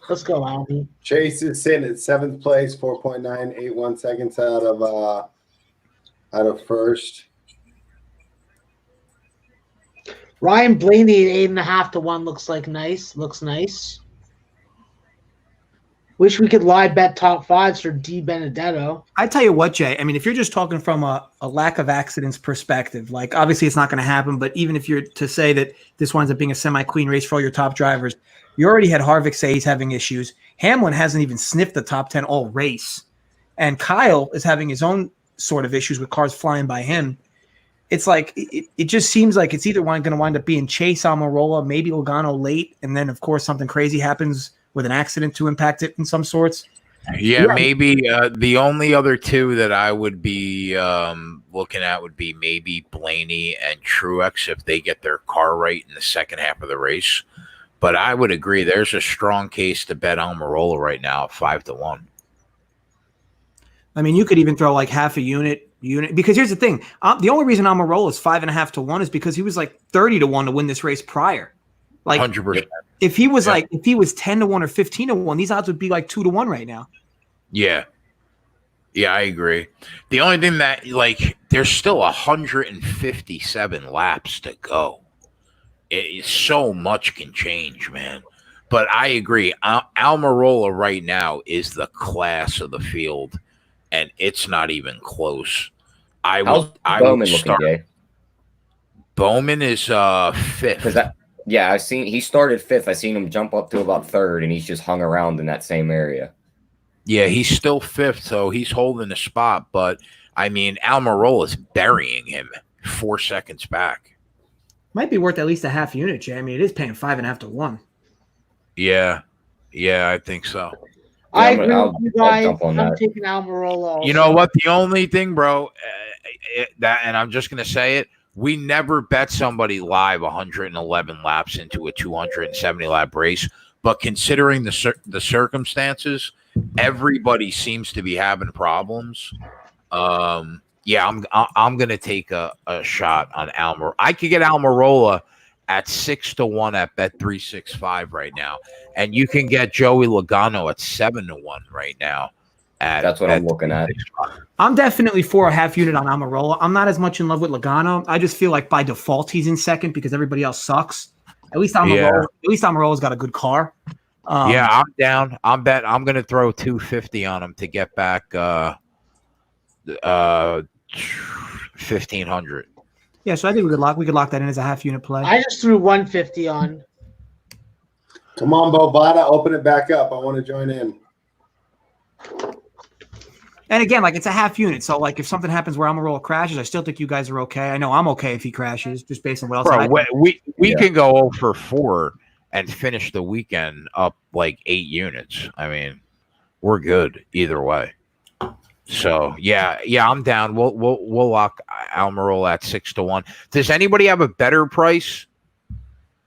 Let's go, Albie. Chase is sitting at 7th place, 4.981 seconds out of first. Ryan Blaney at 8.5-1 looks nice. Wish we could live bet top fives for D Benedetto. I tell you what, Jay. I mean, if you're just talking from a lack of accidents perspective, like obviously it's not going to happen, but even if you're to say that this winds up being a semi-clean race for all your top drivers, you already had Harvick say he's having issues. Hamlin hasn't even sniffed the top 10 all race. And Kyle is having his own sort of issues with cars flying by him. It's like it just seems like it's either going to wind up being Chase, Almirola, maybe Logano late, and then, of course, something crazy happens with an accident to impact it in some sorts. Yeah, maybe the only other two that I would be looking at would be maybe Blaney and Truex if they get their car right in the second half of the race. But I would agree there's a strong case to bet Almirola right now at 5-1. I mean, you could even throw like half a unit because here's the thing. The only reason Almirola is 5.5-1 is because he was like 30-1 to win this race prior. Like 100%. If he was 10-1 or 15-1, these odds would be like 2-1 right now. Yeah. Yeah, I agree. The only thing that there's still 157 laps to go. So much can change, man. But I agree. Almirola right now is the class of the field, and it's not even close. How's Bowman looking, Jay? Bowman is 5th. I seen he started 5th. I seen him jump up to about 3rd, and he's just hung around in that same area. Yeah, he's still 5th, so he's holding the spot. But I mean, Almirola is burying him 4 seconds back. Might be worth at least a half unit, Jay. I mean, it is paying 5.5-1. Yeah, I think so. I agree with you guys. I'm taking Almirola. You know what? The only thing, bro, and I'm just gonna say it. We never bet somebody live 111 laps into a 270 lap race, but considering the circumstances, everybody seems to be having problems. Yeah, I'm gonna take a shot on Almirola. I could get Almirola at 6-1 at Bet365 right now, and you can get Joey Logano at 7-1 right now. That's what I'm looking at. I'm definitely for a half unit on Almirola. I'm not as much in love with Logano. I just feel like by default he's in second because everybody else sucks. At least Almirola's got a good car. Yeah, I'm down. I'm going to throw 250 on him to get back 1,500. Yeah, so I think we could lock that in as a half unit play. I just threw 150 on. Come on, Bovada, open it back up. I want to join in. And again, like it's a half unit, so like if something happens where Almirola crashes, I still think you guys are okay. I know I'm okay if he crashes, just based on what else. Bro, we can go 0-4 and finish the weekend up like 8 units. I mean, we're good either way. So yeah, I'm down. We'll lock Almirola at 6-1. Does anybody have a better price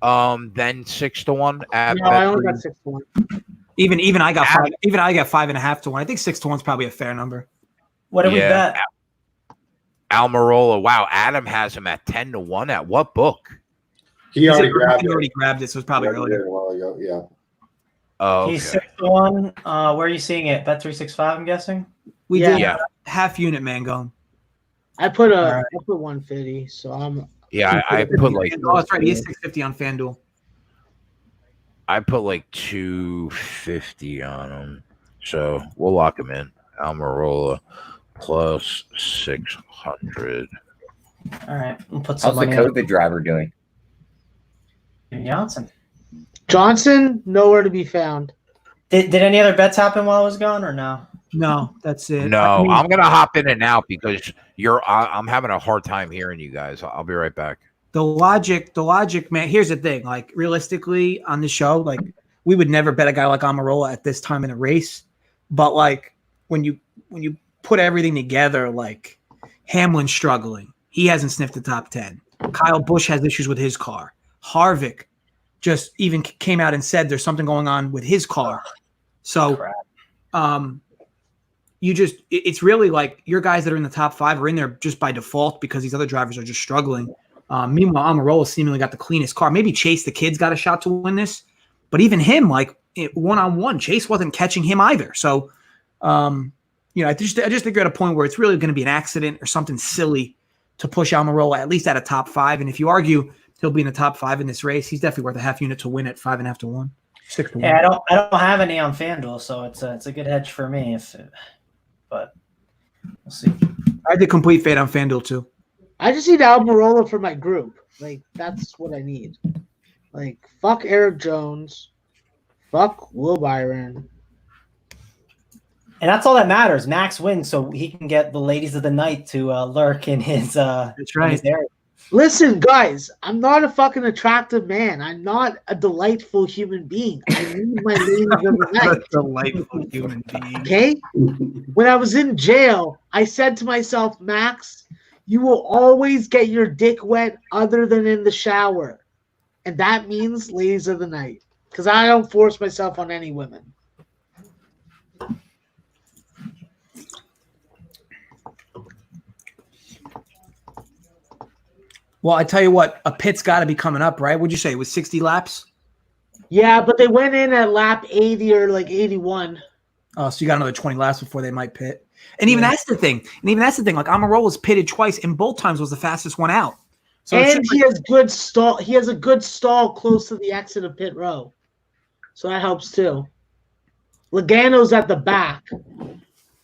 than 6-1 at? No, I only got 6-1. Even I got 5.5-1. I think 6-1 is probably a fair number. What did we bet? Almirola. Wow, Adam has him at 10-1. At what book? He already grabbed it, so it's probably earlier. A while ago, yeah. Oh, okay. He's 6-1. Where are you seeing it? Bet365, I'm guessing. We did half unit, man, going. I put 150, so I'm. Yeah, I put like. Oh, that's right. He is 650 on FanDuel. I put like 250 on him, so we'll lock him in. Almirola plus 600. All right, we'll put some. How's the COVID driver doing? Johnson, nowhere to be found. Did any other bets happen while I was gone, or no? No, that's it. No, I'm gonna hop in and out because I'm having a hard time hearing you guys. I'll be right back. The logic, man. Here's the thing. Like realistically, on the show, like we would never bet a guy like Almirola at this time in a race. But like when you put everything together, like Hamlin's struggling. He hasn't sniffed the top 10. Kyle Busch has issues with his car. Harvick just even came out and said there's something going on with his car. So it's really like your guys that are in the top 5 are in there just by default because these other drivers are just struggling. Meanwhile, Almirola seemingly got the cleanest car. Maybe Chase the Kid's got a shot to win this, but even him, like one-on-one, Chase wasn't catching him either. So, I just think you're at a point where it's really going to be an accident or something silly to push Almirola at least at a top 5. And if you argue he'll be in the top 5 in this race, he's definitely worth a half unit to win at 5.5 to 1, 6 to 1. Yeah, I don't have any on FanDuel, so it's a good hedge for me. But we'll see. I did complete fade on FanDuel too. I just need Almirola for my group. Like, that's what I need. Like, fuck Erik Jones. Fuck Will Byron. And that's all that matters. Max wins, so he can get the ladies of the night to lurk in his That's right. in his area. Listen, guys, I'm not a fucking attractive man. I'm not a delightful human being. I need my ladies of the night. A delightful human being. Okay? When I was in jail, I said to myself, Max, you will always get your dick wet other than in the shower. And that means ladies of the night. Because I don't force myself on any women. Well, I tell you what, a pit's got to be coming up, right? What'd you say? It was 60 laps? Yeah, but they went in at lap 80 or like 81. Oh, so you got another 20 laps before they might pit. And even that's the thing. Like Almirola's pitted twice, and both times was the fastest one out. So and he has good stall. He has a good stall close to the exit of pit row, so that helps too. Logano's at the back,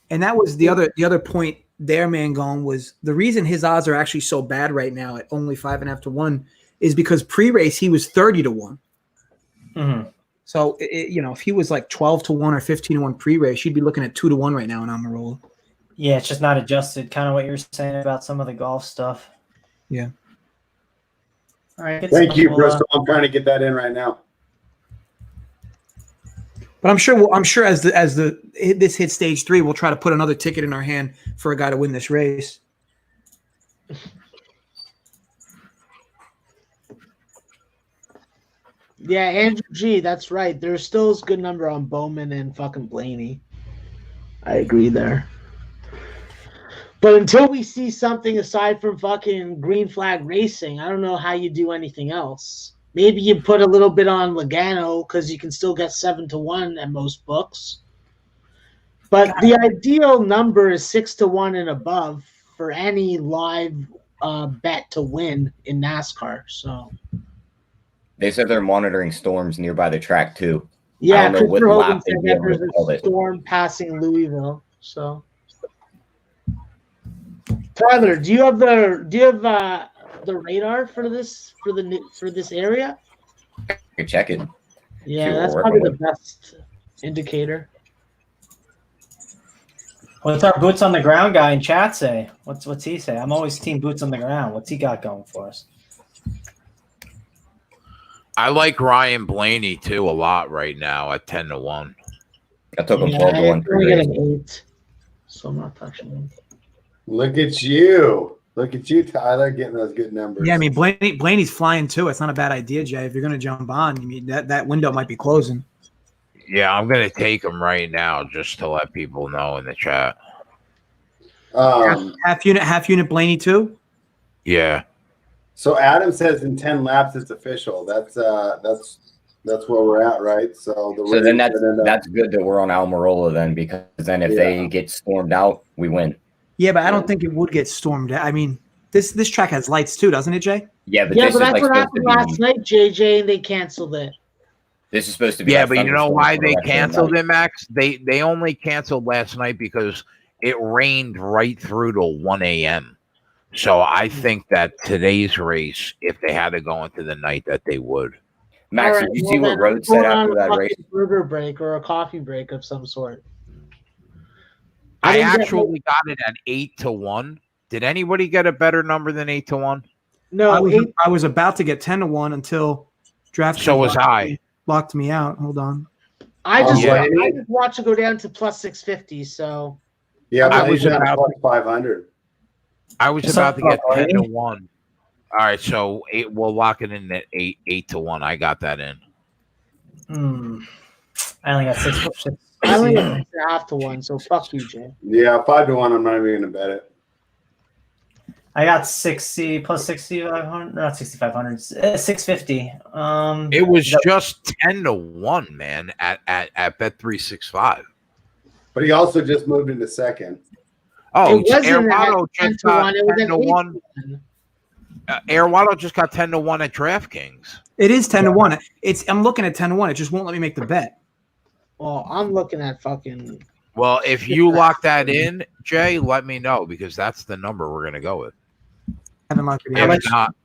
and that was the other point there, Mangone, was the reason his odds are actually so bad right now at only 5.5 to 1 is because pre-race he was 30 to 1. Mm-hmm. So if he was like 12 to 1 or 15 to 1 pre-race, you'd be looking at 2 to 1 right now in Almirola. Yeah, it's just not adjusted. Kind of what you're saying about some of the golf stuff. Yeah. All right. Thank you, Bristol. I'm trying to get that in right now. But I'm sure as this hits stage 3, we'll try to put another ticket in our hand for a guy to win this race. Yeah, Andrew G, that's right. There's still a good number on Bowman and fucking Blaney. I agree there. But until we see something aside from fucking green flag racing, I don't know how you do anything else. Maybe you put a little bit on Logano because you can still get 7 to 1 at most books. But the ideal number is 6 to 1 and above for any live bet to win in NASCAR. So they said they're monitoring storms nearby the track too. yeah, I don't know what Christopher lap Hogan they'd said be that able to there's call a it. storm passing Louisville. So Tyler, do you have the radar for this area? I could check it. Yeah, Sure, that's we're probably working the best indicator. What's our boots on the ground guy in chat say? What's he say? I'm always team boots on the ground. What's he got going for us? I like Ryan Blaney too a lot right now at 10 to 1. I took him Yeah, 12 to 1 I'm only pre-race. getting 8, so I'm not touching him. Look at you. Look at you, Tyler, getting those good numbers. Yeah, I mean Blaney's flying too. It's not a bad idea, Jay. If you're going to jump on, I mean that window might be closing. Yeah, I'm gonna take him right now just to let people know in the chat. Half unit Blaney too. Yeah. So Adam says in 10 laps it's official. That's where we're at, right? So then that's good that we're on Almirola then, because then if they get stormed out, we win. Yeah, but I don't think it would get stormed. I mean, this track has lights too, doesn't it, Jay? Yeah, but Yeah, this but is that's like what supposed happened to last be. night, JJ, and they canceled it. This is supposed to be. Yeah, like but you know thunderstorms why for they the rest of the canceled night. it, Max? They only canceled last night because it rained right through to 1 a.m. So I think that today's race, if they had to go into the night, that they would. Max, All right, did you well, see what then Rhodes I'm said going on after a that fucking race? burger break or a coffee break of some sort. I didn't get actually got it at 8 to 1. Did anybody get a better number than 8 to 1? No, I was about to get 10 to 1 until draft. So was I. locked me out. Hold on. I just Yeah. watch it go down to plus 650. So Yeah, I but was he's down about- plus 500. I was It's about to not get 10 to funny. 1. All right, so we'll lock it in at 8 to 1. I got that in. I only got six. I only got 6.5 to 1. So fuck you, Jay. Yeah, 5 to 1. I'm not even going to bet it. I got 60 plus 6,500, not 6,500, 650. It was just 10 to 1, man, at Bet365. But he also just moved into second. Oh, It wasn't Arenado at 10 just to got 1. It was 10 at to 8 1. to 1. Arenado just got 10 to 1 at DraftKings. It is 10 to 1. I'm looking at 10 to 1. It just won't let me make the bet. Well, I'm looking at fucking. Well, if you lock that in, Jay, let me know because that's the number we're going to go with. Haven't locked it How in. much- If not,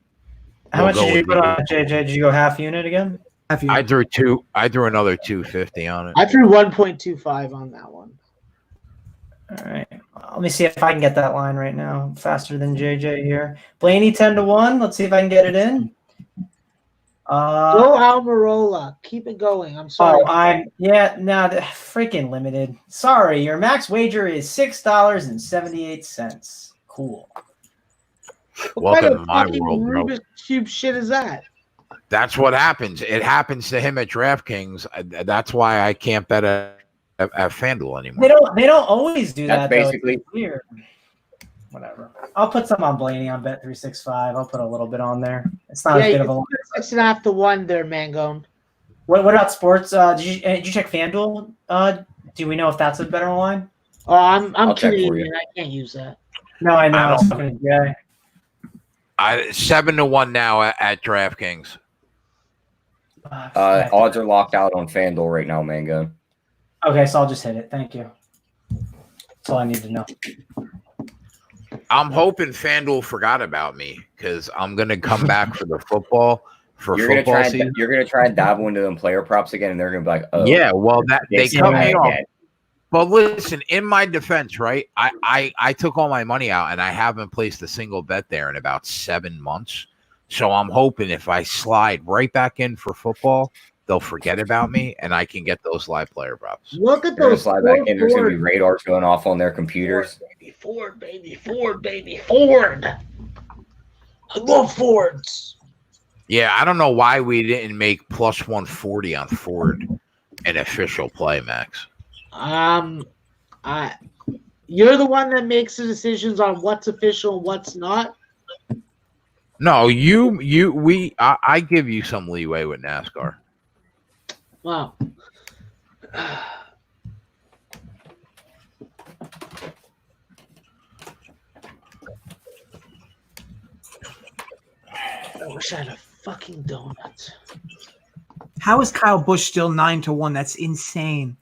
How we'll much go did you with put you. on it, JJ? Did you go half unit again? Have you? I drew another 250 on it. I threw 1.25 on that one. All right. Let me see if I can get that line right now. Faster than JJ here. Blaney 10 to 1. Let's see if I can get it in. Go Almirola. Keep it going. I'm sorry. Freaking limited. Sorry, your max wager is $6.78. Cool. What Welcome kind to of my fucking world, bro. Rubik's Cube shit is that? That's what happens. It happens to him at DraftKings. That's why I can't bet at FanDuel anymore. They don't always do That's that. Though. basically- It's weird. Whatever. I'll put some on Blaney on Bet365. I'll put a little bit on there. It's not as Yeah, good you of a. put 6.5 to 1 there, Mangone. What about sports? Did you check FanDuel? Do we know if that's a better line? Oh, I'm I'll check for Canadian. you. I can't use that. No, I know. I I was don't- talking to Jay. 7 to 1 now at DraftKings. Odds are locked out on FanDuel right now, Mango. Okay, so I'll just hit it. Thank you. That's all I need to know. I'm hoping FanDuel forgot about me because I'm gonna come back for the football You're gonna football try season. and you're gonna try and dabble into them player props again, and they're gonna be like, "Oh, Yeah, well, that they it's cut bad me off. again." But listen, in my defense, right? I took all my money out and I haven't placed a single bet there in about 7 months. So I'm hoping if I slide right back in for football, they'll forget about me and I can get those live player props. Look at They're gonna those slide back in. There's gonna be Ford, radars going off on their computers. Ford, baby, Ford, baby, Ford. I love Fords. Yeah, I don't know why we didn't make plus 140 on Ford an official play, Max. You're the one that makes the decisions on what's official and what's not. No, I give you some leeway with NASCAR. Wow. I wish I had a fucking donut. How is Kyle Busch still 9 to 1? That's insane.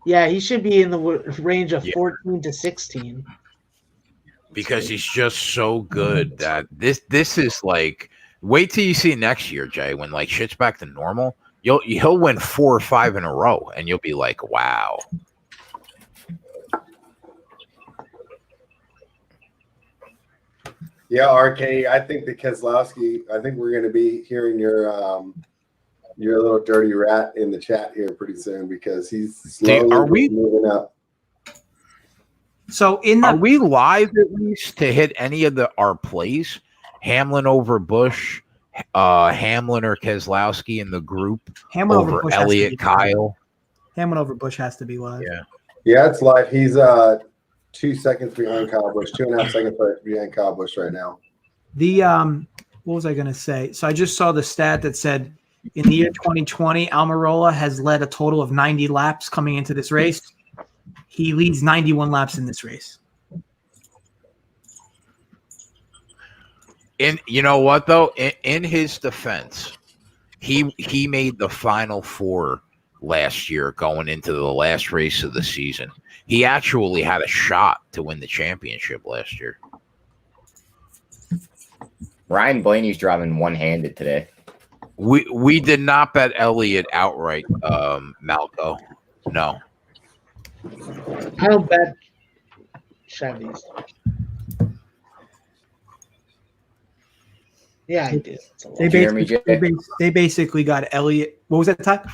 Yeah, he should be in the range of Yeah. 14 to 16. Because he's just so good that this is like, wait till you see next year, Jay, when like shit's back to normal. He'll win 4 or 5 in a row, and you'll be like, wow. Yeah, RK, I think the Keselowski, I think we're going to be hearing your little dirty rat in the chat here pretty soon because he's slowly moving up. So Are we live at least to hit any of our plays? Hamlin over Bush, Hamlin or Keselowski in the group Hamlin over Busch has to Elliott, be Kyle. Hamlin over Bush has to be live. Yeah. Yeah, it's live. He's 2 seconds behind Kyle Busch, 2.5 seconds behind Kyle Busch right now. The what was I going to say? So I just saw the stat that said in the year 2020, Almirola has led a total of 90 laps coming into this race. He leads 91 laps in this race. And you know what though? In his defense, he made the final 4 last year going into the last race of the season. He actually had a shot to win the championship last year. Ryan Blaney's driving one-handed today. We did not bet Elliott outright, Malco. No. I don't bet Chevys. Yeah, I do. It's a lot. Jeremy J. They basically got Elliott. What was that time?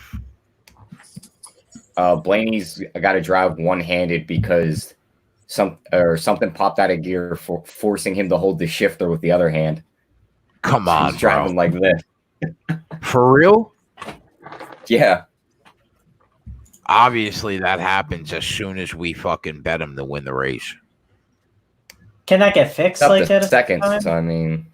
Blaney's got to drive one-handed because something popped out of gear, forcing him to hold the shifter with the other hand. Come So on, he's driving bro. like this. For real? Yeah. Obviously, that happens as soon as we fucking bet him to win the race. Can that get fixed Up like to that? seconds. So, I mean,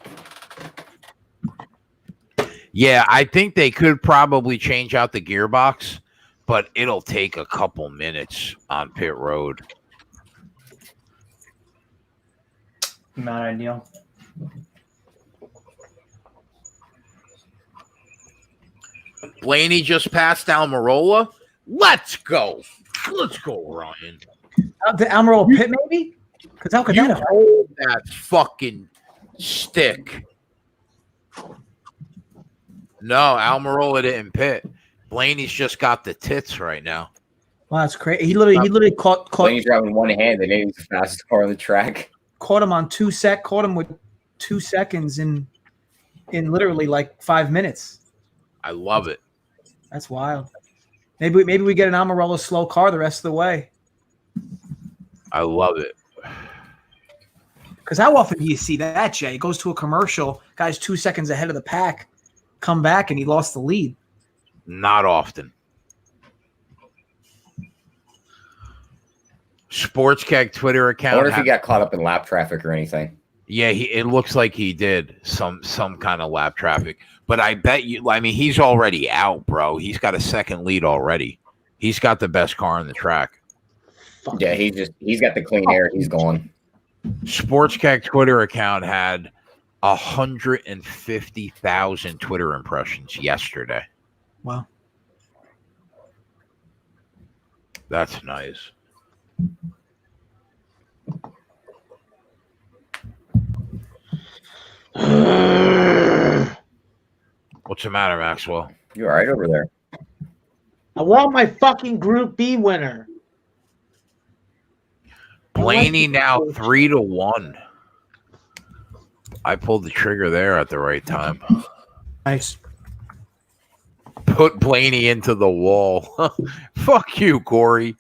Yeah, I think they could probably change out the gearbox, but it'll take a couple minutes on pit road. Not ideal. Blaney just passed Almirola. Let's go. Let's go, Ryan. The Almirola pit, maybe? Because how could You that have hold that fucking stick. No, Almirola didn't pit. Blaney's just got the tits right now. Wow, that's crazy. He literally caught Blaney's driving one hand, and he's the fastest car on the track. caught him on caught him with 2 seconds in literally like 5 minutes. I love it. That's wild. Maybe we get an Almirola slow car the rest of the way. I love it. Because how often do you see that, Jay? He goes to a commercial, guy's 2 seconds ahead of the pack, come back, and he lost the lead. Not often. Sports Keg Twitter account. I wonder if he got caught up in lap traffic or anything. Yeah, it looks like he did some kind of lap traffic. But I bet you, I mean, he's already out, bro. He's got a second lead already. He's got the best car on the track. Yeah, he's got the clean air. He's gone. Sports Keg Twitter account had 150,000 Twitter impressions yesterday. Wow. That's nice. What's the matter, Maxwell? You all right over there? I want my fucking Group B winner. Blaney now 3-1. I pulled the trigger there at the right time. Nice. Put Blaney into the wall. Fuck you, Corey.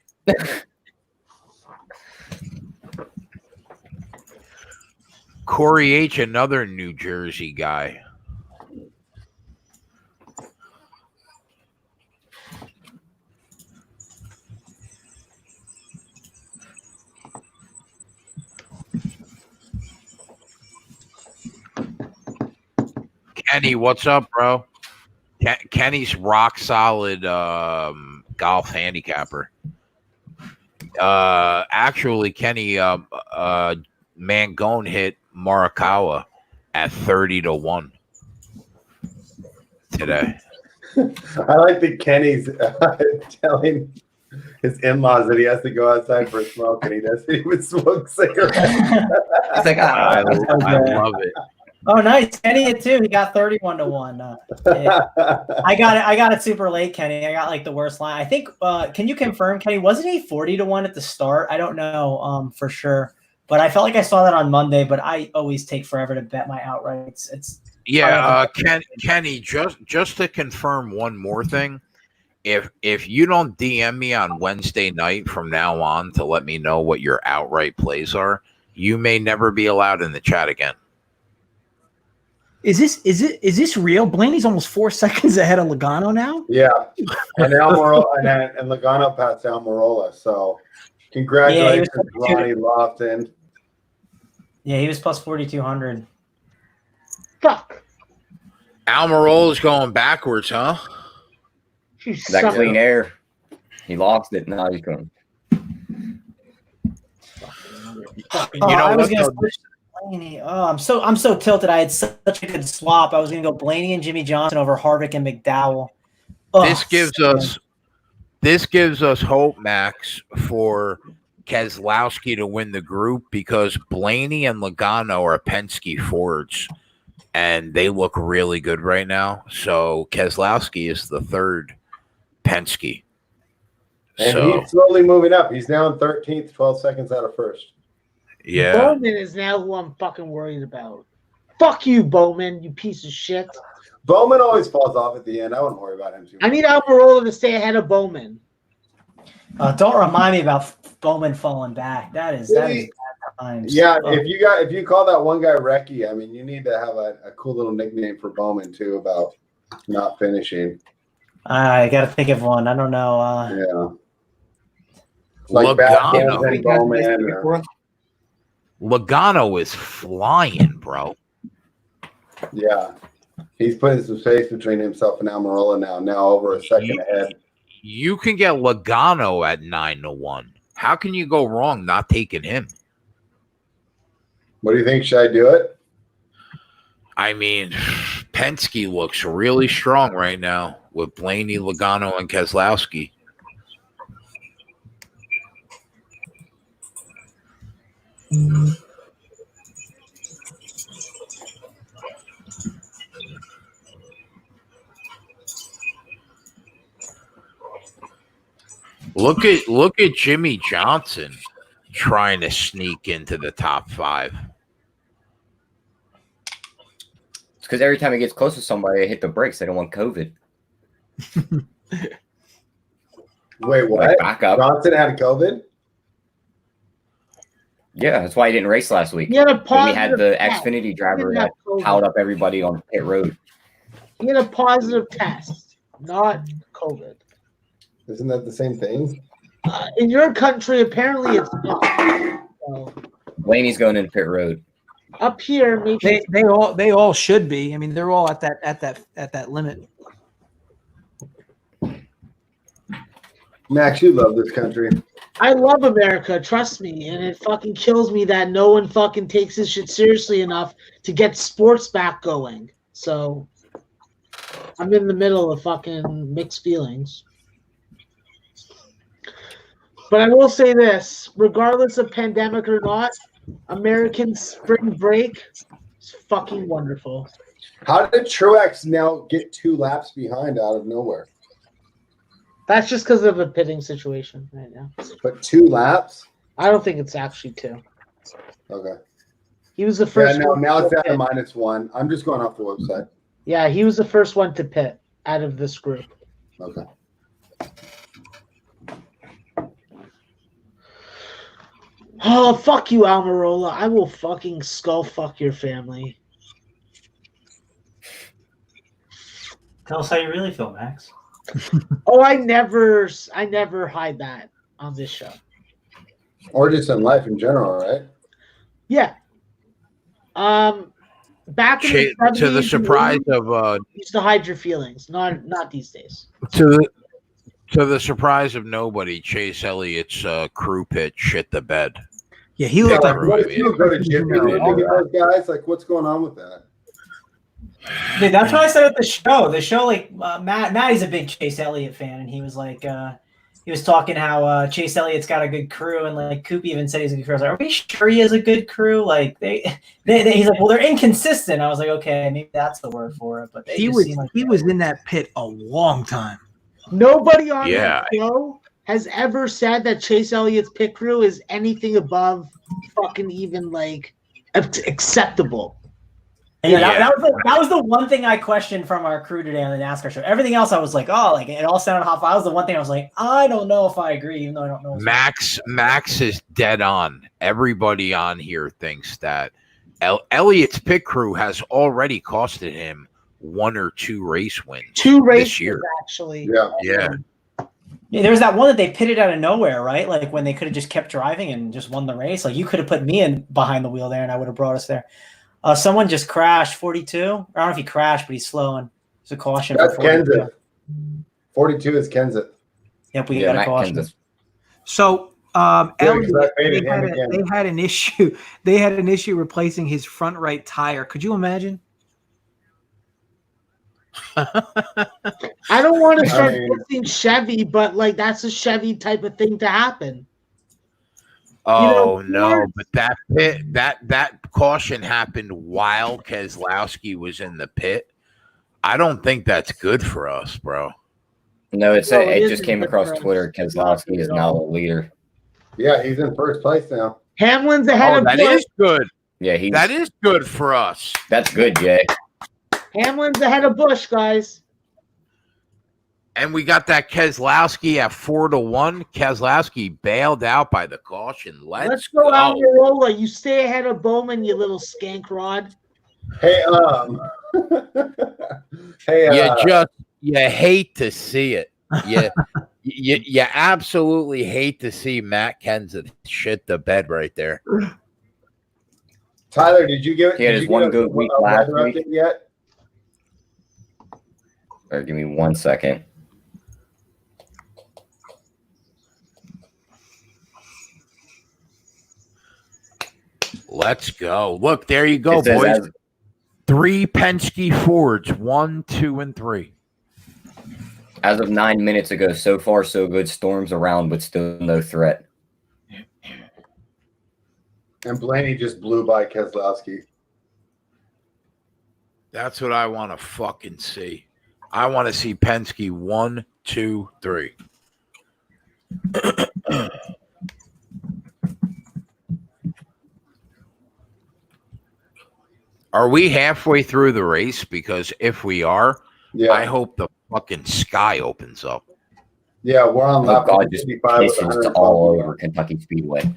Corey H., another New Jersey guy. Kenny, what's up, bro? Kenny's rock solid golf handicapper. Actually, Kenny Mangone hit Morikawa at 30-1 today. I like that Kenny's telling his in-laws that he has to go outside for a smoke, and he doesn't even smoke cigarettes. He's like, I love it. Oh, nice. Kenny hit too. He got 31-1. Yeah. I got it super late, Kenny. I got like the worst line. I think. Can you confirm, Kenny? Wasn't he 40-1 at the start? I don't know for sure, but I felt like I saw that on Monday. But I always take forever to bet my outrights. It's yeah, Kenny. Just to confirm one more thing. If you don't DM me on Wednesday night from now on to let me know what your outright plays are, you may never be allowed in the chat again. Is this real? Blaney's almost 4 seconds ahead of Logano now. Yeah, and Almirola and Logano passed Almirola. So congratulations, Ronnie Lofton. Yeah, he was plus 4,200. Fuck. Almirola's going backwards, huh? that clean air. He lost it. Now he's going. You know I was what? gonna switch to Blaney. Oh, I'm so tilted. I had such a good swap. I was gonna go Blaney and Jimmy Johnson over Harvick and McDowell. Oh, This gives us hope, Max, for Keselowski to win the group because Blaney and Logano are Penske Fords, and they look really good right now. So Keselowski is the third Penske. And So he's slowly moving up. He's now in 13th, 12 seconds out of first. yeah, Bowman is now who I'm fucking worried about. Fuck you, Bowman, you piece of shit. Bowman always falls off at the end. I wouldn't worry about him too much. I need Almirola to stay ahead of Bowman. Don't remind me about Bowman falling back. That is bad times. Yeah, if you call that one guy Recky, I mean, you need to have a cool little nickname for Bowman too about not finishing. I got to think of one. I don't know. Yeah. Like Logano. and Bowman. Or, Logano is flying, bro. yeah. He's putting some space between himself and Almirola now over a second ahead. You can get Logano at 9-1. How can you go wrong not taking him? What do you think? Should I do it? I mean, Penske looks really strong right now with Blaney, Logano, and Keselowski. Look at Jimmy Johnson trying to sneak into the top 5. It's because every time he gets close to somebody, they hit the brakes. They don't want COVID. Wait, what? Like, back up. Johnson had COVID? Yeah, that's why he didn't race last week. He had a Then we had positive the test. Xfinity driver He didn't that have COVID. piled up everybody on pit road. He had a positive test, not COVID. Isn't that the same thing? In your country, apparently it's not. So, Blaney's going into pit road. up here, maybe They all should be. I mean, they're all at that limit. Max, you love this country. I love America, trust me, and it fucking kills me that no one fucking takes this shit seriously enough to get sports back going. So I'm in the middle of fucking mixed feelings. But I will say this, regardless of pandemic or not, American spring break is fucking wonderful. How did Truex now get 2 laps behind out of nowhere? That's just because of a pitting situation right now. But 2 laps? I don't think it's actually 2. Okay. He was the first Yeah, one now to it's down to pit. -1. I'm just going off the website. Yeah, he was the first one to pit out of this group. Okay. Oh, fuck you, Almirola. I will fucking skull fuck your family. Tell us how you really feel, Max. Oh, I never hide that on this show. Or just in life in general, right? Yeah. Back in the 70s, To the surprise of you used to hide your feelings. Not these days. to the surprise of nobody, Chase Elliott's crew pit shit the bed. Yeah, he looked like What if you go to Jiffy Lube to get those guys? Like, what's going on with that? Dude, that's what I said at the show. The show, like Matt's a big Chase Elliott fan, and he was like, he was talking how Chase Elliott's got a good crew, and like Coop even said he's a good crew. I was like, are we sure he has a good crew? Like he's like, well, they're inconsistent. I was like, okay, maybe that's the word for it. But he was in that pit a long time. Nobody on Yeah. that show has ever said that Chase Elliott's pit crew is anything above fucking even like acceptable. Yeah, that was the one thing I questioned from our crew today on the NASCAR show. Everything else I was like, oh, like it all sounded hot. That was the one thing I was like, I don't know if I agree, even though I don't know. Max is dead on. Everybody on here thinks that Elliott's pit crew has already costed him 1 or 2 race wins. 2 races this year. actually. Yeah. Yeah, there was that one that they pitted out of nowhere, right? Like when they could have just kept driving and just won the race. Like you could have put me in behind the wheel there, and I would have brought us there. Someone just crashed 42. I don't know if he crashed, but he's slowing. It's a caution. That's for 42. Kenseth. 42 is Kenseth. Yep, we got a Matt caution. Kenseth. So because I Elliott, painted him again. they had an issue. They had an issue replacing his front right tire. Could you imagine? I don't want to start I mean- fixing Chevy, but like that's a Chevy type of thing to happen. Oh no, Ford- but that pit that caution happened while Keselowski was in the pit. I don't think that's good for us, bro. No, No, it it just isn't came good across for us. Twitter. It's not Keselowski good is at now all. the leader. Yeah, he's in first place now. Hamlin's ahead Oh, of that Busch. is good. Yeah, That is good for us. That's good, Jay. Hamlin's ahead of Bush, guys. And we got that Keselowski at 4-1. Keselowski bailed out by the caution. Let's go, go. Almirola. You stay ahead of Bowman, you little skank rod. Hey, You hate to see it. You absolutely hate to see Matt Kenseth shit the bed right there. Tyler, did you give it? He had his one good week last week yet? Or give me 1 second. Let's go. Look, there you go, boys. 3 Penske Fords, 1, 2, and 3. As of 9 minutes ago, so far so good. Storms around, but still no threat. And Blaney just blew by Keselowski. That's what I want to fucking see. I want to see Penske 1, 2, 3. Are we halfway through the race? Because if we are, I hope the fucking sky opens up. Yeah, we're on lap 55 with 100 all over Kentucky Speedway.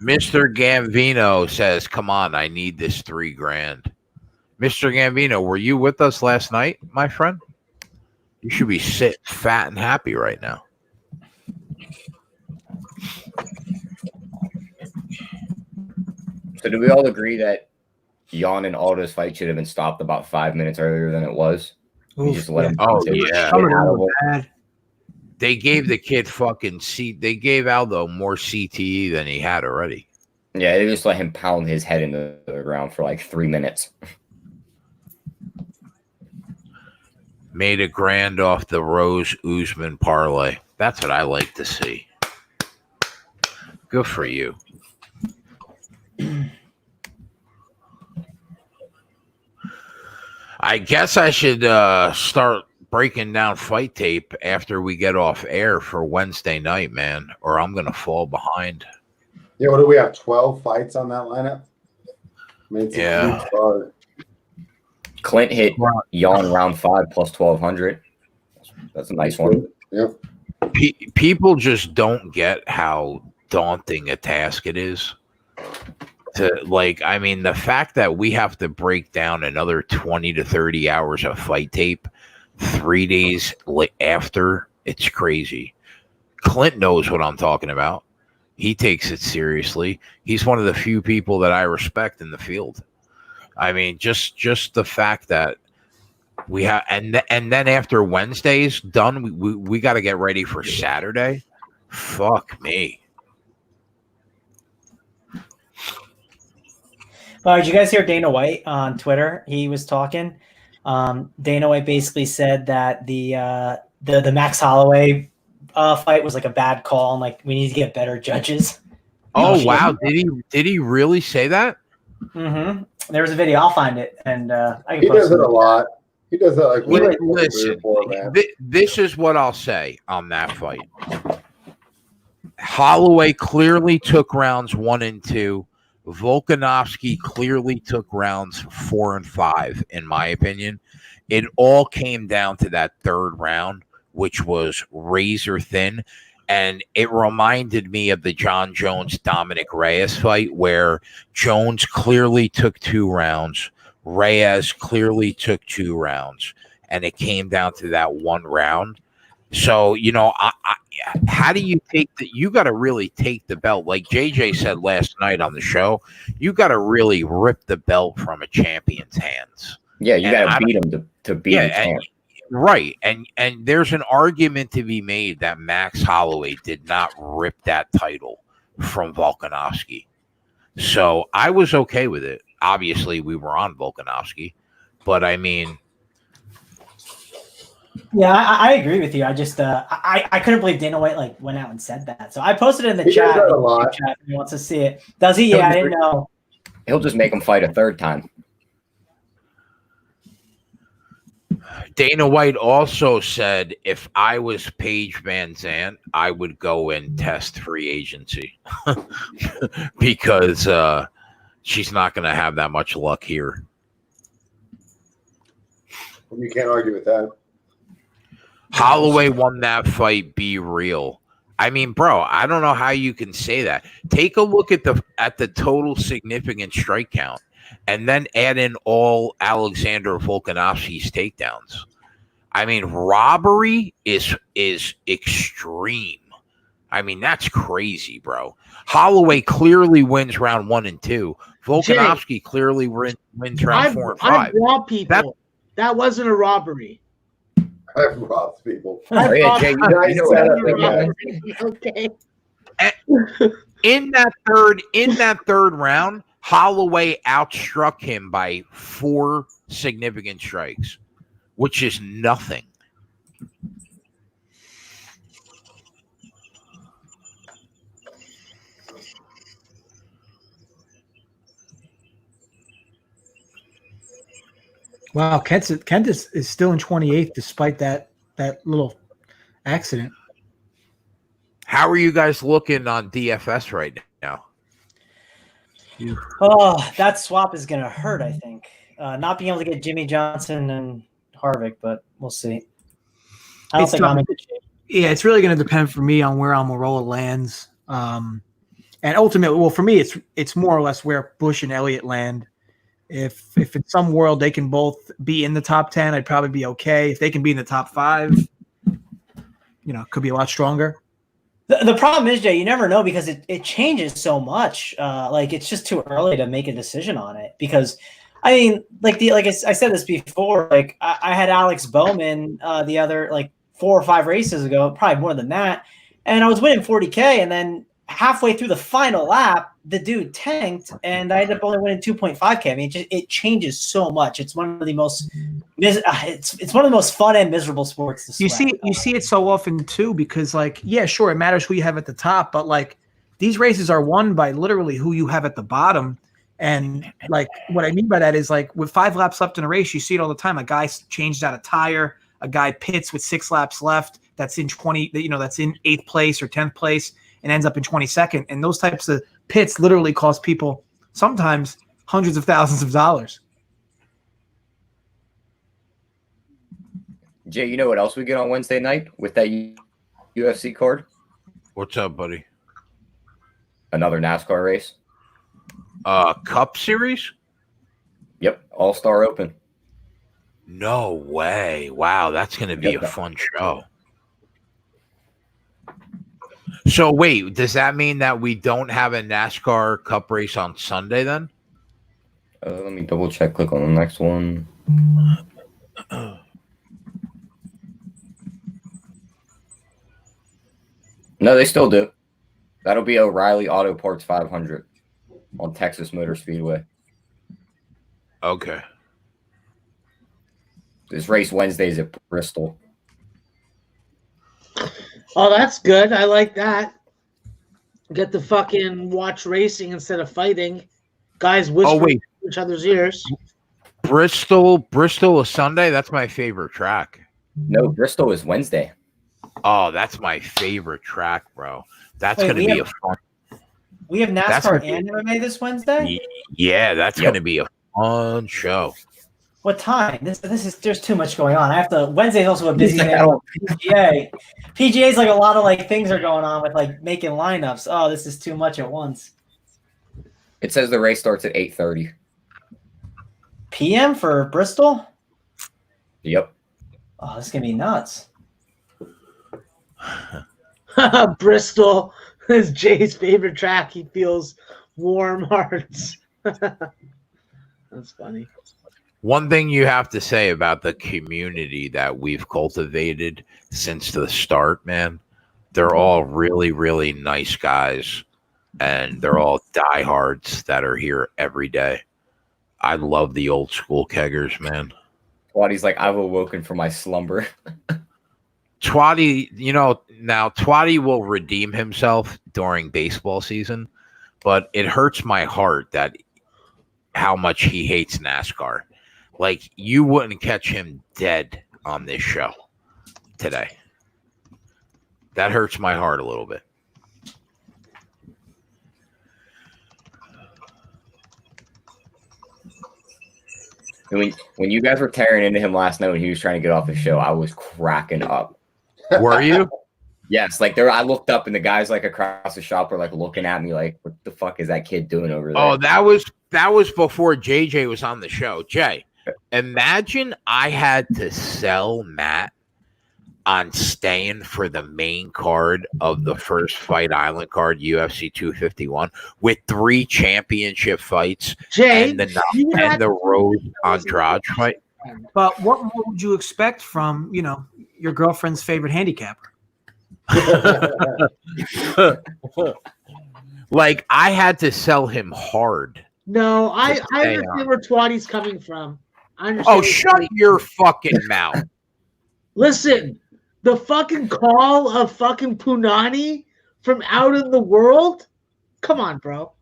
Mr. Gambino says, come on, I need this $3,000. Mr. Gambino, were you with us last night, my friend? You should be sitting fat and happy right now. So do we all agree that Jan and Aldo's fight should have been stopped about 5 minutes earlier than it was? You just let him bad. They gave the kid fucking they gave Aldo more CTE than he had already. Yeah, they just let him pound his head into the ground for like 3 minutes. Made $1,000 off the Rose Usman parlay. That's what I like to see. Good for you. I guess I should start breaking down fight tape after we get off air for Wednesday night, man, or I'm going to fall behind. Yeah, what do we have? 12 fights on that lineup? I mean, it's a huge card. Clint hit Jan round 5 plus 1,200. That's a nice one. Yep. People just don't get how daunting a task it is. The fact that we have to break down another 20 to 30 hours of fight tape 3 days after, it's crazy. Clint knows what I'm talking about. He takes it seriously. He's one of the few people that I respect in the field. I mean, just the fact that we have, and then after Wednesday's done, we got to get ready for Saturday. Fuck me. Did you guys hear Dana White on Twitter? He was talking. Dana White basically said that the Max Holloway fight was like a bad call, and like we need to get better judges. Oh wow! Did he really say that? Mm-hmm. There was a video. I'll find it, and I can. He does it a lot. He does that like. Listen, this is what I'll say on that fight. Holloway clearly took rounds 1 and 2. Volkanovski clearly took rounds 4 and 5, in my opinion. It all came down to that third round, which was razor thin. And it reminded me of the John Jones-Dominic Reyes fight, where Jones clearly took 2 rounds. Reyes clearly took 2 rounds. And it came down to that 1 round. So, how do you take you got to really take the belt. Like JJ said last night on the show, you got to really rip the belt from a champion's hands. Yeah, you got to beat him to beat the champ. Right. And there's an argument to be made that Max Holloway did not rip that title from Volkanovski. So I was okay with it. Obviously, we were on Volkanovski, but I mean, yeah, I agree with you. I just I couldn't believe Dana White went out and said that. So I posted it in the chat. A lot. If he wants to see it. Does he? Yeah, I didn't know. He'll just make him fight a third time. Dana White also said if I was Paige Van Zandt, I would go and test free agency because she's not going to have that much luck here. You can't argue with that. Holloway won that fight. Be real. I mean, bro, I don't know how you can say that. Take a look at the total significant strike count, and then add in all Alexander Volkanovski's takedowns. I mean, robbery is extreme. I mean, that's crazy, bro. Holloway clearly wins round 1 and 2. Volkanovski clearly wins round 4 and 5. I robbed people. That wasn't a robbery. I've robbed people. Yeah, Jay, you know what? Okay. In that third round, Holloway outstruck him by 4 significant strikes, which is nothing. Wow, Kent is still in 28th despite that little accident. How are you guys looking on DFS right now? Oh, that swap is going to hurt, I think. Not being able to get Jimmy Johnson and Harvick, but we'll see. I don't think I'm in good shape. Yeah, it's really going to depend for me on where Almirola lands. And ultimately, well, for me, it's more or less where Busch and Elliott land. If in some world they can both be in the top 10, I'd probably be okay. If they can be in the top 5, it could be a lot stronger. The problem is, Jay, you never know because it changes so much. It's just too early to make a decision on it because, I mean, I said this before, I had Alex Bowman the other 4 or 5 races ago, probably more than that, and I was winning 40K, and then halfway through the final lap, the dude tanked, and I ended up only winning 2.5K. I mean, it changes so much. It's one of the most it's one of the most fun and miserable sports to sweat. You see it so often too because sure, it matters who you have at the top, but these races are won by literally who you have at the bottom. And what I mean by that is with 5 laps left in a race, you see it all the time. A guy changed out a tire, a guy pits with 6 laps left. That's in 20, that's in 8th place or 10th place and ends up in 22nd. And those types of pits literally cost people sometimes hundreds of thousands of dollars. Jay, you know what else we get on Wednesday night with that UFC card? What's up, buddy? Another NASCAR race. Cup Series? Yep, All-Star Open. No way. Wow, that's going to be a fun show. So wait, does that mean that we don't have a NASCAR Cup race on Sunday then? Let me double check. Click on the next one. No, they still do. That'll be O'Reilly Auto Parts 500 on Texas Motor Speedway. Okay. This race Wednesdays at Bristol. Oh, that's good. I like that. Get to fucking watch racing instead of fighting. Guys whispering in each other's ears. Bristol is Sunday? That's my favorite track. No, Bristol is Wednesday. Oh, that's my favorite track, bro. That's going to be a fun. We have NASCAR and MMA this Wednesday? Yeah, that's going to be a fun show. What time? There's too much going on. Wednesday's also a busy day. PGA. PGA's a lot of things are going on with making lineups. Oh, this is too much at once. It says the race starts at 8:30 p.m. for Bristol? Yep. Oh, this is gonna be nuts. Bristol is Jay's favorite track. He feels warm hearts. That's funny. One thing you have to say about the community that we've cultivated since the start, man, they're all really, really nice guys, and they're all diehards that are here every day. I love the old school keggers, man. Twatty's I've awoken from my slumber. Twatty, now Twatty will redeem himself during baseball season, but it hurts my heart that how much he hates NASCAR. Like, you wouldn't catch him dead on this show today. That hurts my heart a little bit. When you guys were tearing into him last night when he was trying to get off the show, I was cracking up. Were you? Yes, like I looked up and the guys like across the shop were like looking at me like, what the fuck is that kid doing over there? Oh, that was before JJ was on the show. Jay, imagine I had to sell Matt on staying for the main card of the first Fight Island card, UFC 251, with 3 championship fights, Jay, and the Rose Andrade fight. But what would you expect from, your girlfriend's favorite handicapper? Like, I had to sell him hard. No, I understand where Twatty's coming from. Oh, shut your fucking mouth. Listen, the fucking call of fucking Punani from out in the world? Come on, bro.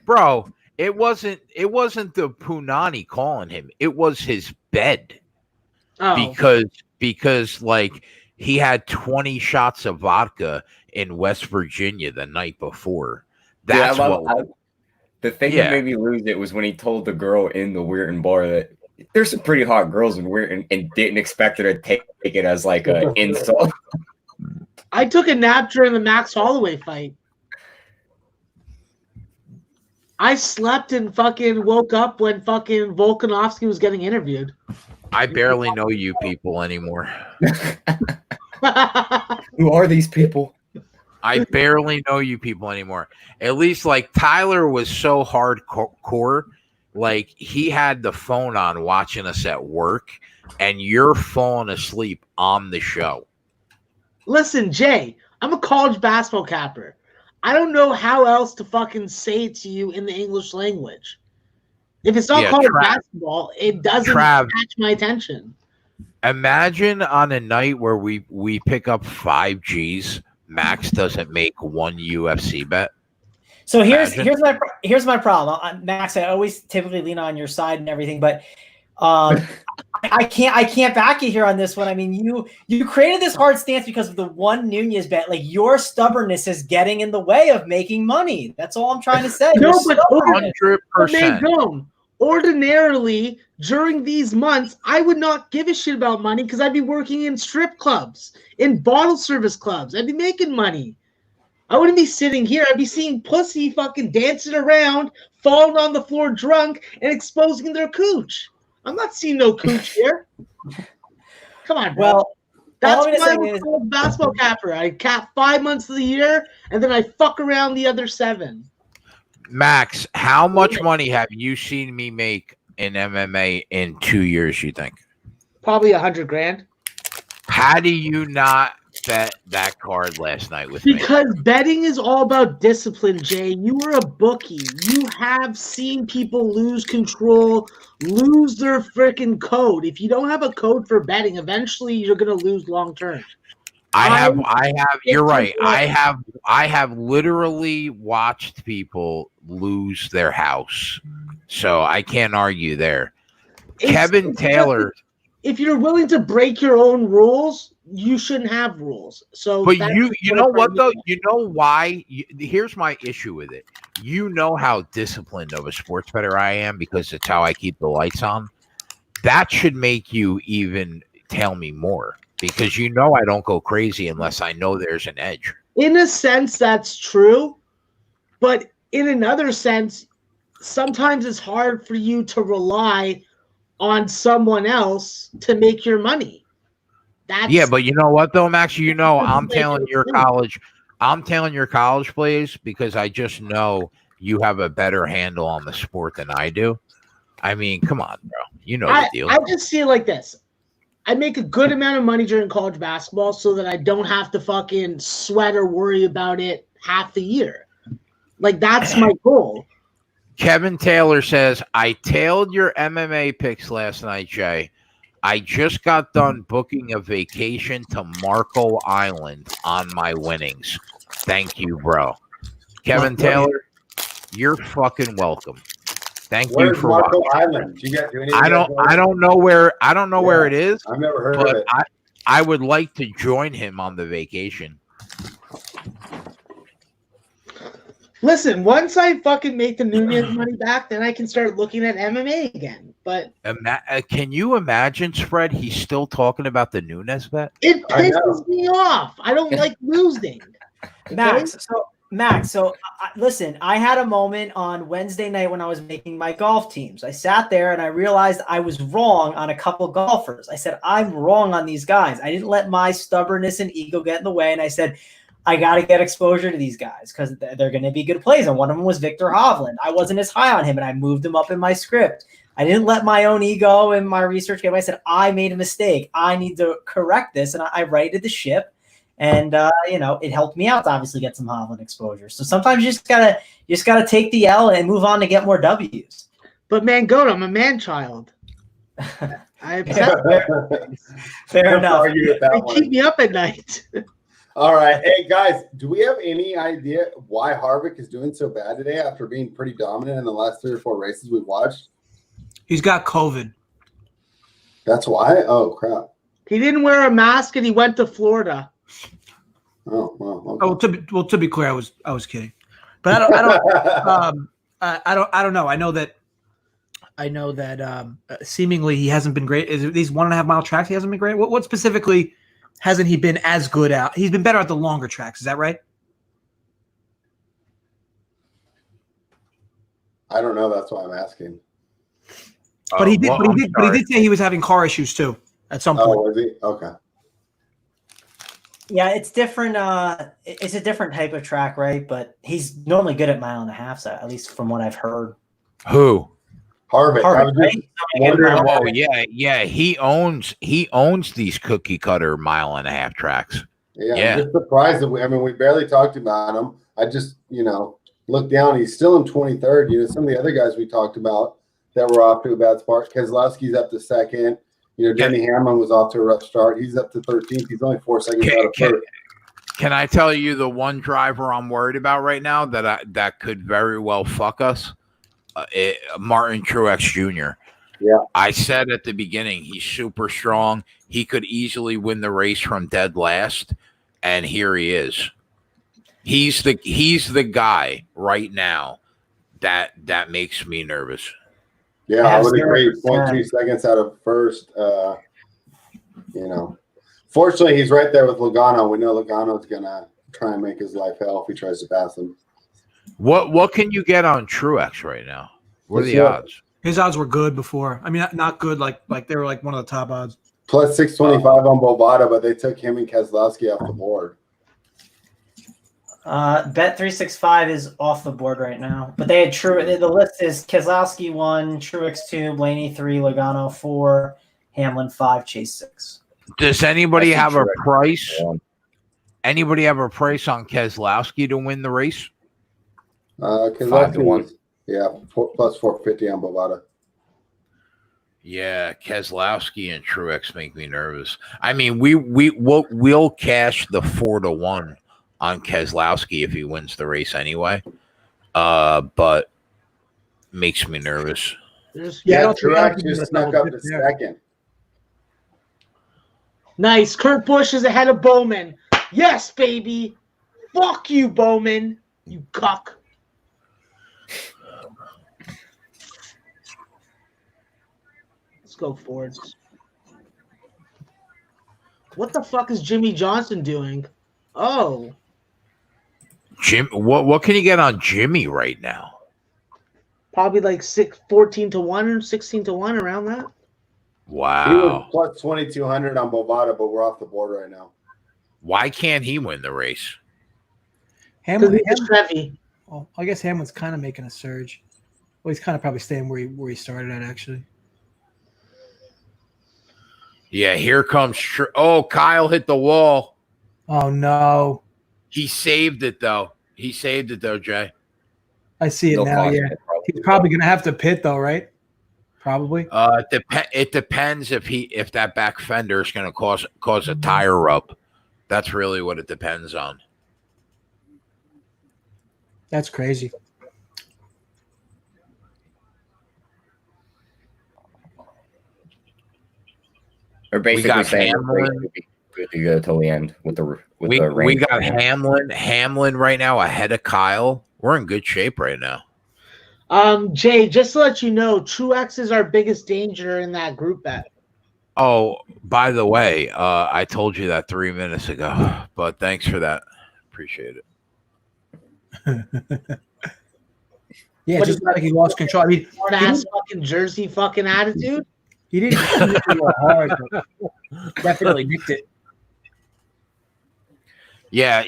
Bro, it wasn't the Punani calling him. It was his bed. Oh. Because like, he had 20 shots of vodka in West Virginia the night before. That's the thing that made me lose it was when he told the girl in the Weirton bar that there's some pretty hot girls in Weirton and didn't expect her to take it as like an insult. I took a nap during the Max Holloway fight. I slept and fucking woke up when fucking Volkanovski was getting interviewed. I barely know you people anymore. Who are these people? I barely know you people anymore. At least, like, Tyler was so hardcore. Like, he had the phone on watching us at work, and you're falling asleep on the show. Listen, Jay, I'm a college basketball capper. I don't know how else to fucking say it to you in the English language. If it's not college basketball, it doesn't catch my attention. Imagine on a night where we pick up 5 Gs, Max doesn't make 1 UFC bet. So here's my problem, Max. I always typically lean on your side and everything, but I can't back you here on this one. I mean, you created this hard stance because of the one Nunez bet. Like, your stubbornness is getting in the way of making money. That's all I'm trying to say. No, but 100%. Ordinarily, during these months, I would not give a shit about money because I'd be working in strip clubs, in bottle service clubs. I'd be making money. I wouldn't be sitting here. I'd be seeing pussy fucking dancing around, falling on the floor drunk, and exposing their cooch. I'm not seeing no cooch here. Come on, bro. Well, that's why I'm a basketball capper. I cap 5 months of the year, and then I fuck around the other 7. Max, how much money have you seen me make in MMA in 2 years, you think? Probably $100,000. How do you not bet that card last night with me? Because betting is all about discipline, Jay. You are a bookie. You have seen people lose control, lose their freaking code. If you don't have a code for betting, eventually you're going to lose long term. I have. You're right. I have literally watched people lose their house, so I can't argue there. Kevin Taylor. If you're willing to break your own rules, you shouldn't have rules. So, but you know what though? You know why? Here's my issue with it. You know how disciplined of a sports bettor I am because it's how I keep the lights on. That should make you even tell me more because you know I don't go crazy unless I know there's an edge. In a sense, that's true, but in another sense, sometimes it's hard for you to rely on someone else to make your money. But you know what though, Max? You know, I'm telling your college plays because I just know you have a better handle on the sport than I do. I mean, come on, bro. You know the deal. I just see it like this. I make a good amount of money during college basketball so that I don't have to fucking sweat or worry about it half the year. Like, that's my goal. Kevin Taylor says, I tailed your MMA picks last night, Jay. I just got done booking a vacation to Marco Island on my winnings. Thank you, bro. Kevin Taylor, you're fucking welcome. Thank you Where's for Marco watching. Island? Do you get? Do any of I you guys don't know? I don't know where it is, I've never heard of but it. I would like to join him on the vacation. Listen, once I fucking make the Nunez money back, then I can start looking at MMA again. But Can you imagine, Spread? He's still talking about the Nunes bet. it I know. pisses me off. I don't like losing. Max. So listen, I had a moment on Wednesday night when I was making my golf teams. I sat there and I realized I was wrong on a couple golfers. I said, I'm wrong on these guys. I didn't let my stubbornness and ego get in the way. And I said, I got to get exposure to these guys because they're going to be good plays. And one of them was Victor Hovland. I wasn't as high on him, and I moved him up in my script. I didn't let my own ego and my research get away. I said, I made a mistake. I need to correct this. And I righted the ship. And, it helped me out to obviously get some Hovland exposure. So sometimes you just gotta take the L and move on to get more W's. But man, goat, I'm a man child. I Fair enough. Argue with that They one. keep me up at night. All right. Hey, guys, do we have any idea why Harvick is doing so bad today after being pretty dominant in the last 3 or 4 races we've watched? He's got COVID. That's why? Oh, crap. He didn't wear a mask and he went to Florida. Oh, well, okay. To be clear, I was kidding, but I don't know. I know that seemingly he hasn't been great. Is it these 1.5 mile tracks? He hasn't been great. What specifically hasn't he been as good at? He's been better at the longer tracks. Is that right? I don't know. That's why I'm asking. But he did say he was having car issues too at some point. Oh, was he? Okay. Yeah, it's different. It's a different type of track, right? But he's normally good at 1.5 miles, at least from what I've heard. Who? Harvick. I was just wondering. Oh yeah. He owns these cookie cutter 1.5-mile tracks. Yeah, I'm just surprised that we barely talked about him. I just, looked down. He's still in 23rd. Some of the other guys we talked about that were off to a bad start. Keselowski's up to second. Denny Hamlin was off to a rough start. He's up to 13th. He's only 4 seconds out of first. Can I tell you the one driver I'm worried about right now that could very well fuck us? Martin Truex Jr. Yeah. I said at the beginning, he's super strong. He could easily win the race from dead last, and here he is. He's the guy right now that makes me nervous. Yeah, I would agree. 0.2 seconds out of first. Fortunately, he's right there with Logano. We know Logano's gonna try and make his life hell if he tries to pass him. What can you get on Truex right now? What are the odds? His odds were good before. I mean, not good like they were like one of the top odds. Plus 625 on Bovada, but they took him and Keselowski off the board. Bet365 is off the board right now, but they had the list is Keselowski 1, Truex 2, Blaney 3, Logano 4, Hamlin 5, Chase 6. Does anybody have a price? Anybody have a price on Keselowski to win the race? Keselowski 5-1. Yeah, plus 450 on Bovada. Yeah, Keselowski and Truex make me nervous. I mean, we'll cash the 4-1 on Keselowski if he wins the race anyway. But makes me nervous. Truex just snuck up to second. Nice. Kurt Busch is ahead of Bowman. Yes, baby. Fuck you, Bowman. You cuck. Let's go Fords. What the fuck is Jimmy Johnson doing? Oh. Jim, what can you get on Jimmy right now? Probably like 14 to 1 or 16 to 1 around that. Wow. He was plus 2,200 on Bovada, but we're off the board right now. Why can't he win the race? Hamlin, Chevy. well, I guess Hamlin's kind of making a surge. Well, he's kind of probably staying where he started at, actually. Yeah, here comes. Kyle hit the wall. Oh no! He saved it though. Jay. I see it now. Yeah, he's probably gonna have to pit though, right? Probably. It depends if that back fender is gonna cause a tire rub. That's really what it depends on. That's crazy. They're basically got saying Hamlin. would be good to go till the end with the We rain. got Hamlin right now ahead of Kyle. We're in good shape right now. Jay, just to let you know, Truex is our biggest danger in that group bet. Oh, by the way, I told you that 3 minutes ago, but thanks for that. Appreciate it. Yeah, just like he lost control. I mean, Hard ass fucking Jersey fucking attitude. he didn't hit it real hard, but definitely nicked it. Yeah.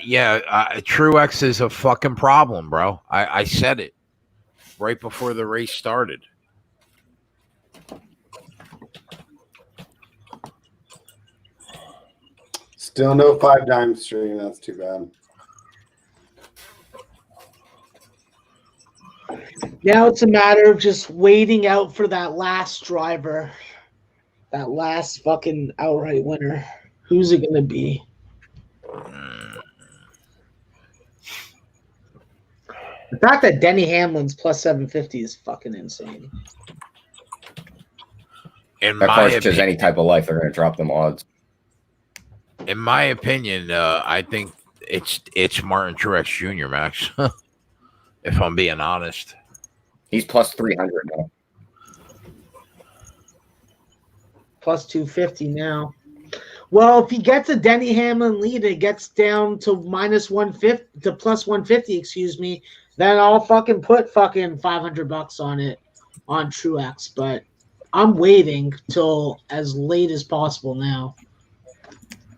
Truex is a fucking problem, bro. I said it right before the race started. Still no 5 dime stream. That's too bad. Now it's a matter of just waiting out for that last driver, that last fucking outright winner. Who's it gonna be? The fact that Denny Hamlin's plus 750 is fucking insane. In That my car's just opinion, any type of life. They're going to drop them odds. in my opinion, I think it's Martin Truex Jr. Max. If I'm being honest, He's plus 300 now. Plus 250 now. Well, if he gets a Denny Hamlin lead, it gets down to minus 150 to plus 150, excuse me, then I'll fucking put fucking $500 on it on Truex. But I'm waiting till as late as possible now.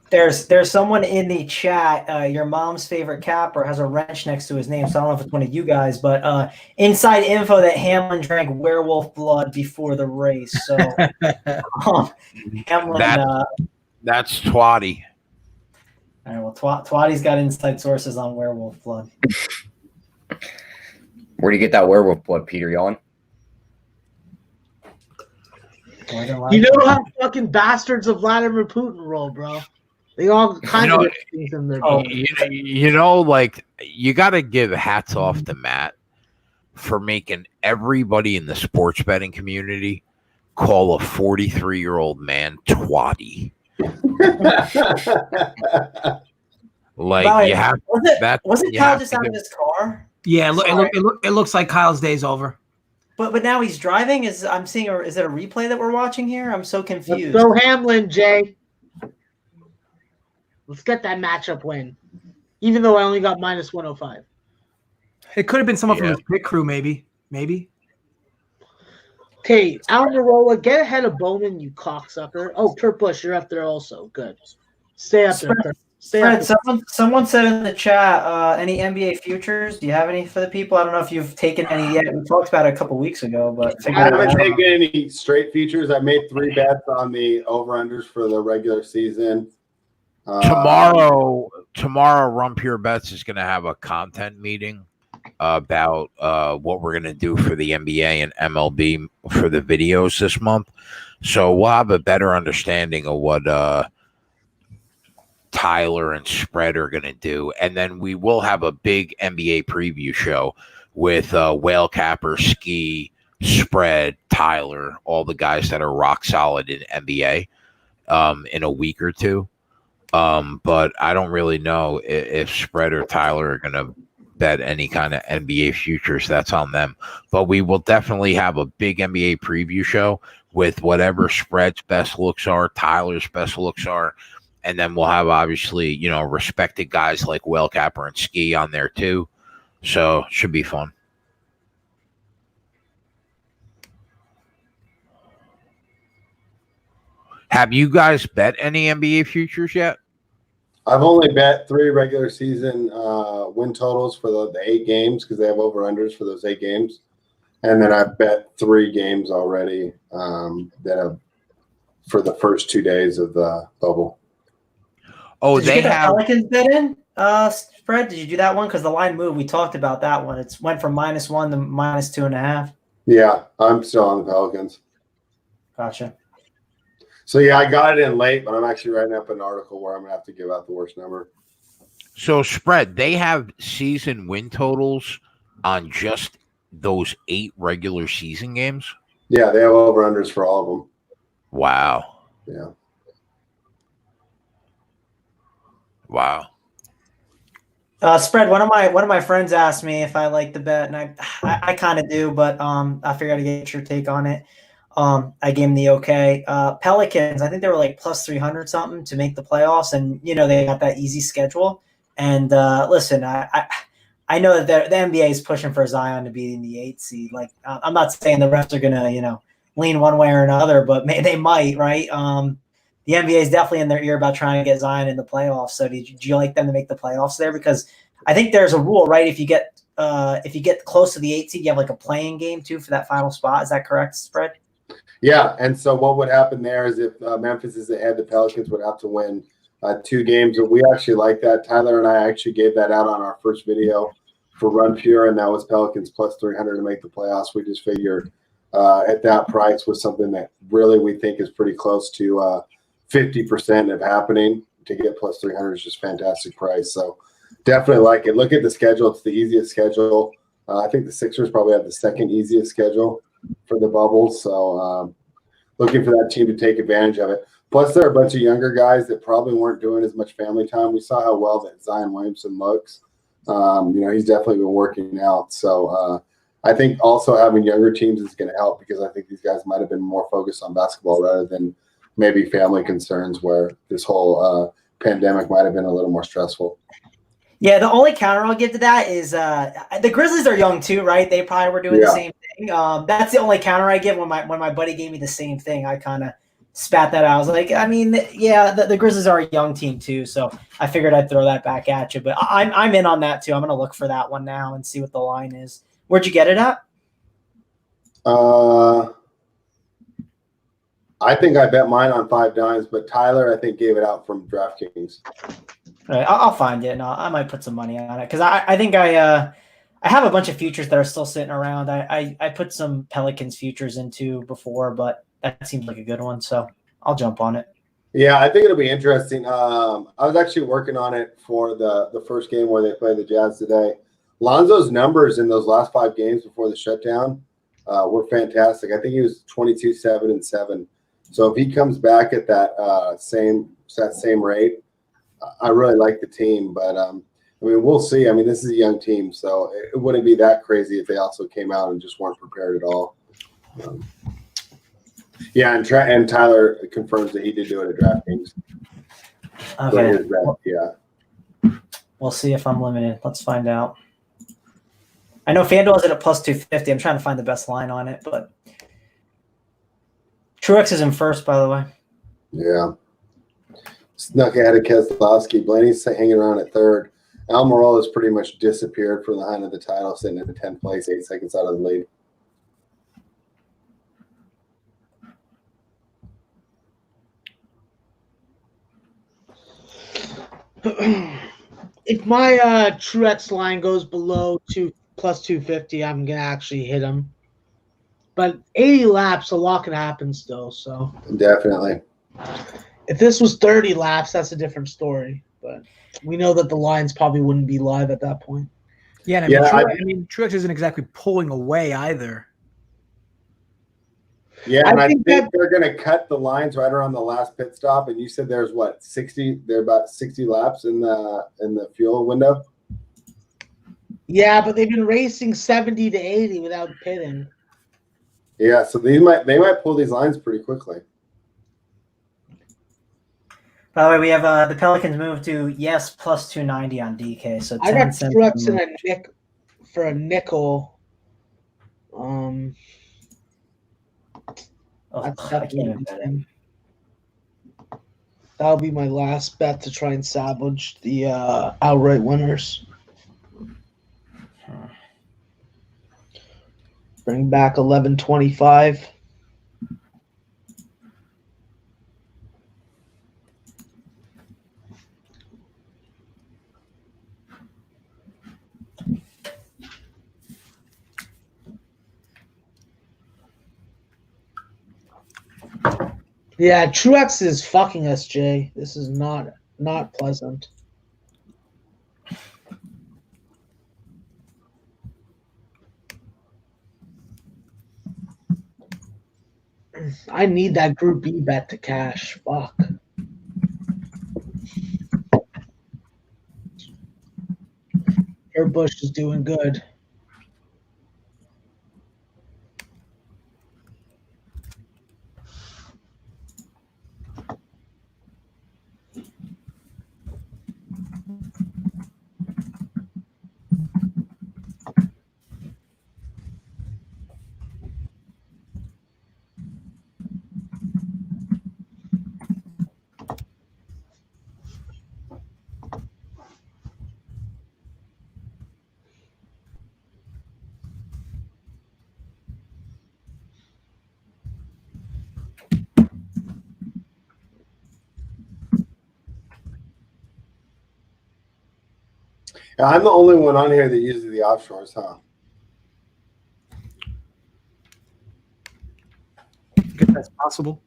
There's someone in the chat. Your mom's favorite capper has a wrench next to his name, so I don't know if it's one of you guys, but inside info that Hamlin drank werewolf blood before the race. So Hamlin, that's Twatty. all right, well, Twatty's got inside sources on werewolf blood. Where do you get that werewolf blood, Peter? You on? You know how fucking bastards of Vladimir Putin roll, bro. They all kind of things in their like you got to give hats off to Matt for making everybody in the sports betting community call a 43-year-old man Twatty. Like you have wasn't Kyle just out of his car? Yeah, it looks like Kyle's day's over. But now he's driving. I'm seeing is it a replay that we're watching here? I'm so confused. Let's go Hamlin, Jay. Let's get that matchup win. Even though I only got minus 105. It could have been someone from his pit crew, maybe. Okay, Almirola, get ahead of Bowman, you cocksucker. Oh, Kurt Busch, you're up there also. Good. Stay up there, Kurt. Fred, someone said in the chat, any NBA futures? Do you have any for the people? I don't know if you've taken any yet. We talked about it a couple weeks ago, but I haven't taken any straight futures. I made 3 bets on the over-unders for the regular season. Tomorrow, Run Pure Bets is going to have a content meeting about what we're going to do for the NBA and MLB for the videos this month. So we'll have a better understanding of what Tyler and Spread are going to do. And then we will have a big NBA preview show with Whale Capper, Ski, Spread, Tyler, all the guys that are rock solid in NBA in a week or two. But I don't really know if Spread or Tyler are going to bet any kind of NBA futures. That's on them. But we will definitely have a big NBA preview show with whatever Spread's best looks are, Tyler's best looks are. And then we'll have, obviously, respected guys like Whale Capper and Ski on there too. So should be fun. Have you guys bet any NBA futures yet? I've only bet 3 regular season win totals for the 8 games because they have over-unders for those 8 games. And then I've bet 3 games already that have for the first 2 days of the bubble. Oh, did you get the Pelicans bet in, Spread? Did you do that one? Because the line moved. We talked about that one. It went from -1 to -2.5. Yeah, I'm still on the Pelicans. Gotcha. So, yeah, I got it in late, but I'm actually writing up an article where I'm going to have to give out the worst number. So, Spread, they have season win totals on just those 8 regular season games? Yeah, they have over-unders for all of them. Wow. Yeah. Wow. Spread. One of my friends asked me if I like the bet, and I kind of do, but I figured I'd get your take on it. I gave him the okay. Pelicans, I think they were like plus 300 something to make the playoffs, and they got that easy schedule. And listen, I know that the NBA is pushing for Zion to be in the 8th seed. Like, I'm not saying the refs are gonna lean one way or another, but they might, right? The NBA is definitely in their ear about trying to get Zion in the playoffs. So do you like them to make the playoffs there? Because I think there's a rule, right? If you get close to the 8th seed, you have like a playing game too for that final spot. Is that correct, Spread? Yeah, and so what would happen there is if Memphis is ahead, the Pelicans would have to win 2 games. And we actually like that. Tyler and I actually gave that out on our first video for Run Pure, and that was Pelicans plus 300 to make the playoffs. We just figured at that price was something that really we think is pretty close to 50% of happening. To get plus 300 is just fantastic price. So definitely like it. Look at the schedule. It's the easiest schedule. I think the Sixers probably have the second easiest schedule for the bubble. So looking for that team to take advantage of it. Plus, there are a bunch of younger guys that probably weren't doing as much family time. We saw how well that Zion Williamson looks. He's definitely been working out. So I think also having younger teams is going to help because I think these guys might have been more focused on basketball rather than maybe family concerns where this whole pandemic might have been a little more stressful. Yeah, the only counter I'll give to that is the Grizzlies are young too, right? They probably were doing the same thing. That's the only counter I give when my buddy gave me the same thing. I kind of spat that out. I was like, I mean, yeah, the Grizzlies are a young team too, so I figured I'd throw that back at you. But I'm in on that too. I'm going to look for that one now and see what the line is. Where'd you get it at? I think I bet mine on 5 dimes, but Tyler, I think, gave it out from DraftKings. All right, I'll find it. No, I might put some money on it because I think I have a bunch of futures that are still sitting around. I put some Pelicans futures into before, but that seems like a good one, so I'll jump on it. Yeah, I think it'll be interesting. I was actually working on it for the first game where they play the Jazz today. Lonzo's numbers in those last 5 games before the shutdown were fantastic. I think he was 22, 7, and 7. So if he comes back at that same rate, I really like the team. But we'll see. I mean, this is a young team, so it wouldn't be that crazy if they also came out and just weren't prepared at all. Yeah, and Tyler confirms that he did do it at DraftKings. Okay. So yeah. We'll see if I'm limited. Let's find out. I know FanDuel has it at plus 250. I'm trying to find the best line on it, but Truex is in first, by the way. Yeah. Snuck ahead of Keselowski. Blaney's hanging around at 3rd. Almirola has pretty much disappeared from the hunt of the title, sitting in the 10th place, 8 seconds out of the lead. If my Truex line goes below plus 250, I'm gonna actually hit him. But 80 laps, a lot can happen still. So Definitely. If this was 30 laps, that's a different story. But we know that the lines probably wouldn't be live at that point. Yeah, and Truex isn't exactly pulling away either. Yeah, and I think they're going to cut the lines right around the last pit stop. And you said there's what 60? There are about 60 laps in the fuel window. Yeah, but they've been racing 70 to 80 without pitting. Yeah, so they might pull these lines pretty quickly. By the way, we have the Pelicans move to yes plus 290 on DK. So I got Truex for a nickel. I can't even bet him. That'll be my last bet to try and salvage the outright winners. Bring back 1125. Yeah, Truex is fucking us, Jay. This is not pleasant. I need that Group B bet to cash. Fuck. Your Bush is doing good. Yeah, I'm the only one on here that uses the offshores, huh? I guess that's possible.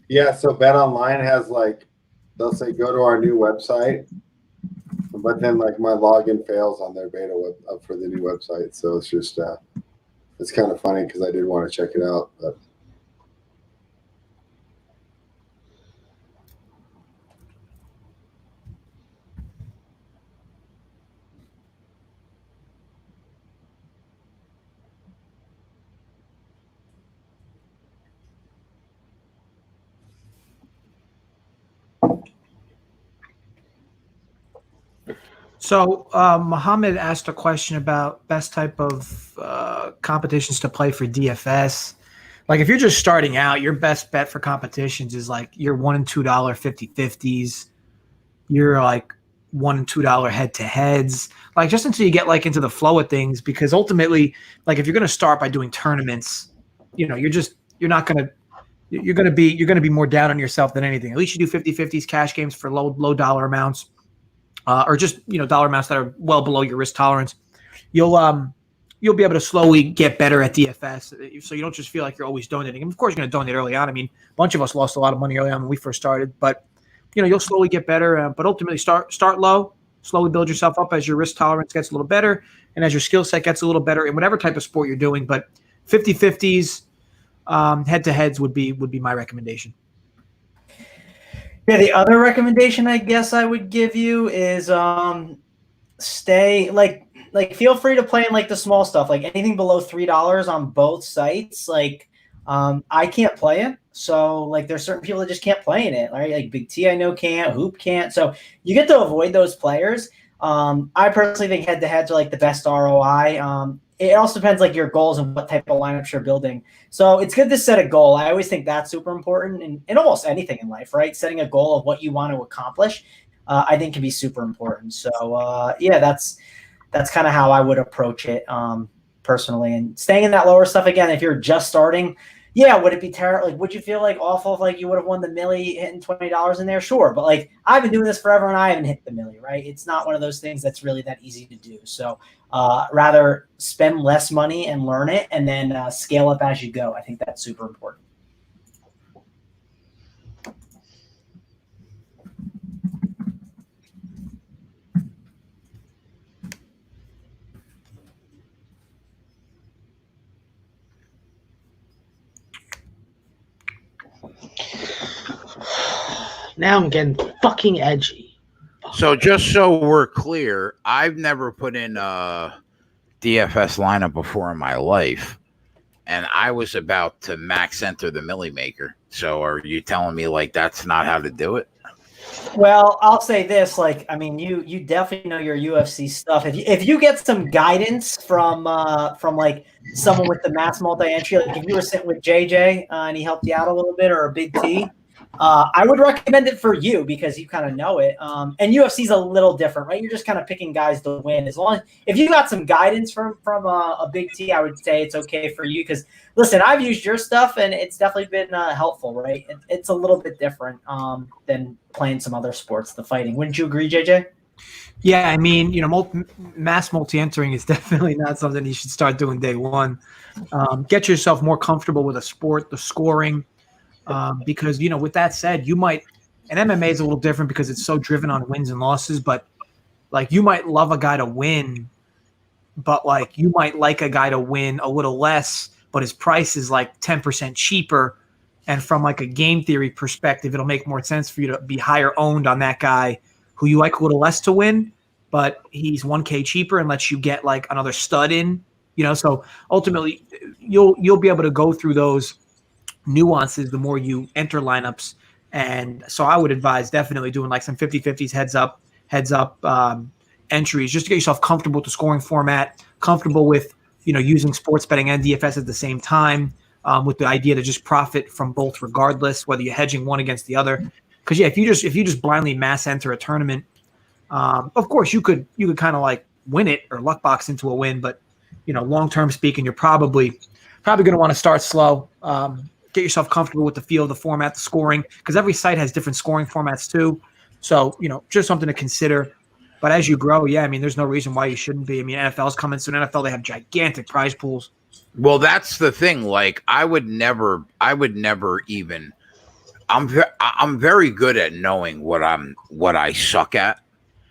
Yeah, so Bet Online has like, they'll say go to our new website, but then like my login fails on their beta up for the new website. So it's just, it's kind of funny because I did want to check it out, but. So Mohammed asked a question about best type of competitions to play for DFS. Like if you're just starting out, your best bet for competitions is like your $1 and $2 50-50s. You're like $1 and $2 head-to-heads. Like just until you get like into the flow of things, because ultimately, like if you're going to start by doing tournaments, you're going to be more down on yourself than anything. At least you do 50-50s, cash games for low dollar amounts. Or just dollar amounts that are well below your risk tolerance, you'll be able to slowly get better at DFS. So you don't just feel like you're always donating. And of course, you're going to donate early on. I mean, a bunch of us lost a lot of money early on when we first started, but you'll slowly get better. But ultimately, start low, slowly build yourself up as your risk tolerance gets a little better, and as your skill set gets a little better in whatever type of sport you're doing. But 50-50s, head-to-heads would be my recommendation. Yeah, the other recommendation I guess I would give you is stay like feel free to play in like the small stuff, like anything below $3 on both sites. Like I can't play it, so like there's certain people that just can't play in it, right? Like Big T I know can't, Hoop can't, so you get to avoid those players. I personally think head-to-heads are like the best ROI. It also depends like your goals and what type of lineups you're building. So it's good to set a goal. I always think that's super important in almost anything in life, right? Setting a goal of what you want to accomplish, I think can be super important. So yeah, that's kind of how I would approach it personally. And staying in that lower stuff again, if you're just starting, yeah, would it be terrible? Like, would you feel like awful if like you would have won the milli hitting $20 in there? Sure, but like I've been doing this forever and I haven't hit the milli, right? It's not one of those things that's really that easy to do. So rather spend less money and learn it, and then scale up as you go. I think that's super important. Now I'm getting fucking edgy. So just so we're clear, I've never put in a DFS lineup before in my life, and I was about to max enter the Millie Maker. So are you telling me like that's not how to do it? Well, I'll say this, like, I mean, you definitely know your UFC stuff. If you get some guidance from like someone with the mass multi-entry, like if you were sitting with JJ and he helped you out a little bit, or a Big T, I would recommend it for you because you kind of know it. And UFC is a little different, right? You're just kind of picking guys to win. As long as if you got some guidance from a Big T, I would say it's okay for you. Because listen, I've used your stuff and it's definitely been helpful, right? It's a little bit different than playing some other sports, the fighting. Wouldn't you agree, JJ? Yeah, I mean, mass multi-entering is definitely not something you should start doing day one. Get yourself more comfortable with a sport, the scoring. Because, with that said, you might – and MMA is a little different because it's so driven on wins and losses, but, like, you might love a guy to win, but, like, you might like a guy to win a little less, but his price is, like, 10% cheaper. And from like a game theory perspective, it'll make more sense for you to be higher owned on that guy who you like a little less to win, but he's 1K cheaper and lets you get like another stud in, so ultimately you'll be able to go through those nuances the more you enter lineups. And so I would advise definitely doing like some 50-50s heads up entries just to get yourself comfortable with the scoring format, comfortable with, using sports betting and DFS at the same time, with the idea to just profit from both regardless, whether you're hedging one against the other. Because if you just blindly mass enter a tournament, of course you could kind of like win it or luck box into a win, but long term speaking, you're probably going to want to start slow. Get yourself comfortable with the feel of the format, the scoring, because every site has different scoring formats too. So just something to consider. But as you grow, there's no reason why you shouldn't be. NFL's coming soon. NFL, they have gigantic prize pools. Well, that's the thing. Like, I would never even. I'm very good at knowing what I suck at.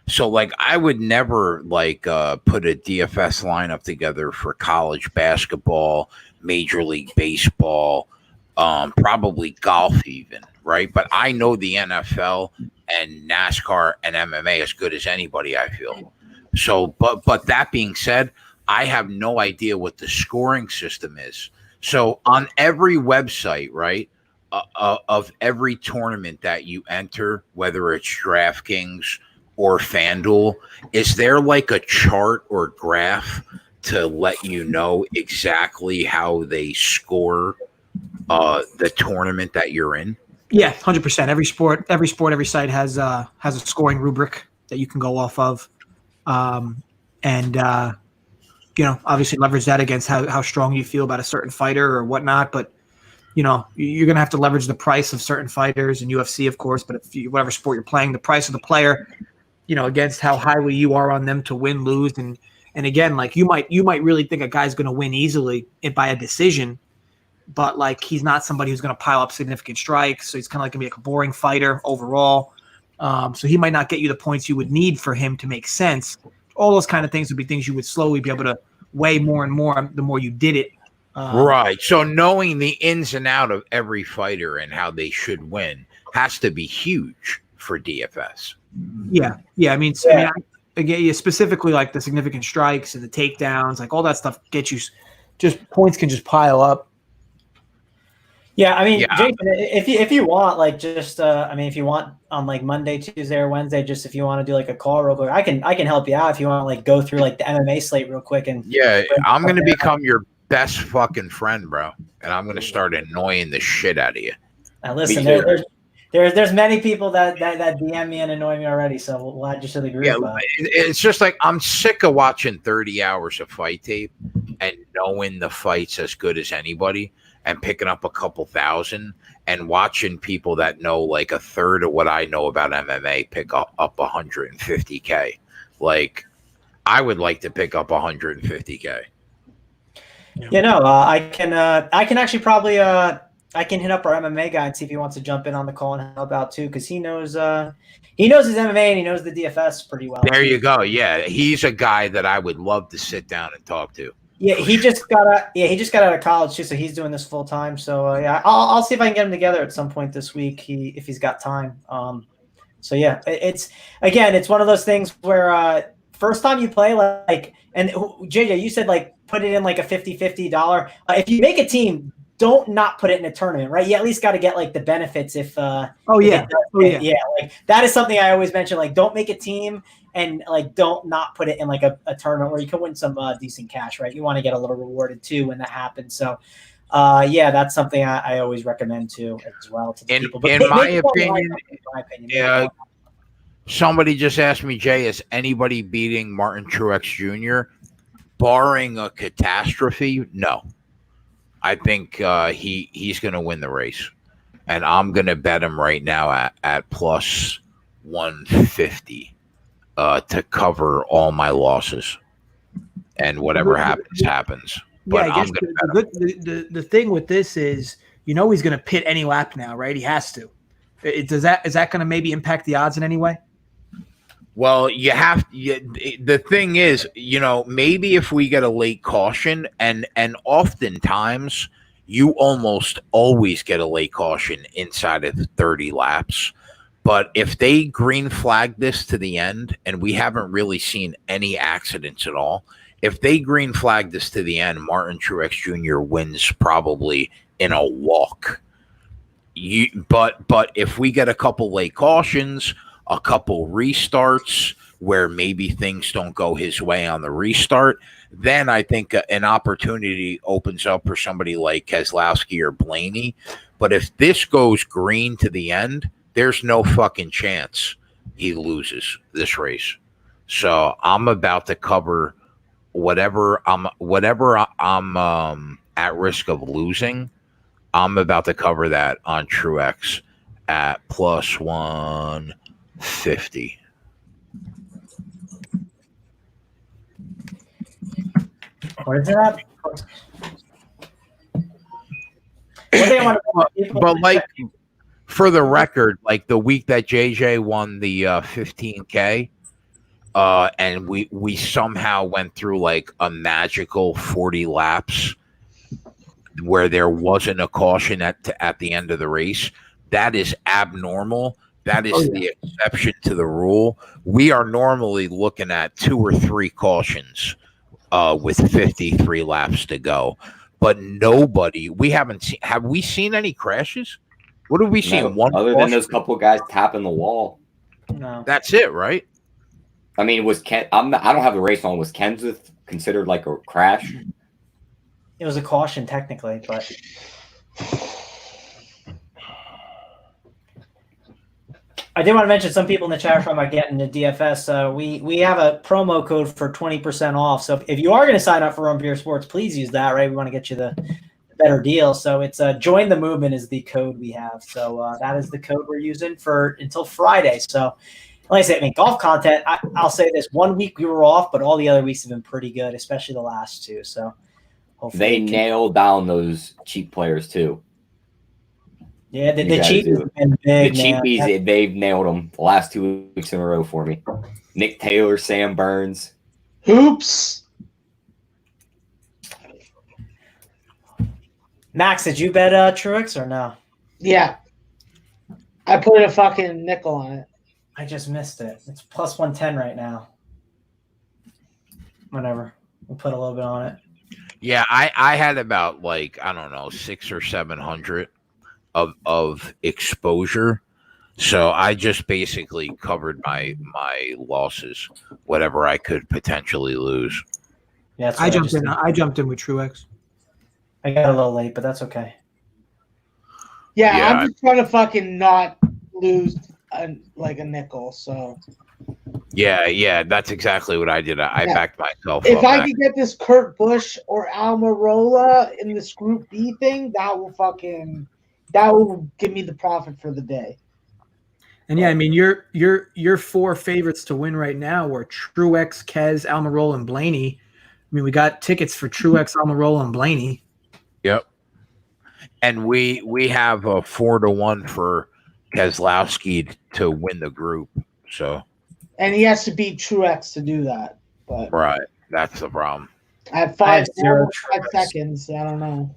So, like, I would never put a DFS lineup together for college basketball, Major League Baseball, probably golf even, right? But I know the NFL and NASCAR and MMA as good as anybody, I feel. So, but that being said, I have no idea what the scoring system is. So on every website, right, of every tournament that you enter, whether it's DraftKings or FanDuel, is there like a chart or graph to let you know exactly how they score the tournament that you're in? Yeah, 100%. Every every site has a scoring rubric that you can go off of, and obviously leverage that against how strong you feel about a certain fighter or whatnot. But you're gonna have to leverage the price of certain fighters in UFC, of course. But whatever sport you're playing, the price of the player, against how highly you are on them to win, lose, and again, like you might really think a guy's gonna win easily by a decision. But like he's not somebody who's going to pile up significant strikes, so he's kind of going to be like a boring fighter overall. So he might not get you the points you would need for him to make sense. All those kind of things would be things you would slowly be able to weigh more and more the more you did it. Right. So knowing the ins and out of every fighter and how they should win has to be huge for DFS. Yeah. Again, specifically like the significant strikes and the takedowns, like all that stuff gets you. Just points can just pile up. Yeah, Jason, if you want, if you want on like Monday, Tuesday, or Wednesday, just if you want to do like a call real quick, I can help you out if you want to like go through like the MMA slate real quick. And I'm going to become your best fucking friend, bro, and I'm going to start annoying the shit out of you. Now listen, there's many people that DM me and annoy me already, so we'll just agree. Yeah, it's just like I'm sick of watching 30 hours of fight tape and knowing the fight's as good as anybody, and picking up a couple thousand and watching people that know like a third of what I know about MMA pick up 150K. Like, I would like to pick up 150K. I can actually probably I can hit up our MMA guy and see if he wants to jump in on the call and help out too, because he knows his MMA and he knows the DFS pretty well. There you go. Yeah, he's a guy that I would love to sit down and talk to. Yeah, he just got out of college too, so he's doing this full time. So I'll see if I can get him together at some point this week, if he's got time. It's one of those things where first time you play, and JJ, you said like put it in like a $50 $50. If you make a team, don't not put it in a tournament, right? You at least got to get like the benefits if. Like that is something I always mention. Like, don't make a team. And like, don't not put it in like a tournament where you can win some decent cash, right? You want to get a little rewarded too when that happens. So, that's something I always recommend too as well to the people. But in my opinion, somebody just asked me, Jay, is anybody beating Martin Truex Jr. barring a catastrophe? No, I think he's going to win the race, and I'm going to bet him right now at plus 150. To cover all my losses, and whatever happens. But I guess the thing with this is, he's going to pit any lap now, right? He has to. Is that going to maybe impact the odds in any way? Well, the thing is, maybe if we get a late caution, and oftentimes, you almost always get a late caution inside of 30 laps. But if they green flag this to the end, and we haven't really seen any accidents at all, if they green flag this to the end, Martin Truex Jr. wins probably in a walk. But if we get a couple late cautions, a couple restarts where maybe things don't go his way on the restart, then I think an opportunity opens up for somebody like Keselowski or Blaney. But if this goes green to the end, there's no fucking chance he loses this race. So I'm about to cover whatever I'm at risk of losing. I'm about to cover that on Truex at plus 150. What is that? But like, for the record, like the week that JJ won the 15K, and we somehow went through like a magical 40 laps where there wasn't a caution at the end of the race. That is abnormal. That is the exception to the rule. We are normally looking at 2 or 3 cautions with 53 laps to go. But we haven't seen. Have we seen any crashes? What have we seen? No, One other caution? than those couple guys tapping the wall. No. That's it, right? I mean, was Ken? I don't have the race on. Was Kenseth considered like a crash? It was a caution technically, but I did want to mention some people in the chat room are getting the DFS. We have a promo code for 20% off. So if you are going to sign up for Run Beer Sports, please use that, right? We want to get you the better deal. So it's Join the Movement is the code we have. So that is the code we're using for until Friday. So like I said, I mean, golf content, I'll say this, 1 week we were off, but all the other weeks have been pretty good, especially the last 2. So hopefully they nailed down those cheap players too. Yeah, the cheapies have been big. The cheapies, they've nailed them the last 2 weeks in a row for me. Nick Taylor, Sam Burns. Hoops. Max, did you bet Truex or no? Yeah. I put a fucking nickel on it. I just missed it. It's plus 110 right now. Whatever. We'll put a little bit on it. Yeah, I had about like, I don't know, 600 or 700 of exposure. So I just basically covered my losses, whatever I could potentially lose. Yeah, I jumped in with Truex. I got a little late, but that's okay. Yeah, Yeah. I'm just trying to fucking not lose like a nickel. So Yeah, that's exactly what I did. I backed myself if up. I could get this Kurt Busch or Almirola in this Group B thing, that will give me the profit for the day. And yeah, I mean your 4 favorites to win right now were Truex, Kez, Almirola, and Blaney. I mean, we got tickets for Truex, Almirola, and Blaney. Yep. And we have a 4-1 for Keselowski to win the group. So And he has to beat Truex to do that. But right, that's the problem. at I have 5 Truex. seconds, I don't know.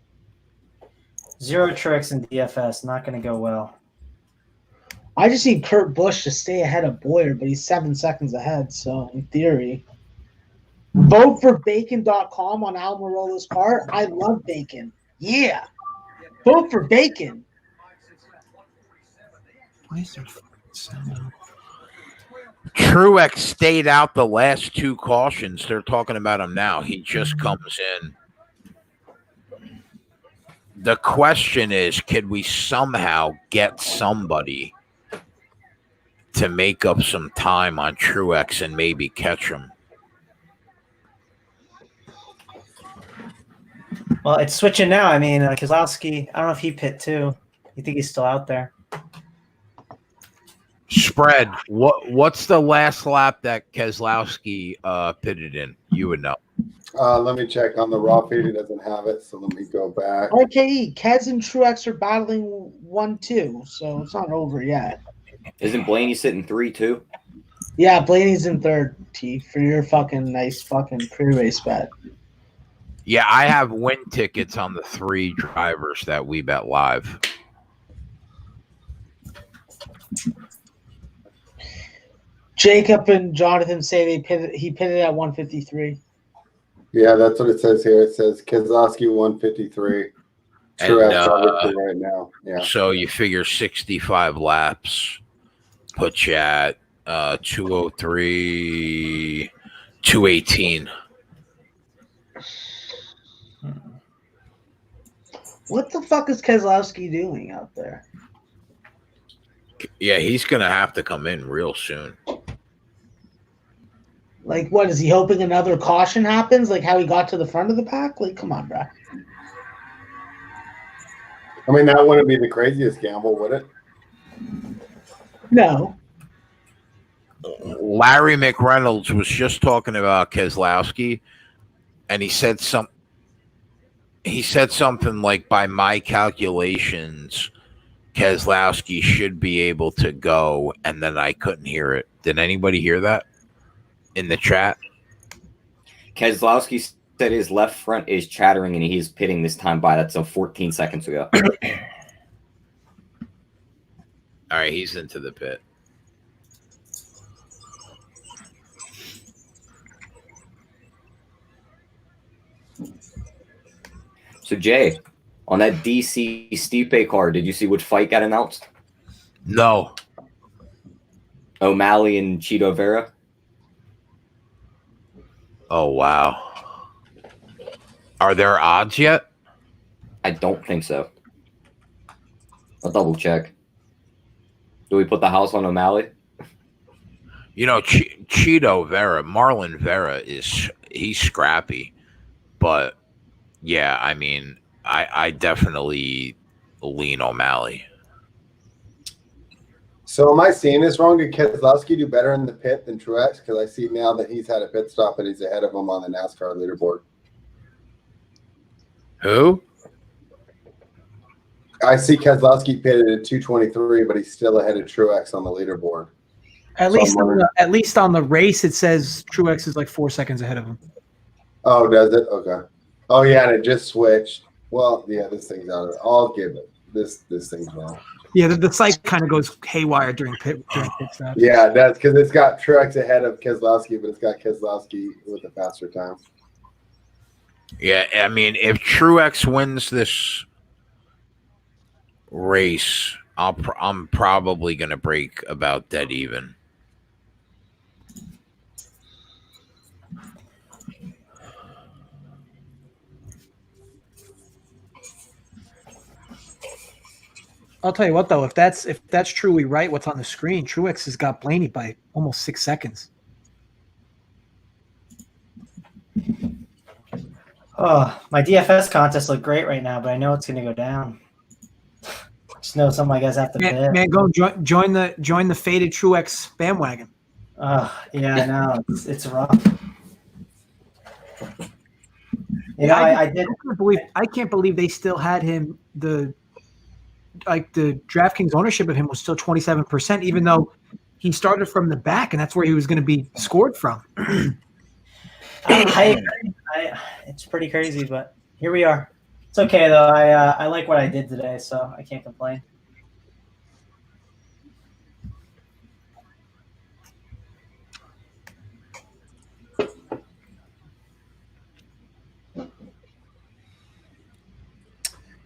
0 Truex in DFS, not going to go well. I just need Kurt Busch to stay ahead of Boyer, but he's 7 seconds ahead. So in theory, vote for bacon.com on Almirola's car. I love bacon. Yeah. Vote for bacon. Why is there fucking sound? Truex stayed out the last 2 cautions. They're talking about him now. He just comes in. The question is, can we somehow get somebody to make up some time on Truex and maybe catch him? Well, it's switching now. I mean, Keselowski, I don't know if he pit too. You think he's still out there? Spread. What's the last lap that Keselowski pitted in? You would know. Let me check on the raw feed. It doesn't have it, so let me go back. RKE, Kez and Truex are battling 1-2, so it's not over yet. Isn't Blaney sitting 3 too? Yeah, Blaney's in third, T, for your fucking nice fucking pre-race bet. Yeah, I have win tickets on the 3 drivers that we bet live. Jacob and Jonathan say he pitted at 153. Yeah, that's what it says here. It says Keselowski 153. Truex obviously right now. Yeah. So you figure 65 laps puts you at 203, 218. What the fuck is Keselowski doing out there? Yeah, he's going to have to come in real soon. Like, what is he hoping another caution happens? Like how he got to the front of the pack? Like, come on, bro. I mean, that wouldn't be the craziest gamble, would it? No. Larry McReynolds was just talking about Keselowski, and he said something like, by my calculations, Keselowski should be able to go, and then I couldn't hear it. Did anybody hear that in the chat? Keselowski said his left front is chattering and he's pitting this time by. That's 14 seconds ago. All right, he's into the pit. So, Jay, on that DC Stipe card, did you see which fight got announced? No. O'Malley and Cheeto Vera? Oh, wow. Are there odds yet? I don't think so. I'll double check. Do we put the house on O'Malley? You know, Cheeto Vera, Marlon Vera, he's scrappy. But, yeah, I mean, I definitely lean O'Malley. So am I seeing this wrong? Did Keselowski do better in the pit than Truex? Because I see now that he's had a pit stop and he's ahead of him on the NASCAR leaderboard. Who? I see Keselowski pitted at 223, but he's still ahead of Truex on the leaderboard. At least on the race, it says Truex is like 4 seconds ahead of him. Oh, does it? Okay. Oh, yeah, and it just switched. Well, yeah, this thing's out of it. I'll give it. This thing's wrong. Yeah, the site kind of goes haywire during pit stop. Yeah, that's because it's got Truex ahead of Keselowski, but it's got Keselowski with a faster time. Yeah, I mean, if Truex wins this race, I'm probably going to break about dead even. I'll tell you what, though, if that's truly right, what's on the screen, Truex has got Blaney by almost 6 seconds. Oh, my DFS contest look great right now, but I know it's going to go down. Just know some of my guys have to bid. Man, go join the faded Truex bandwagon. Yeah, I know it's rough. You know, I can't believe they still had him. The DraftKings ownership of him was still 27%, even though he started from the back, and that's where he was going to be scored from. I agree. It's pretty crazy, but here we are. It's okay though. I like what I did today, so I can't complain.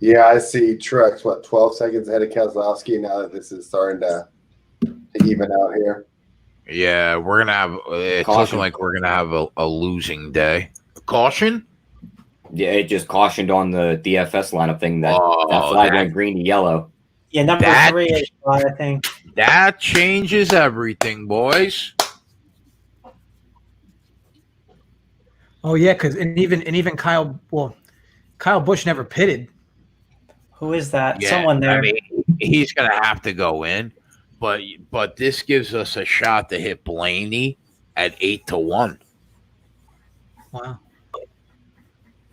Yeah, I see Truex, 12 seconds ahead of Keselowski now that this is starting to even out here. Yeah, we're going to have – it's looking like we're going to have a losing day. Caution? Yeah, it just cautioned on the DFS lineup thing that flag went green to yellow. Yeah, number 3 is I think. That changes everything, boys. Oh, yeah, because even Kyle Busch never pitted. Who is that? Yeah, Someone there. I mean, he's going to have to go in, but this gives us a shot to hit Blaney at 8-1. Wow.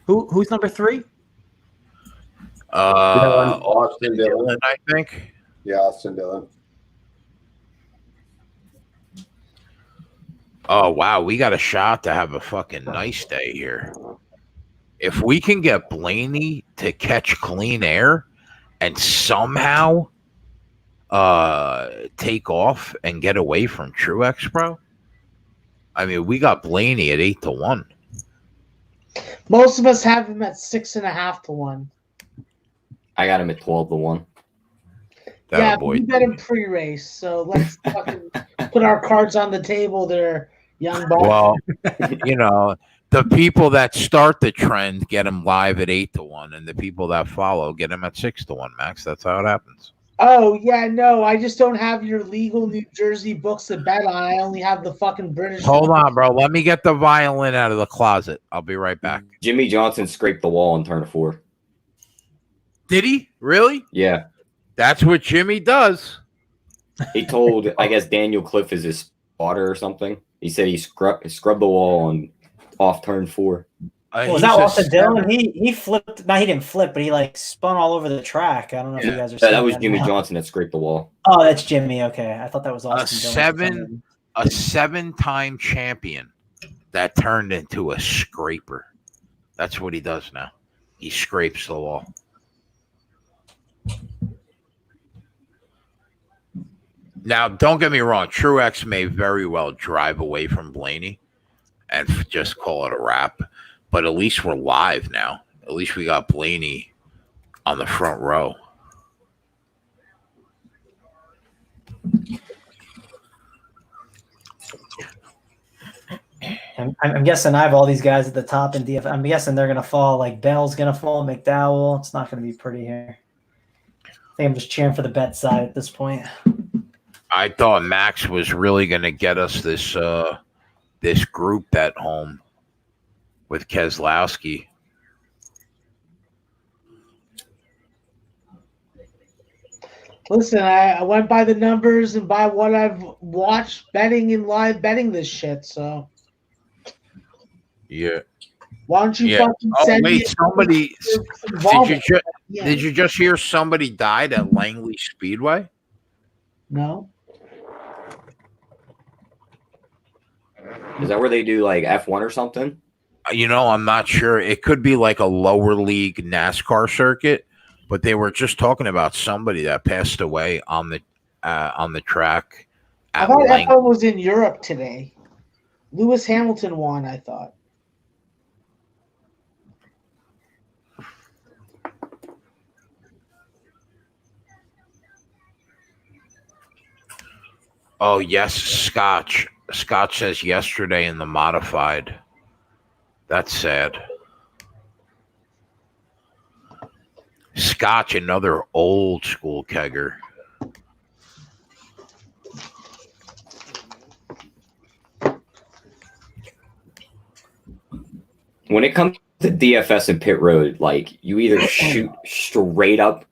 Who's number 3? Austin Dillon, I think. Yeah, Austin Dillon. Oh wow, we got a shot to have a fucking nice day here. If we can get Blaney to catch clean air and somehow take off and get away from Truex, bro. I mean, we got Blaney at 8-1. Most of us have him at 6.5 to 1. I got him at 12-1. Yeah, Boy. we bet him pre-race, so let's fucking put our cards on the table there, young buck. Well, the people that start the trend get them live at 8-1, and the people that follow get them at 6-1. Max, that's how it happens. Oh yeah, no, I just don't have your legal New Jersey books to bet on. I only have the fucking British. Hold on, bro. Let me get the violin out of the closet. I'll be right back. Jimmy Johnson scraped the wall on turn 4. Did he? Really? Yeah. That's what Jimmy does. He told, I guess, Daniel Cliff is his spotter or something. He said he scrubbed the wall on off turn 4. Was that Austin Dillon? He flipped. No, he didn't flip, but he like spun all over the track. I don't know if you guys are. That was Jimmy Johnson that scraped the wall. Oh, that's Jimmy. Okay, I thought that was Austin Dillon. A 7-time champion that turned into a scraper. That's what he does now. He scrapes the wall. Now, don't get me wrong. Truex may very well drive away from Blaney and just call it a wrap. But at least we're live now. At least we got Blaney on the front row. I'm guessing I have all these guys at the top in DF. I'm guessing they're going to fall. Like Bell's going to fall, McDowell. It's not going to be pretty here. I think I'm just cheering for the bet side at this point. I thought Max was really going to get us this group bet home with Keselowski. Listen, I went by the numbers and by what I've watched betting and live betting this shit. So yeah, why don't you fucking send me? Somebody did you just hear somebody died at Langley Speedway? No. Is that where they do like F1 or something? I'm not sure. It could be like a lower league NASCAR circuit, but they were just talking about somebody that passed away on the track. I thought F1 was in Europe today. Lewis Hamilton won, I thought. Oh, yes, Scotch. Scotch says yesterday in the modified. That's sad. Scotch, another old school kegger. When it comes to DFS and pit road, like you either shoot straight up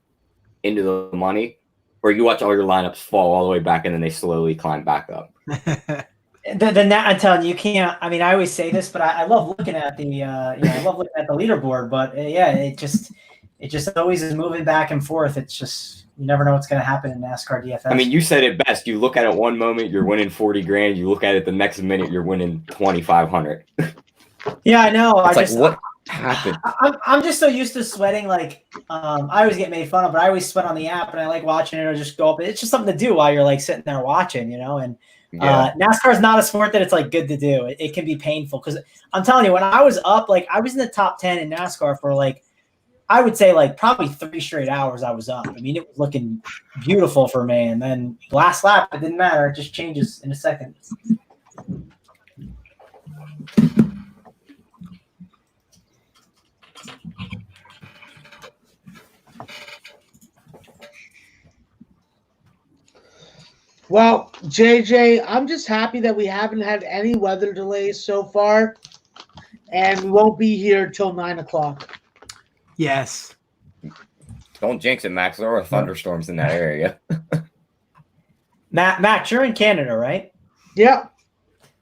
into the money or you watch all your lineups fall all the way back and then they slowly climb back up. Then I'm telling you, you can't. I mean, I always say this, but I love looking at the, I love looking at the leaderboard. But it just always is moving back and forth. It's just you never know what's going to happen in NASCAR DFS. I mean, you said it best. You look at it one moment, you're winning 40 grand. You look at it the next minute, you're winning 2,500. Yeah, I know. What happened? I'm just so used to sweating. Like, I always get made fun of, but I always sweat on the app, and I like watching it or just go up. It's just something to do while you're like sitting there watching, and. Yeah. NASCAR is not a sport that it's like good to do. It can be painful because I'm telling you, when I was up, like I was in the top 10 in NASCAR for like, I would say like probably 3 straight hours I was up. I mean, it was looking beautiful for me. And then last lap, it didn't matter. It just changes in a second. Well, JJ, I'm just happy that we haven't had any weather delays so far, and we won't be here till 9 o'clock. Yes. Don't jinx it, Max. There are thunderstorms in that area. Max, you're in Canada, right? Yeah.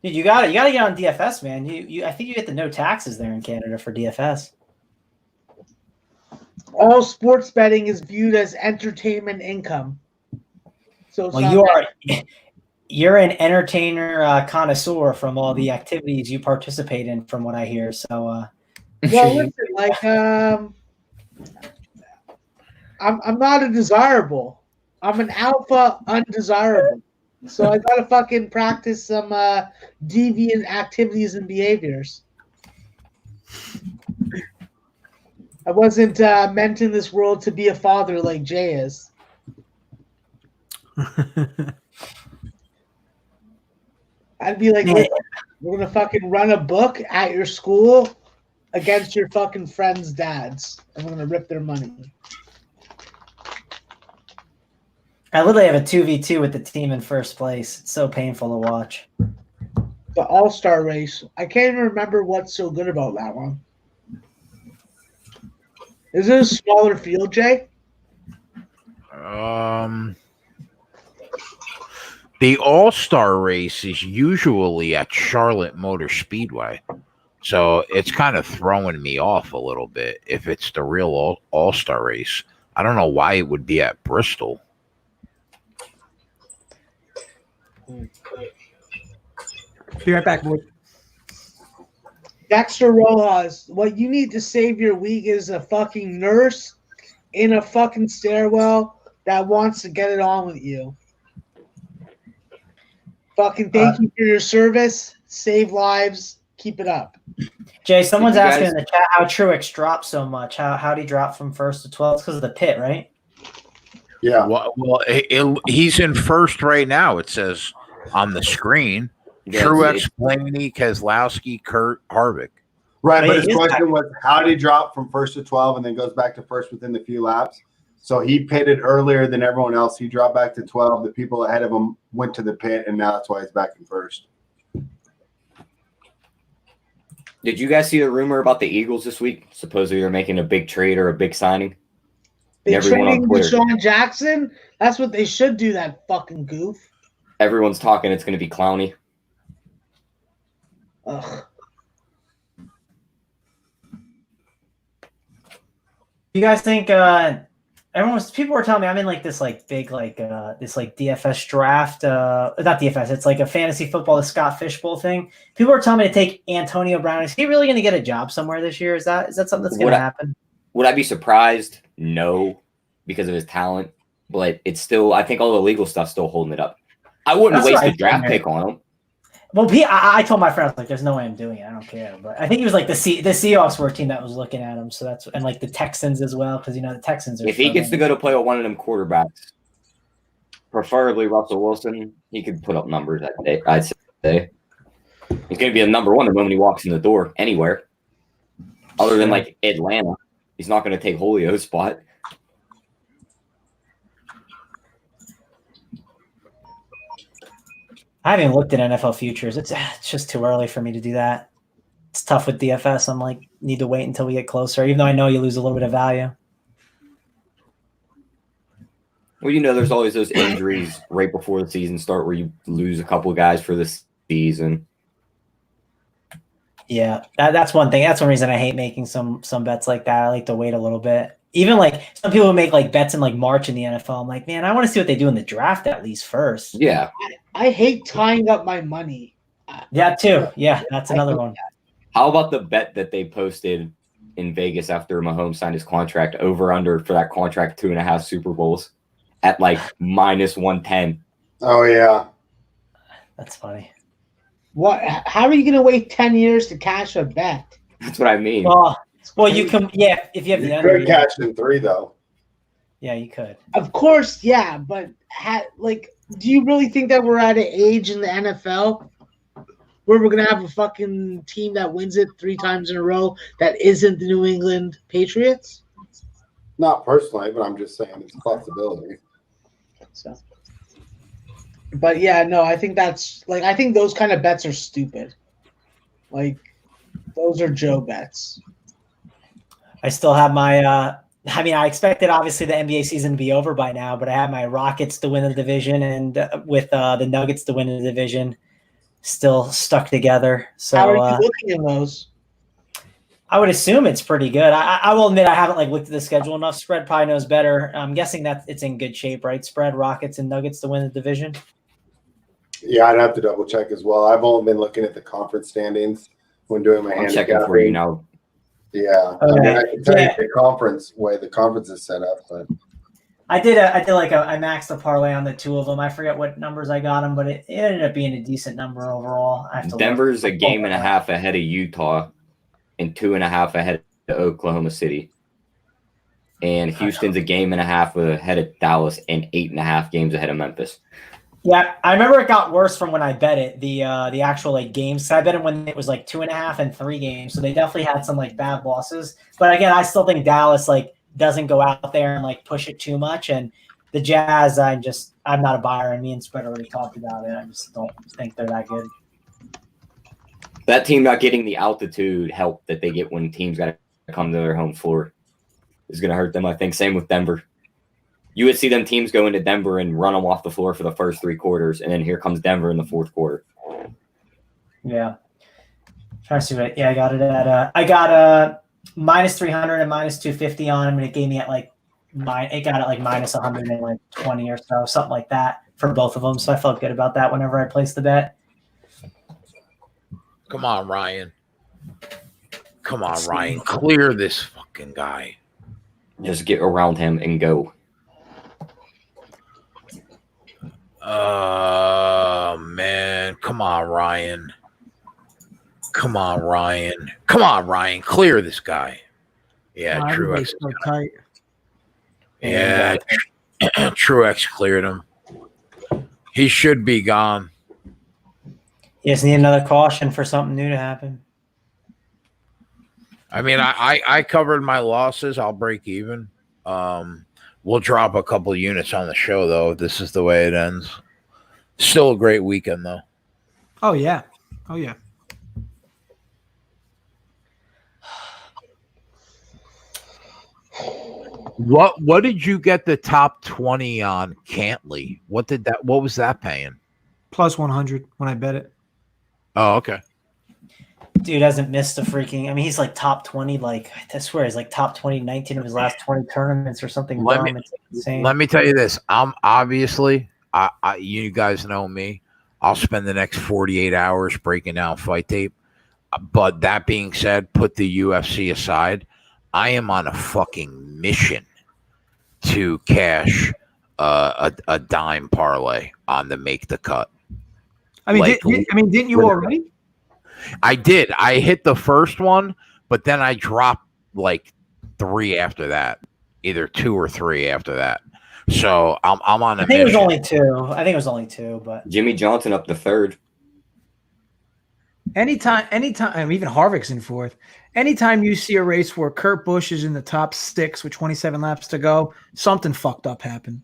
Dude, you gotta get on DFS, man. I think you get the no taxes there in Canada for DFS. All sports betting is viewed as entertainment income. So you're an entertainer connoisseur from all the activities you participate in, from what I hear. So Well, listen, like I'm not a desirable. I'm an alpha undesirable. So I gotta fucking practice some deviant activities and behaviors. I wasn't meant in this world to be a father like Jay is. I'd be like, listen, we're gonna fucking run a book at your school against your fucking friends' dads, and we're gonna rip their money. I literally have a 2v2 with the team in first place. It's so painful to watch. The All-Star race. I can't even remember what's so good about that one. Is it a smaller field, Jay? The All-Star race is usually at Charlotte Motor Speedway. So it's kind of throwing me off a little bit if it's the real All-Star race. I don't know why it would be at Bristol. Be right back, boys. Dexter Rojas, what you need to save your week is a fucking nurse in a fucking stairwell that wants to get it on with you. Fucking thank you for your service. Save lives. Keep it up. Jay, someone's Did you asking guys- in the chat how Truex dropped so much. How did he drop from first to 12th? Because of the pit, right? Yeah. Well, he's in first right now. It says on the screen. Yeah, Truex, Blaney, Keselowski, Kurt, Harvick. Right, But but he his is question was, how did he drop from first to 12 and then goes back to first within the few laps? So he pitted earlier than everyone else. He dropped back to 12. The people ahead of him went to the pit, and now that's why he's back in first. Did you guys see the rumor about the Eagles this week? Supposedly they're making a big trade or a big signing. They Everyone on trading Twitter. Deshaun Jackson. That's what they should do. That fucking goof. Everyone's talking it's going to be Clowney. Ugh. You guys think people were telling me I'm in like this like big like this like DFS draft, not DFS, it's like a fantasy football, the Scott Fishbowl thing. People are telling me to take Antonio Brown. Is he really going to get a job somewhere this year? Is that something that's going to happen? Would I be surprised? No, because of his talent. But it's still, I think all the legal stuff's still holding it up. I wouldn't That's waste what I a draft figured. pick on him. Well, I told my friends, I was like, there's no way I'm doing it. I don't care. But I think he was like the Seahawks were a team that was looking at him. So that's, and like the Texans as well, because, you know, the Texans are. If he gets to go to play with one of them quarterbacks, preferably Russell Wilson, he could put up numbers that day, I'd say. He's going to be a number one the moment he walks in the door anywhere. Other than like Atlanta. He's not going to take Julio's spot. I haven't even looked at NFL futures. It's just too early for me to do that. It's tough with DFS. I'm like, need to wait until we get closer, even though I know you lose a little bit of value. Well, you know, there's always those injuries right before the season start where you lose a couple of guys for the season. Yeah, that's one thing. That's one reason I hate making some bets like that. I like to wait a little bit. Even like some people who make like bets in like March in the NFL. I'm like, man, I want to see what they do in the draft at least first. Yeah. I hate tying up my money. Yeah, too. Yeah, that's another one. How about the bet that they posted in Vegas after Mahomes signed his contract, over under for that contract 2.5 Super Bowls at like minus 110? Oh, yeah. That's funny. What? How are you going to wait 10 years to cash a bet? That's what I mean. Well, you can. Yeah, if you have the You under. could catch in 3, though. Yeah, you could. Of course, yeah, but do you really think that we're at an age in the NFL where we're gonna have a fucking team that wins it 3 times in a row that isn't the New England Patriots? Not personally, but I'm just saying it's a possibility. So, but yeah, no, I think that's like I think those kind of bets are stupid. Like those are Joe bets. I still have my. I expected obviously the NBA season to be over by now, but I had my Rockets to win the division and with the Nuggets to win the division still stuck together. So how are you looking at those? I would assume it's pretty good. I will admit I haven't like looked at the schedule enough. Spread probably knows better. I'm guessing that it's in good shape, right? Spread Rockets and Nuggets to win the division. Yeah, I'd have to double check as well. I've only been looking at the conference standings when doing my I'm checking for you now. Yeah, I mean, I can tell you the conference way the conference is set up, but I maxed the parlay on the two of them. I forget what numbers I got them, but it ended up being a decent number overall. I have to Denver's a game and a half ahead of Utah and 2.5 ahead of Oklahoma City. And Houston's a game and a half ahead of Dallas and 8.5 games ahead of Memphis. Yeah, I remember it got worse from when I bet it. The actual like games. So I bet it when it was like 2.5 and 3 games. So they definitely had some like bad losses. But again, I still think Dallas like doesn't go out there and like push it too much. And the Jazz, I'm not a buyer. And me and Spread already talked about it. I just don't think they're that good. That team not getting the altitude help that they get when teams got to come to their home floor is going to hurt them, I think. Same with Denver. You would see them teams go into Denver and run them off the floor for the first 3 quarters, and then here comes Denver in the 4th quarter. Yeah. Trying to see what I got it at. I got minus 300 and minus 250 on him, and it gave me at like it got it like minus 120 or so, something like that for both of them. So I felt good about that whenever I placed the bet. Come on, Ryan. Come on, Ryan. Clear this fucking guy. Just get around him and go. Man. Come on, Ryan. Come on, Ryan. Come on, Ryan. Clear this guy. Yeah, Truex. So tight. Yeah, Truex cleared him. He should be gone. You just need another caution for something new to happen. I mean, I covered my losses. I'll break even. We'll drop a couple units on the show, though. This is the way it ends. Still a great weekend, though. Oh, yeah. Oh, yeah. What did you get the top 20 on Cantley? What was that paying? Plus 100 when I bet it. Oh, okay. Dude hasn't missed a freaking. I mean, he's like top 20. Like I swear, he's like top 20, 19 of his last 20 tournaments or something. Let me tell you this. I'm obviously, you guys know me. I'll spend the next 48 hours breaking down fight tape. But that being said, put the UFC aside. I am on a fucking mission to cash a dime parlay on the make the cut. I mean, didn't you already? I did. I hit the first one, but then I dropped like 3 after that, either 2 or 3 after that. So I'm on a mission. It was only 2. I think it was only 2, but Jimmy Johnson up the 3rd. Anytime, even Harvick's in 4th. Anytime you see a race where Kurt Busch is in the top 6 with 27 laps to go, something fucked up happened.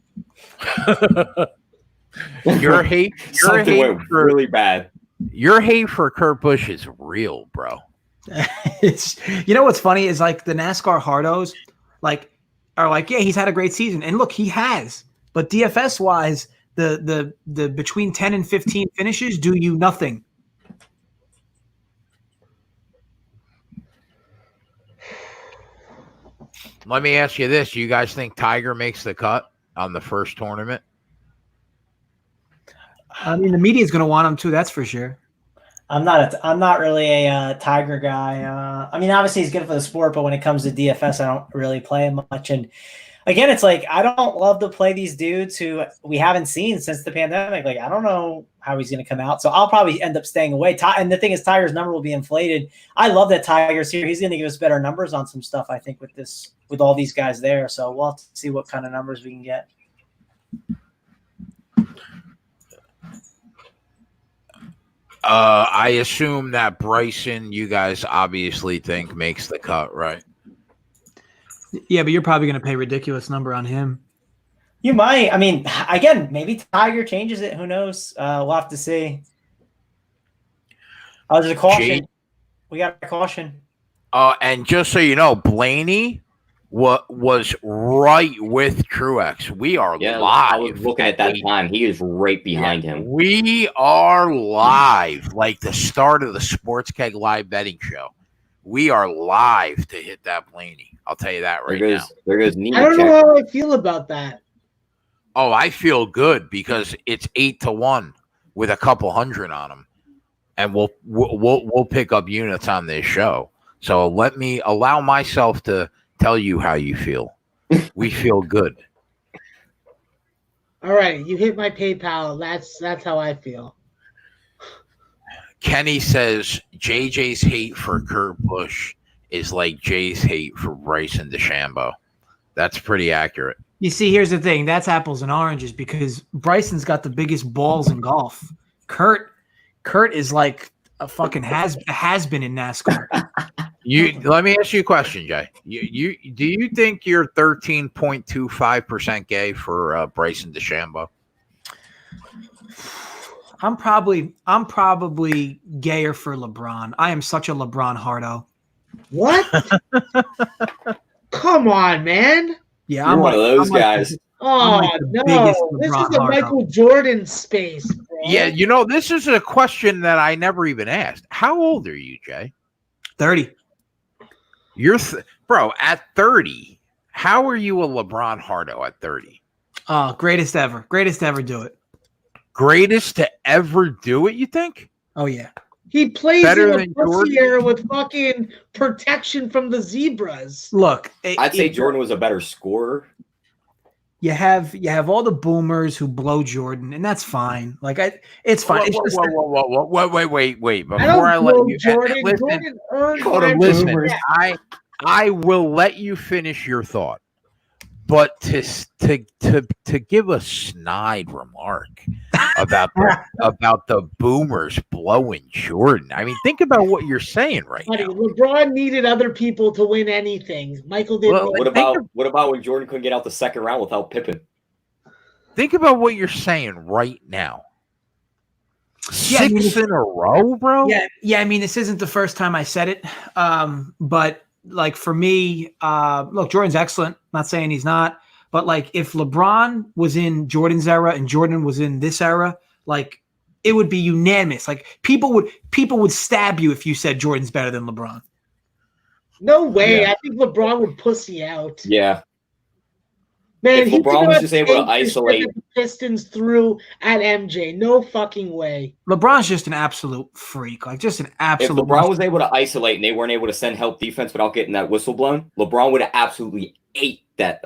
Your hate went really bad. Your hate for Kurt Busch is real, bro. You know what's funny is like the NASCAR hardos are like, yeah, he's had a great season, and look, he has. But DFS wise, the between 10 and 15 finishes do you nothing. Let me ask you this: you guys think Tiger makes the cut on the first tournament? I mean, the media is going to want him too. That's for sure. I'm not really a Tiger guy. I mean, obviously he's good for the sport, but when it comes to DFS, I don't really play him much. And again, it's like I don't love to play these dudes who we haven't seen since the pandemic. Like I don't know how he's going to come out, so I'll probably end up staying away. And the thing is, Tiger's number will be inflated. I love that Tiger's here. He's going to give us better numbers on some stuff. I think with all these guys there. So we'll have to see what kind of numbers we can get. I assume that Bryson, you guys obviously think makes the cut, right? Yeah, but you're probably going to pay a ridiculous number on him. You might. I mean, again, maybe Tiger changes it. Who knows? We'll have to see. Oh, there's a caution. We got a caution. And just so you know, Blaney was right with Truex. We are live. I was looking at that time. He is right behind him. We are live, like the start of the Sports Keg live betting show. We are live to hit that Blaney. I'll tell you that right now. There goes Nina. I don't know how I feel about that. Oh, I feel good because it's 8-1 with a couple hundred on them, and we'll pick up units on this show. So let me allow myself to tell you how you feel. We feel good. All right, you hit my PayPal. That's how I feel. Kenny says JJ's hate for Kurt Busch is like Jay's hate for Bryson DeChambeau. That's pretty accurate. You see, here's the thing. That's apples and oranges because Bryson's got the biggest balls in golf. Kurt is like a fucking has been in NASCAR. Let me ask you a question, Jay. You do you think you're 13.25% gay for Bryson DeChambeau? I'm probably gayer for LeBron. I am such a LeBron hardo. What? Come on, man. Yeah, You're I'm one of those guys. Oh like the no, biggest this LeBron is a hardo. Michael Jordan space, bro. Yeah, this is a question that I never even asked. How old are you, Jay? 30. You're bro, at 30. How are you a LeBron hardo at 30? Oh, greatest ever do it. Greatest to ever do it, you think? Oh yeah. He plays Better in a than pussy Jordan? era with fucking protection from the zebras. Look, I'd say Jordan was a better scorer. you have all the boomers who blow Jordan, and that's fine. Like it's fine. It's just Wait. I Before I let blow you Jordan. listen, Jordan earned Call them my listen, boomers. respect. I will let you finish your thought, but to give a snide remark about the boomers blowing Jordan. I mean, think about what you're saying right Buddy, now. LeBron needed other people to win anything. Michael didn't. Well, win. What about when Jordan couldn't get out the second round without Pippen? Think about what you're saying right now. Yeah, I mean, 6 in a row, bro. Yeah. I mean, this isn't the first time I said it, but like for me, look, Jordan's excellent. Not saying he's not, but like if LeBron was in Jordan's era and Jordan was in this era, like it would be unanimous. Like people would stab you if you said Jordan's better than LeBron. No way. Yeah. I think LeBron would pussy out. Yeah. Man, If he LeBron could was not just able to take the shit isolate- that the Pistons threw at MJ. No fucking way. LeBron's just an absolute freak. Like just an If absolute. LeBron was able to isolate and they weren't able to send help defense without getting that whistle blown, LeBron would have absolutely ate that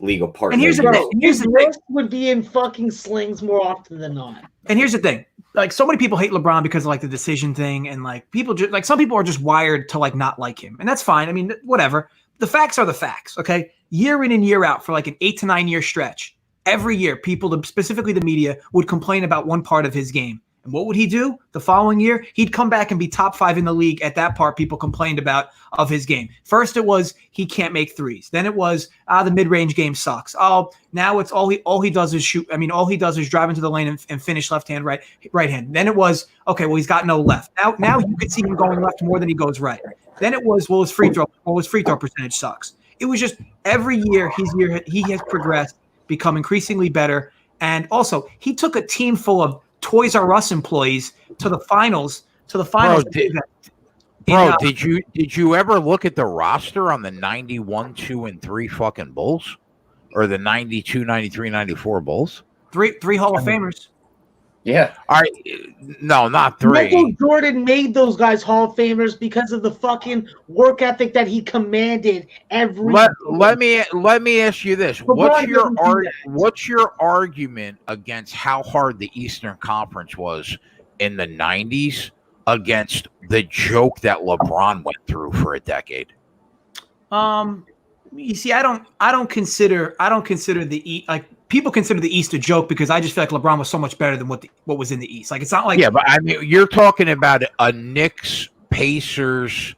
league apart. And here's the Bro, thing. Here's his the thing. wrist would be in fucking slings more often than not. And here's the thing. Like so many people hate LeBron because of like the decision thing, and like people just like some people are just wired to like not like him, and that's fine. I mean, whatever. The facts are the facts, okay? Year in and year out for like an 8 to 9 year stretch, every year people, specifically the media, would complain about one part of his game. And what would he do? The following year, he'd come back and be top 5 in the league at that part people complained about of his game. First it was he can't make threes. Then it was the mid-range game sucks. Oh, now it's all he does is shoot. I mean, all he does is drive into the lane and finish left hand, right hand. Then it was, okay, well, he's got no left. Now you could see him going left more than he goes right. Then it was, well, his free throw percentage sucks. It was just every year he has progressed, become increasingly better. And also he took a team full of Toys R Us employees to the finals. Bro, did you ever look at the roster on the 91, 2, and 3 fucking Bulls? Or the 92, 93, 94 Bulls? Three Hall of Famers. Yeah. All right. No, not 3. Michael Jordan made those guys Hall of Famers because of the fucking work ethic that he commanded every Let me ask you this. LeBron What's your argument against how hard the Eastern Conference was in the 90s against the joke that LeBron went through for a decade? You see, I don't consider the like people consider the East a joke because I just feel like LeBron was so much better than what was in the East. Like it's not like, yeah, but I mean you're talking about a Knicks, Pacers,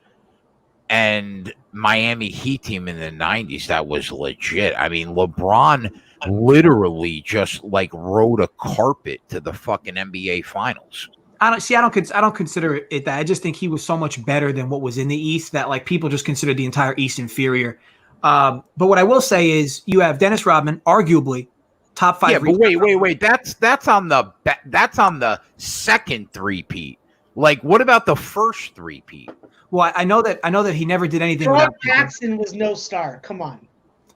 and Miami Heat team in the 90s that was legit. I mean, LeBron literally just like rode a carpet to the fucking NBA finals. I don't consider it that. I just think he was so much better than what was in the East that like people just consider the entire East inferior. But what I will say is you have Dennis Rodman, arguably top 5. Yeah, but wait. That's on the second three-peat. Like, what about the first three-peat? Well, I know that he never did anything John without Pippen. Jackson was no star. Come on.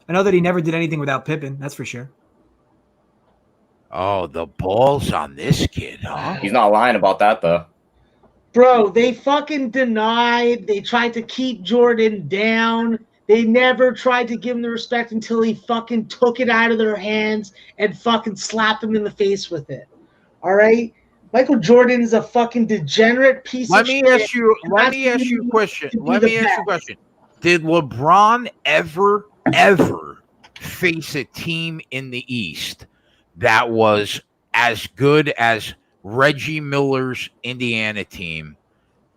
I know that he never did anything without Pippen. That's for sure. Oh, the balls on this kid, huh? He's not lying about that though. Bro, they fucking denied. They tried to keep Jordan down. They never tried to give him the respect until he fucking took it out of their hands and fucking slapped him in the face with it. All right? Michael Jordan is a fucking degenerate piece Let of me shit. ask you a question. Let me ask you a question. Did LeBron ever face a team in the East that was as good as Reggie Miller's Indiana team,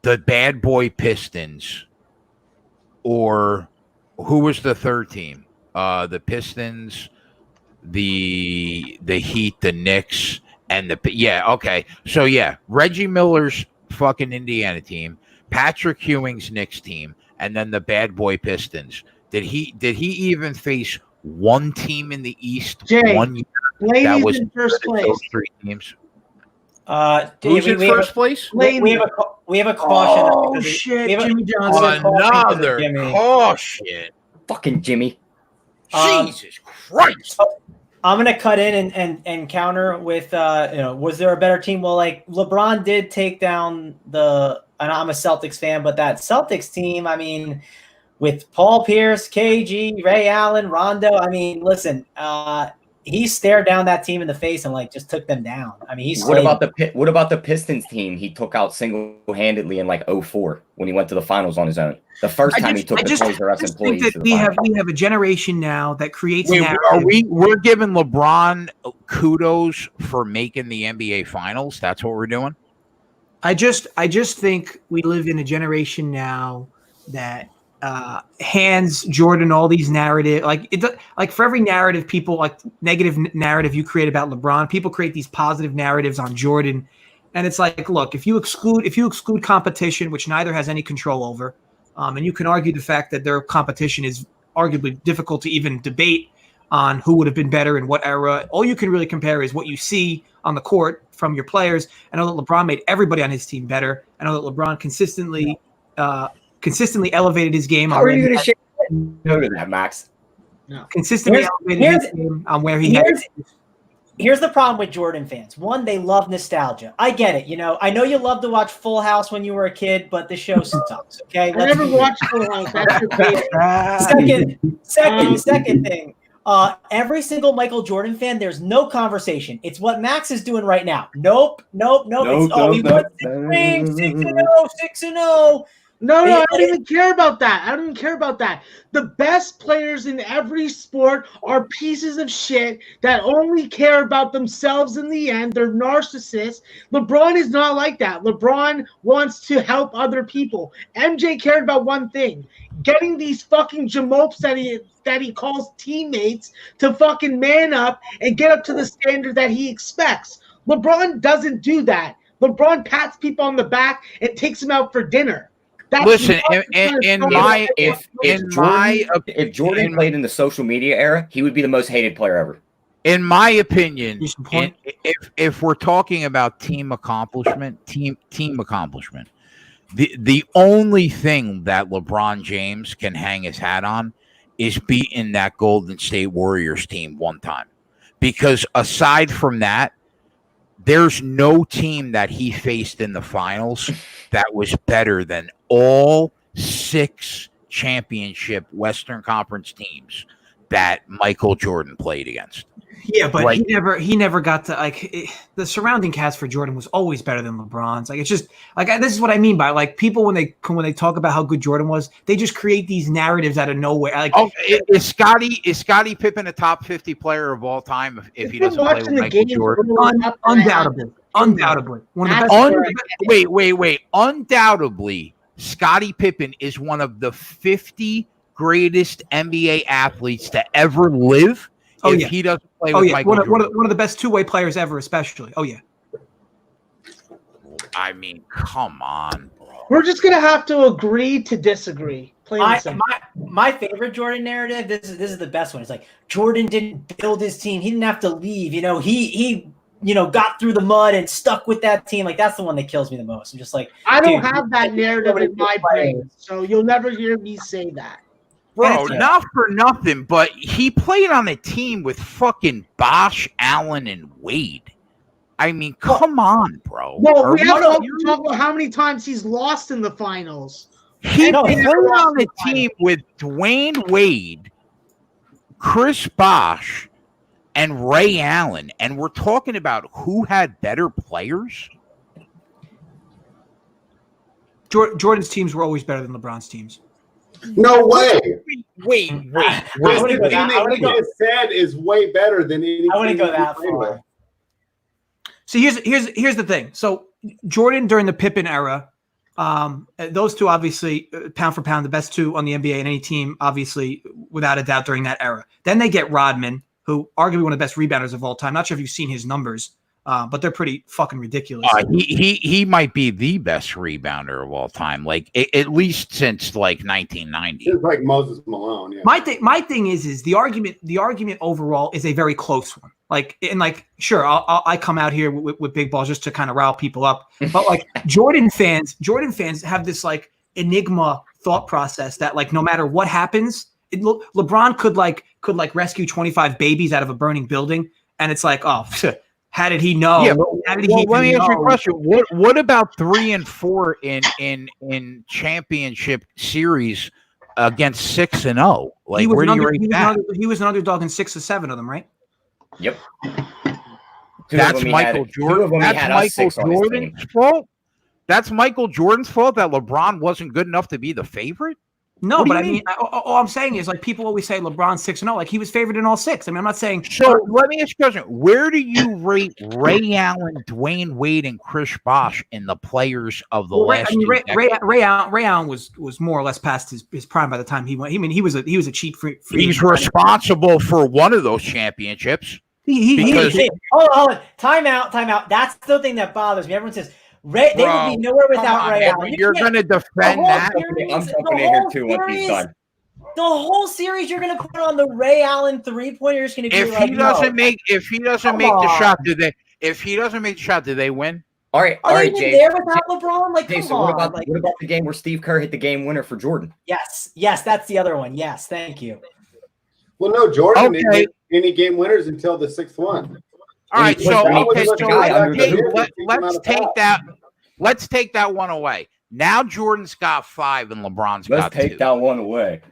the Bad Boy Pistons, or who was the third team? The Pistons, the Heat, the Knicks, and okay. So Reggie Miller's fucking Indiana team, Patrick Ewing's Knicks team, and then the Bad Boy Pistons. Did he even face one team in the East Jay, 1 year Ladies that was in first place. those three teams? Who's in first place? We have a caution. Oh shit, Jimmy Johnson. Johnson. Another caution. Fucking Jimmy. Jesus Christ. So I'm gonna cut in and counter with was there a better team? Well, like LeBron did take down and I'm a Celtics fan, but that Celtics team, I mean, with Paul Pierce, KG, Ray Allen, Rondo, I mean, listen, he stared down that team in the face and like just took them down. I mean, What about the Pistons team he took out single-handedly in like 2004 when he went to the finals on his own? The first time he took the Toys R Us employees think to that the we finals. have a generation now that creates Wait, narrative. we're giving LeBron kudos for making the NBA Finals? That's what we're doing? I just think we live in a generation now that hands Jordan all these narrative, like for every narrative people, like negative narrative you create about LeBron, people create these positive narratives on Jordan. And it's like, look, if you exclude competition, which neither has any control over, and you can argue the fact that their competition is arguably difficult to even debate on who would have been better in what era. All you can really compare is what you see on the court from your players. I know that LeBron made everybody on his team better. I know that LeBron consistently elevated his game. How are you going to share no to that, Max? No. Consistently elevated his game on where he had. Here's the problem with Jordan fans. One, they love nostalgia. I get it. I know you love to watch Full House when you were a kid, but the show sucks. Okay, I never watched Full House. That's your favorite. Second thing. Every single Michael Jordan fan, there's no conversation. It's what Max is doing right now. Nope. He won 6 rings, 6-0. No, I don't even care about that. The best players in every sport are pieces of shit that only care about themselves in the end. They're narcissists. LeBron is not like that. LeBron wants to help other people. MJ cared about one thing: getting these fucking jamopes that he calls teammates to fucking man up and get up to the standard that he expects. LeBron doesn't do that. LeBron pats people on the back and takes them out for dinner. Listen, if Jordan played in the social media era, he would be the most hated player ever. In my opinion, if we're talking about team accomplishment, the only thing that LeBron James can hang his hat on is beating that Golden State Warriors team one time. Because aside from that, there's no team that he faced in the finals that was better than all 6 championship Western Conference teams that Michael Jordan played against. Yeah, but he never got to the surrounding cast for Jordan was always better than LeBron's. Like, it's just this is what I mean by people when they talk about how good Jordan was, they just create these narratives out of nowhere. Is Scottie Pippen a top 50 player of all time if he doesn't play with Michael Jordan? Undoubtedly. One of the best. Wait. Undoubtedly, Scottie Pippen is one of the 50 greatest NBA athletes to ever live. He doesn't play with Michael Jordan. One of the best two-way players ever, especially. Oh, yeah. I mean, come on, bro. We're just going to have to agree to disagree. My favorite Jordan narrative, this is the best one. It's like, Jordan didn't build his team. He didn't have to leave. He got through the mud and stuck with that team. Like, that's the one that kills me the most. I'm just like, I don't have that narrative in my brain, so you'll never hear me say that. Bro, not for nothing, but he played on a team with fucking Bosh, Allen, and Wade. I mean, come on, bro. Well, Are we have to serious? also talk about how many times he's lost in the finals. He know, played he on the team with Dwayne Wade, Chris Bosh, and Ray Allen, and we're talking about who had better players. Jordan's teams were always better than LeBron's teams. No way. Wait. I This wouldn't go thing that. I that wouldn't he go. just said is way better than any. I wouldn't team go that he played with. far. So here's the thing. So Jordan during the Pippen era, those two obviously pound for pound the best two on the NBA and any team, obviously without a doubt during that era. Then they get Rodman, who arguably one of the best rebounders of all time. Not sure if you've seen his numbers, but they're pretty fucking ridiculous. He might be the best rebounder of all time, like at least since like 1990. It's like Moses Malone. Yeah. My thing is the argument overall is a very close one. Sure, I come out here with big balls just to kind of rile people up, but like Jordan fans have this like enigma thought process that like no matter what happens, LeBron could rescue 25 babies out of a burning building, and it's like, oh, how did he know? Yeah, let me ask you a question. What about 3 and 4 in championship series against 6 and 0? Like, where do you rate that? He was an underdog in 6 or 7 of them, right? Yep. That's Michael Jordan. That's Michael Jordan's fault. That's Michael Jordan's fault that LeBron wasn't good enough to be the favorite. No, but I mean, all I'm saying is like people always say LeBron's 6 and 0, like he was favored in all 6. I mean, I'm not saying. So let me ask you a question: where do you rate Ray Allen, Dwayne Wade, and Chris Bosh in the players of the last? I mean, Ray Allen was more or less past his prime by the time he went. I mean, he was a cheap free. He's responsible for one of those championships. Hold on. Time out. That's the thing that bothers me. Everyone says they would be nowhere without Ray Allen. You're going to defend that? I'm jumping in here too once he's done. The whole series you're going to put on the Ray Allen 3-pointer is going to be if he doesn't make the shot, do they win? All right, Jay. There without LeBron, like Jay, come so on. What about the game where Steve Kerr hit the game winner for Jordan? Yes, that's the other one. Yes, thank you. Well, no, Jordan didn't get any game winners until the 6th one. All right, let's take that one away. Now Jordan's got 5 and LeBron's got 2. Let's take that one away.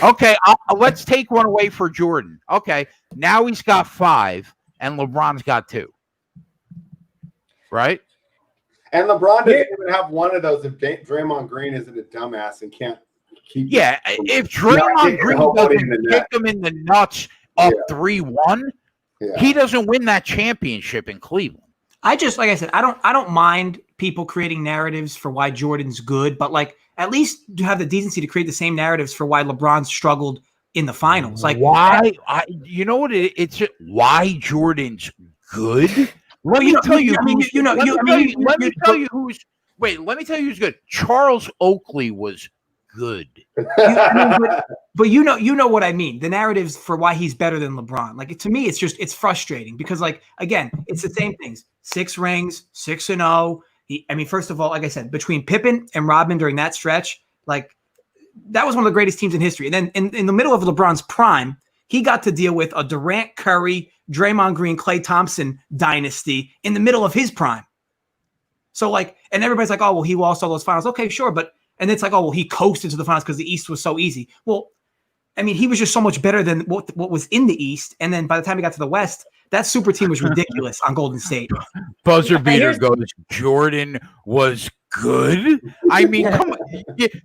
Okay, let's take one away for Jordan. Okay, now he's got 5 and LeBron's got 2. Right? And LeBron doesn't even have one of those if Draymond Green isn't a dumbass and can't keep. Yeah, if Draymond Green doesn't kick him in the nuts up 3-1, he doesn't win that championship in Cleveland. Like I said, I don't mind people creating narratives for why Jordan's good, but like at least you have the decency to create the same narratives for why LeBron struggled in the finals. Like why? You know what? It's why Jordan's good. Let me tell you who's good. Charles Oakley was good. But you know what I mean. The narratives for why he's better than LeBron. Like to me, it's frustrating because like again, it's the same things. 6 rings, 6 and 0. First of all, like I said, between Pippen and Rodman during that stretch, like that was one of the greatest teams in history. And then in the middle of LeBron's prime, he got to deal with a Durant, Curry, Draymond Green, Klay Thompson dynasty in the middle of his prime. So like, and everybody's like, oh well, he lost all those finals. Okay, sure, but and it's like, oh well, he coasted to the finals because the East was so easy. Well, I mean, he was just so much better than what was in the East. And then by the time he got to the West, that super team was ridiculous on Golden State. Buzzer beater goes, Jordan was good. I mean, come on.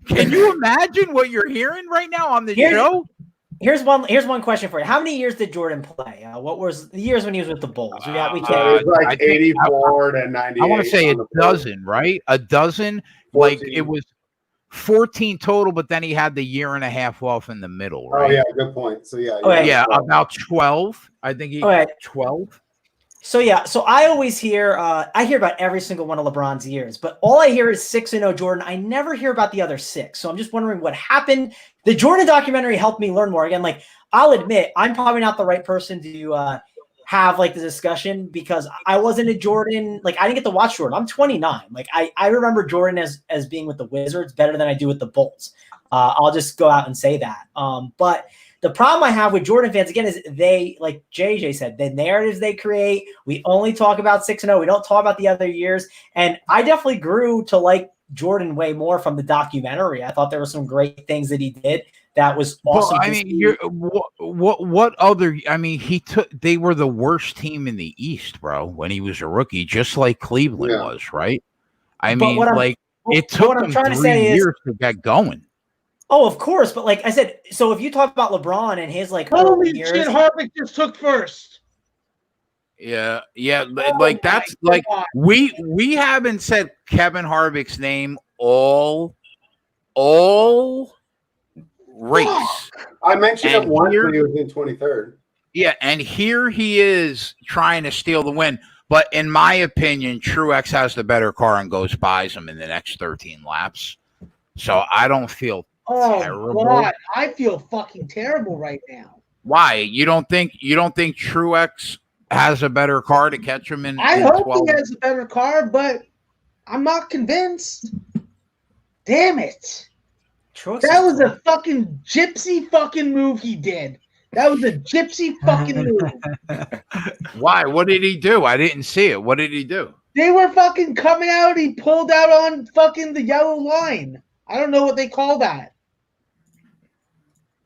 Can you imagine what you're hearing right now on the show? Here's one question for you. How many years did Jordan play? What was the years when he was with the Bulls? It was like 84 to 98. I want to say a dozen, right? A dozen. 14. Like it was 14 total, but then he had the year and a half off in the middle, right? Oh yeah, good point. So about 12. I think 12. So I always hear about every single one of LeBron's years, but all I hear is 6 and 0 Jordan. I never hear about the other 6. So I'm just wondering what happened. The Jordan documentary helped me learn more. Again, like I'll admit, I'm probably not the right person to have like the discussion because I wasn't a Jordan. Like I didn't get to watch Jordan. I'm 29. Like I remember Jordan as being with the Wizards better than I do with the Bulls. I'll just go out and say that. But the problem I have with Jordan fans again is they, like JJ said, the narratives they create. We only talk about 6-0. We don't talk about the other years. And I definitely grew to like Jordan way more from the documentary. I thought there were some great things that he did. That was awesome. Well, I mean, what other? I mean, they were the worst team in the East, bro, when he was a rookie, just like Cleveland was, right? I mean, it took them 3 years to get going. Oh, of course, but like I said, so if you talk about LeBron and his like holy shit, Harvick just took first. Yeah, like that's like we haven't said Kevin Harvick's name all race. I mentioned him once when he was in 23rd. Yeah, and here he is trying to steal the win. But in my opinion, Truex has the better car and goes buys him in the next 13 laps. So I don't feel terrible. God, I feel fucking terrible right now. Why? You don't think Truex has a better car to catch him in? I hope he has a better car, but I'm not convinced. Damn it. That was a fucking gypsy fucking move he did. That was a gypsy fucking move. Why? What did he do? I didn't see it. What did he do? They were fucking coming out. He pulled out on fucking the yellow line. I don't know what they call that.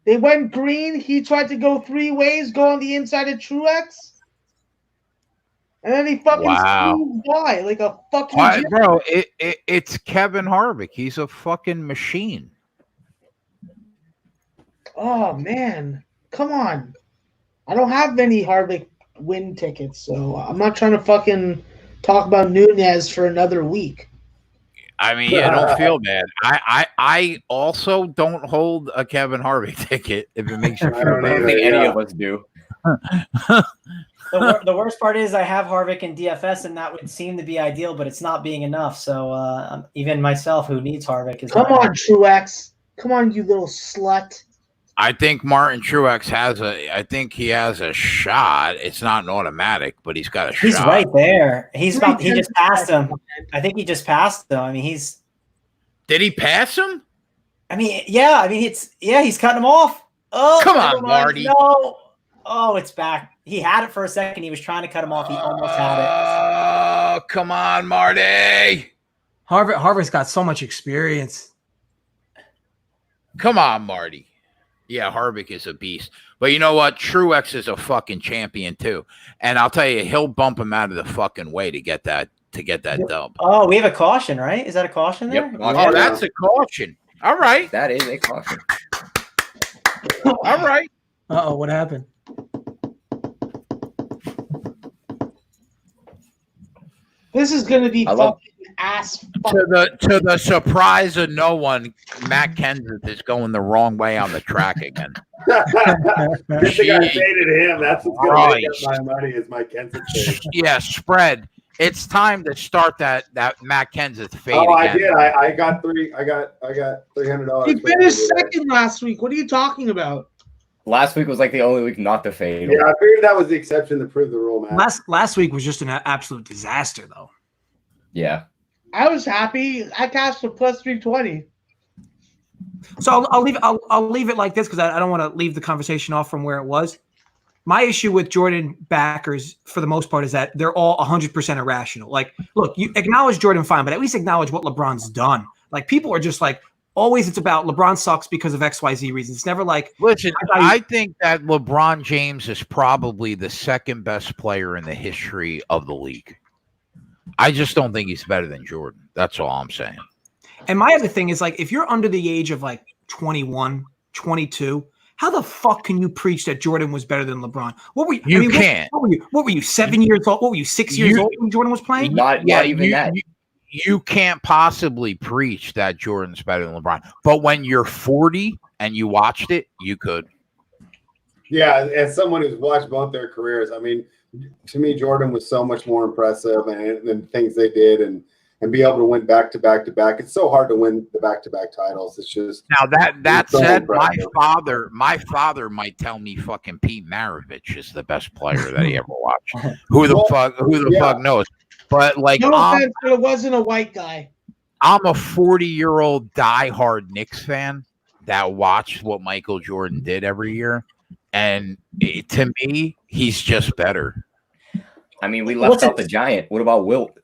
They went green. He tried to go 3 ways, go on the inside of Truex. And then he fucking screwed by like a fucking bro, it's Kevin Harvick. He's a fucking machine. Oh, man. Come on. I don't have any Harvick win tickets, so I'm not trying to fucking talk about Nunez for another week. I mean, yeah, don't feel bad. I also don't hold a Kevin Harvick ticket if it makes you feel bad. I don't think any of us do. The worst part is I have Harvick in DFS, and that would seem to be ideal, but it's not being enough. So even myself, who needs Harvick, is come on, Truex. Come on, you little slut. I think Martin Truex he has a shot. It's not an automatic, but he's got a shot. He's right there. He just passed him. I think he just passed him. I mean, did he pass him? I mean, yeah. I mean, he's cutting him off. Oh, come on, Marty. No. Oh, it's back. He had it for a second. He was trying to cut him off. He almost had it. Oh, come on, Marty. Harvick's got so much experience. Come on, Marty. Yeah, Harvick is a beast. But you know what? Truex is a fucking champion too. And I'll tell you, he'll bump him out of the fucking way to get that dub. Oh, we have a caution, right? Is that a caution there? Yep. Oh, that's a caution. All right. That is a caution. All right. Uh-oh, what happened? This is going to be fucking ass. To the surprise of no one, Matt Kenseth is going the wrong way on the track again. Good thing I faded him. That's what's going to make up my money is my Kenseth fade. Yeah, spread. It's time to start that Matt Kenseth fade. Oh, again. I did. I got $300. He finished second last week. What are you talking about? Last week was like the only week not to fade. Yeah, I figured that was the exception to prove the rule, man. Last week was just an absolute disaster, though. Yeah. I was happy. I cashed a plus 320. So I'll leave it like this because I don't want to leave the conversation off from where it was. My issue with Jordan backers, for the most part, is that they're all 100% irrational. Like, look, you acknowledge Jordan fine, but at least acknowledge what LeBron's done. Like, people are just like, always it's about LeBron sucks because of XYZ reasons. It's never like, listen, I think that LeBron James is probably the second best player in the history of the league. I just don't think he's better than Jordan. That's all I'm saying. And my other thing is, like, if you're under the age of like 21, 22, how the fuck can you preach that Jordan was better than LeBron? What were you? You can't. What were you? 7 years old? What were you? 6 years old when Jordan was playing? Not even that. You can't possibly preach that Jordan's better than LeBron. But when you're 40 and you watched it, you could. Yeah, as someone who's watched both their careers, I mean, to me, Jordan was so much more impressive and things they did. And and be able to win back to back to back. It's so hard to win the back to back titles. It's just Now that so said, impressive. my father might tell me fucking Pete Maravich is the best player that he ever watched. Who the fuck knows? But like, No offense, but it wasn't a white guy. I'm a 40-year-old diehard Knicks fan that watched what Michael Jordan did every year, and to me, he's just better. I mean, we left out the Giant. What about Wilt?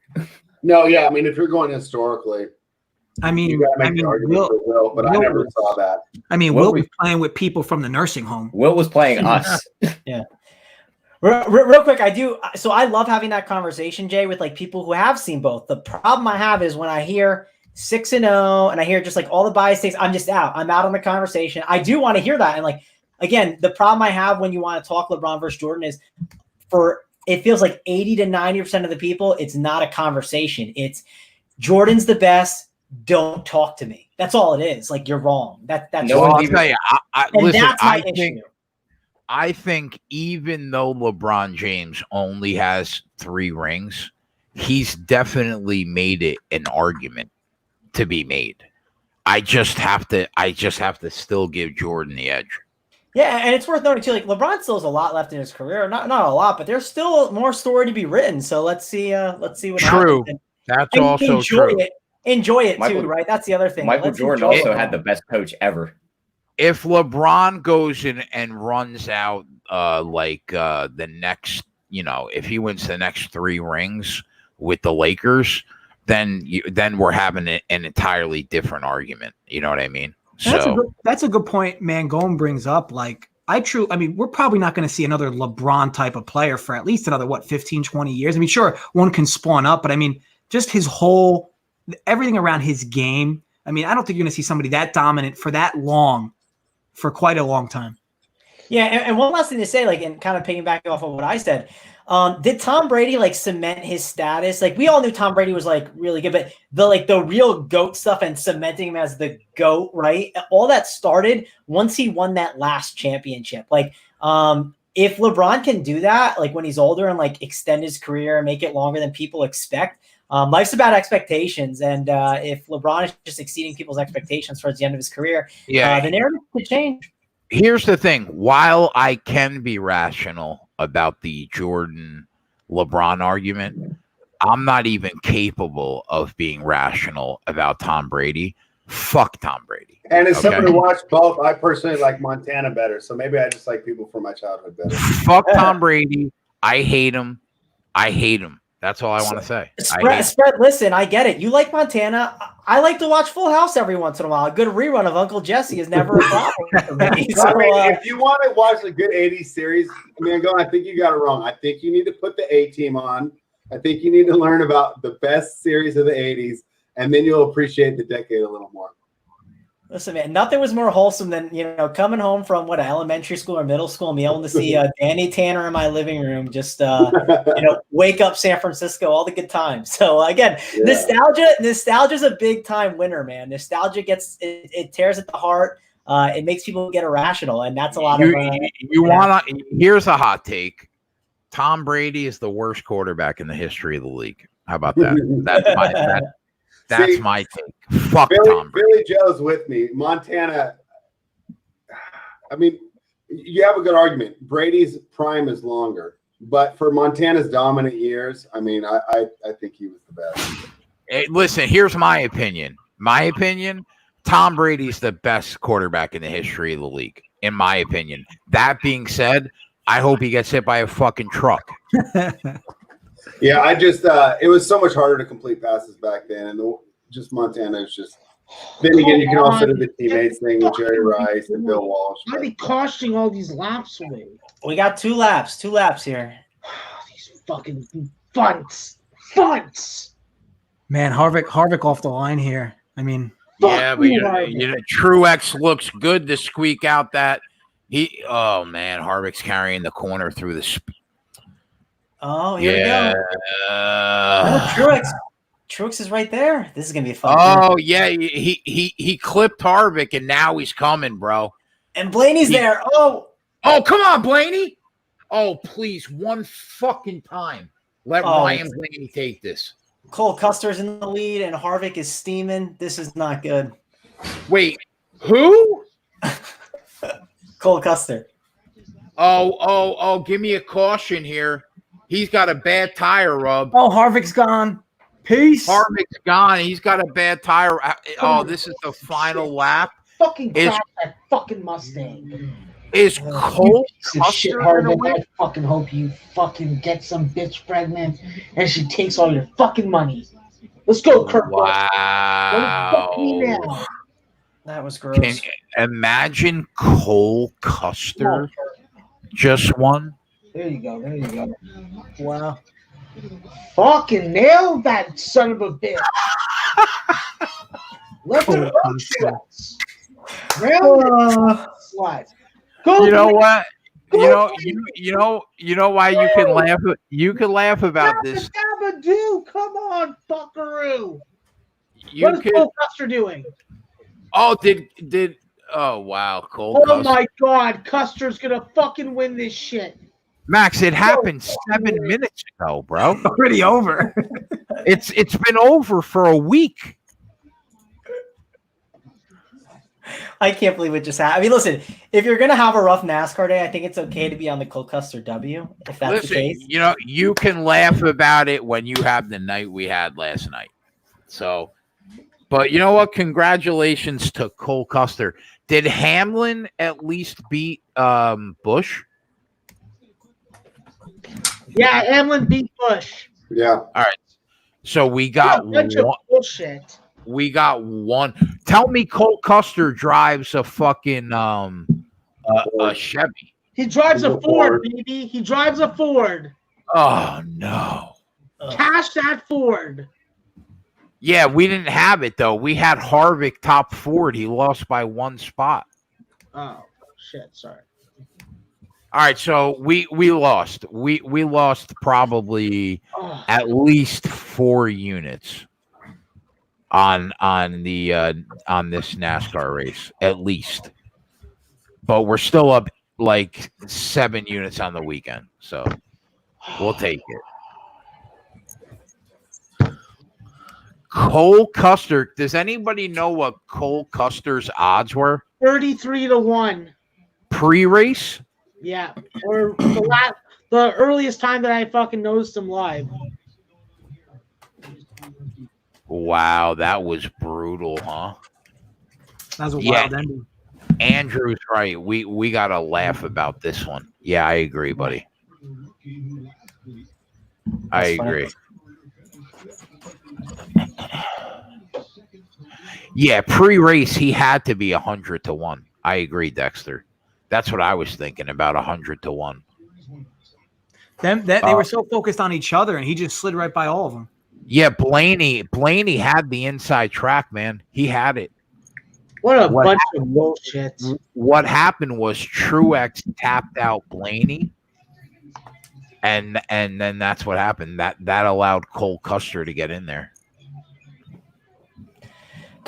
No, yeah. I mean, if you're going historically, I mean, you gotta make the argument for Wilt, but I never saw that. I mean, Wilt was playing with people from the nursing home. Wilt was playing us. Yeah. Real quick, I do. So I love having that conversation, Jay, with like people who have seen both. The problem I have is when I hear 6-0 and I hear just like all the bias takes, I'm just out. I'm out on the conversation. I do want to hear that. And like, again, the problem I have when you want to talk LeBron versus Jordan is it feels like 80 to 90% of the people, it's not a conversation. It's Jordan's the best. Don't talk to me. That's all it is. Like, you're wrong. That's No I'll one's even. tell you, listen, that's my issue. I think even though LeBron James only has 3 rings, he's definitely made it an argument to be made. I just have to still give Jordan the edge. Yeah, and it's worth noting too. Like, LeBron still has a lot left in his career. Not a lot, but there's still more story to be written. So let's see what True. happens. That's also true. Enjoy it too, right? That's the other thing. Michael Jordan also had the best coach ever. If LeBron goes in and runs out the next, if he wins the next 3 rings with the Lakers, then we're having an entirely different argument. You know what I mean? That's a good point Mangone brings up. Like, I mean, we're probably not going to see another LeBron type of player for at least another, 15, 20 years. I mean, sure, one can spawn up, but I mean, just his whole, everything around his game. I mean, I don't think you're going to see somebody that dominant for that long, for quite a long time. Yeah, and one last thing to say, like, and kind of piggybacking off of what I said, did Tom Brady like cement his status? Like, we all knew Tom Brady was like really good, but the real GOAT stuff and cementing him as the GOAT, right? All that started once he won that last championship. Like, if LeBron can do that, like when he's older and like extend his career and make it longer than people expect, life's about expectations. And if LeBron is just exceeding people's expectations towards the end of his career, the narrative could change. Here's the thing. While I can be rational about the Jordan LeBron argument, I'm not even capable of being rational about Tom Brady. Fuck Tom Brady. And as someone who watched both, I personally like Montana better. So maybe I just like people from my childhood better. Fuck Tom Brady. I hate him. That's all I want to say. Spread, listen, I get it. You like Montana. I like to watch Full House every once in a while. A good rerun of Uncle Jesse is never a problem for me. So, I mean, if you want to watch a good 80s series, I think you got it wrong. I think you need to put the A-Team on. I think you need to learn about the best series of the 80s, and then you'll appreciate the decade a little more. Listen, man, nothing was more wholesome than, coming home from elementary school or middle school and being able to see Danny Tanner in my living room, just, wake up San Francisco, all the good times. So again, nostalgia's a big time winner, man. Nostalgia it tears at the heart. It makes people get irrational. And that's a lot of, here's a hot take. Tom Brady is the worst quarterback in the history of the league. How about that? That's my take. Fuck Tom Brady. Billy Joe's with me. Montana, you have a good argument. Brady's prime is longer. But for Montana's dominant years, I think he was the best. Hey, listen, here's my opinion. Tom Brady's the best quarterback in the history of the league, in my opinion. That being said, I hope he gets hit by a fucking truck. Yeah, it was so much harder to complete passes back then, and Montana is just. Then again, you can also do the teammates thing with Jerry Rice and Bill Walsh. Why are they costing all these laps away? We got 2 laps here. These fucking funts. Man, Harvick off the line here. Yeah, but Truex looks good to squeak out that Harvick's carrying the corner through the. Oh, here we go. Truex is right there. This is gonna be a fun. Oh yeah, he clipped Harvick and now he's coming, bro. And Blaney's there. Oh, come on, Blaney. Oh, please, one fucking time. Let Ryan Blaney take this. Cole Custer's in the lead, and Harvick is steaming. This is not good. Wait, who? Cole Custer. Oh, give me a caution here. He's got a bad tire rub. Oh, Harvick's gone. Peace. Harvick's gone. He's got a bad tire. Oh, this is the final lap. Fucking Is- crash that fucking Mustang. Is Cole Piece of shit, Custer gonna Harvick. win? I fucking hope you fucking get some bitch pregnant and she takes all your fucking money. Let's go, Kurt. Wow. Now. That was gross. Can imagine Cole Custer just won? There you go. There you go. Wow. Fucking nailed that son of a bitch. Let Cole the Custer. slide. Go. You know what? You know why you can laugh. You can laugh about this. Do come on, fuckaroo. You What is can. Cole Custer doing? Oh, did. Oh wow, Cole. Oh Custer. my God, Custer's gonna fucking win this shit. Max, it happened 7 minutes ago, bro. Already over. It's been over for a week. I can't believe it just happened. I mean, listen, if you're going to have a rough NASCAR day, I think it's okay to be on the Cole Custer W, if that's the Listen, case. you know, you can laugh about it when you have the night we had last night. So, but you know what? Congratulations to Cole Custer. Did Hamlin at least beat Busch? Yeah, Hamlin beat Busch. Yeah. So we got What a bunch of one. bullshit. We got one. Tell me Cole Custer drives a fucking a Chevy. He drives a Ford. Ford, baby. He drives a Ford. Oh no. Cash that Ford. Yeah, we didn't have it though. We had Harvick top Ford. He lost by 1 spot. Oh shit! Sorry. All right, so we lost. We lost probably Oh, at least 4 units on the on this NASCAR race, at least. But we're still up like 7 units on the weekend, so we'll take it. Cole Custer. Does anybody know what Cole Custer's odds were 33-1. pre-race? Yeah, or the earliest time that I fucking noticed him live. Wow, that was brutal, huh? That was a Yeah. wild ending. Andrew's right. We gotta laugh about this one. Yeah, I agree, buddy. I That's funny. agree. Yeah, pre-race he had to be 100-1. I agree, Dexter. That's what I was thinking, about 100-1. They were so focused on each other, and he just slid right by all of them. Yeah, Blaney had the inside track, man. He had it. What a What bunch of bullshit. What happened was Truex tapped out Blaney, and then that's what happened. That allowed Cole Custer to get in there.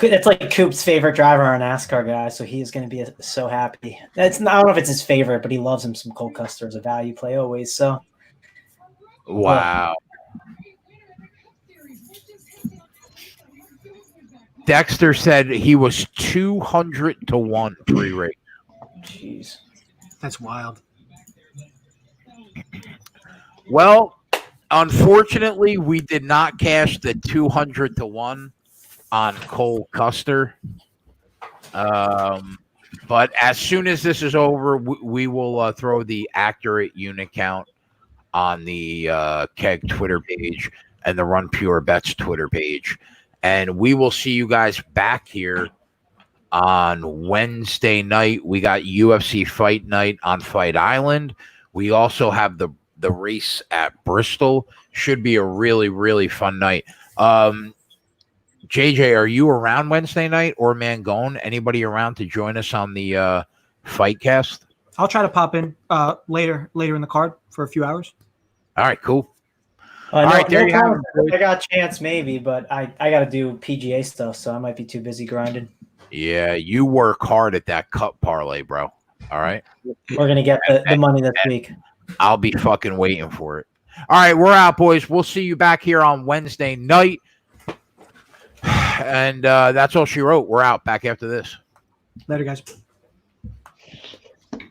It's like Coop's favorite driver on NASCAR guy, so he's going to be so happy. I don't know if it's his favorite, but he loves him some Cole Custer as a value play always. So Wow. Dexter said he was 200-1 pre-race. jeez. That's wild. Well, unfortunately, we did not cash the 200-1 on Cole Custer. But as soon as this is over, we will throw the accurate unit count on the Keg Twitter page and the Run Pure Bets Twitter page. And we will see you guys back here on Wednesday night. We got UFC Fight Night on Fight Island. We also have the race at Bristol. Should be a really, really fun night. JJ, are you around Wednesday night, or Mangone? Anybody around to join us on the Fightcast? I'll try to pop in later in the card for a few hours. All right, cool. All right, there you have it. I got a chance maybe, but I got to do PGA stuff, so I might be too busy grinding. Yeah, you work hard at that cup parlay, bro. All right. We're going to get the money this week. I'll be fucking waiting for it. All right, we're out, boys. We'll see you back here on Wednesday night. And that's all she wrote. We're out back after this. Later, guys.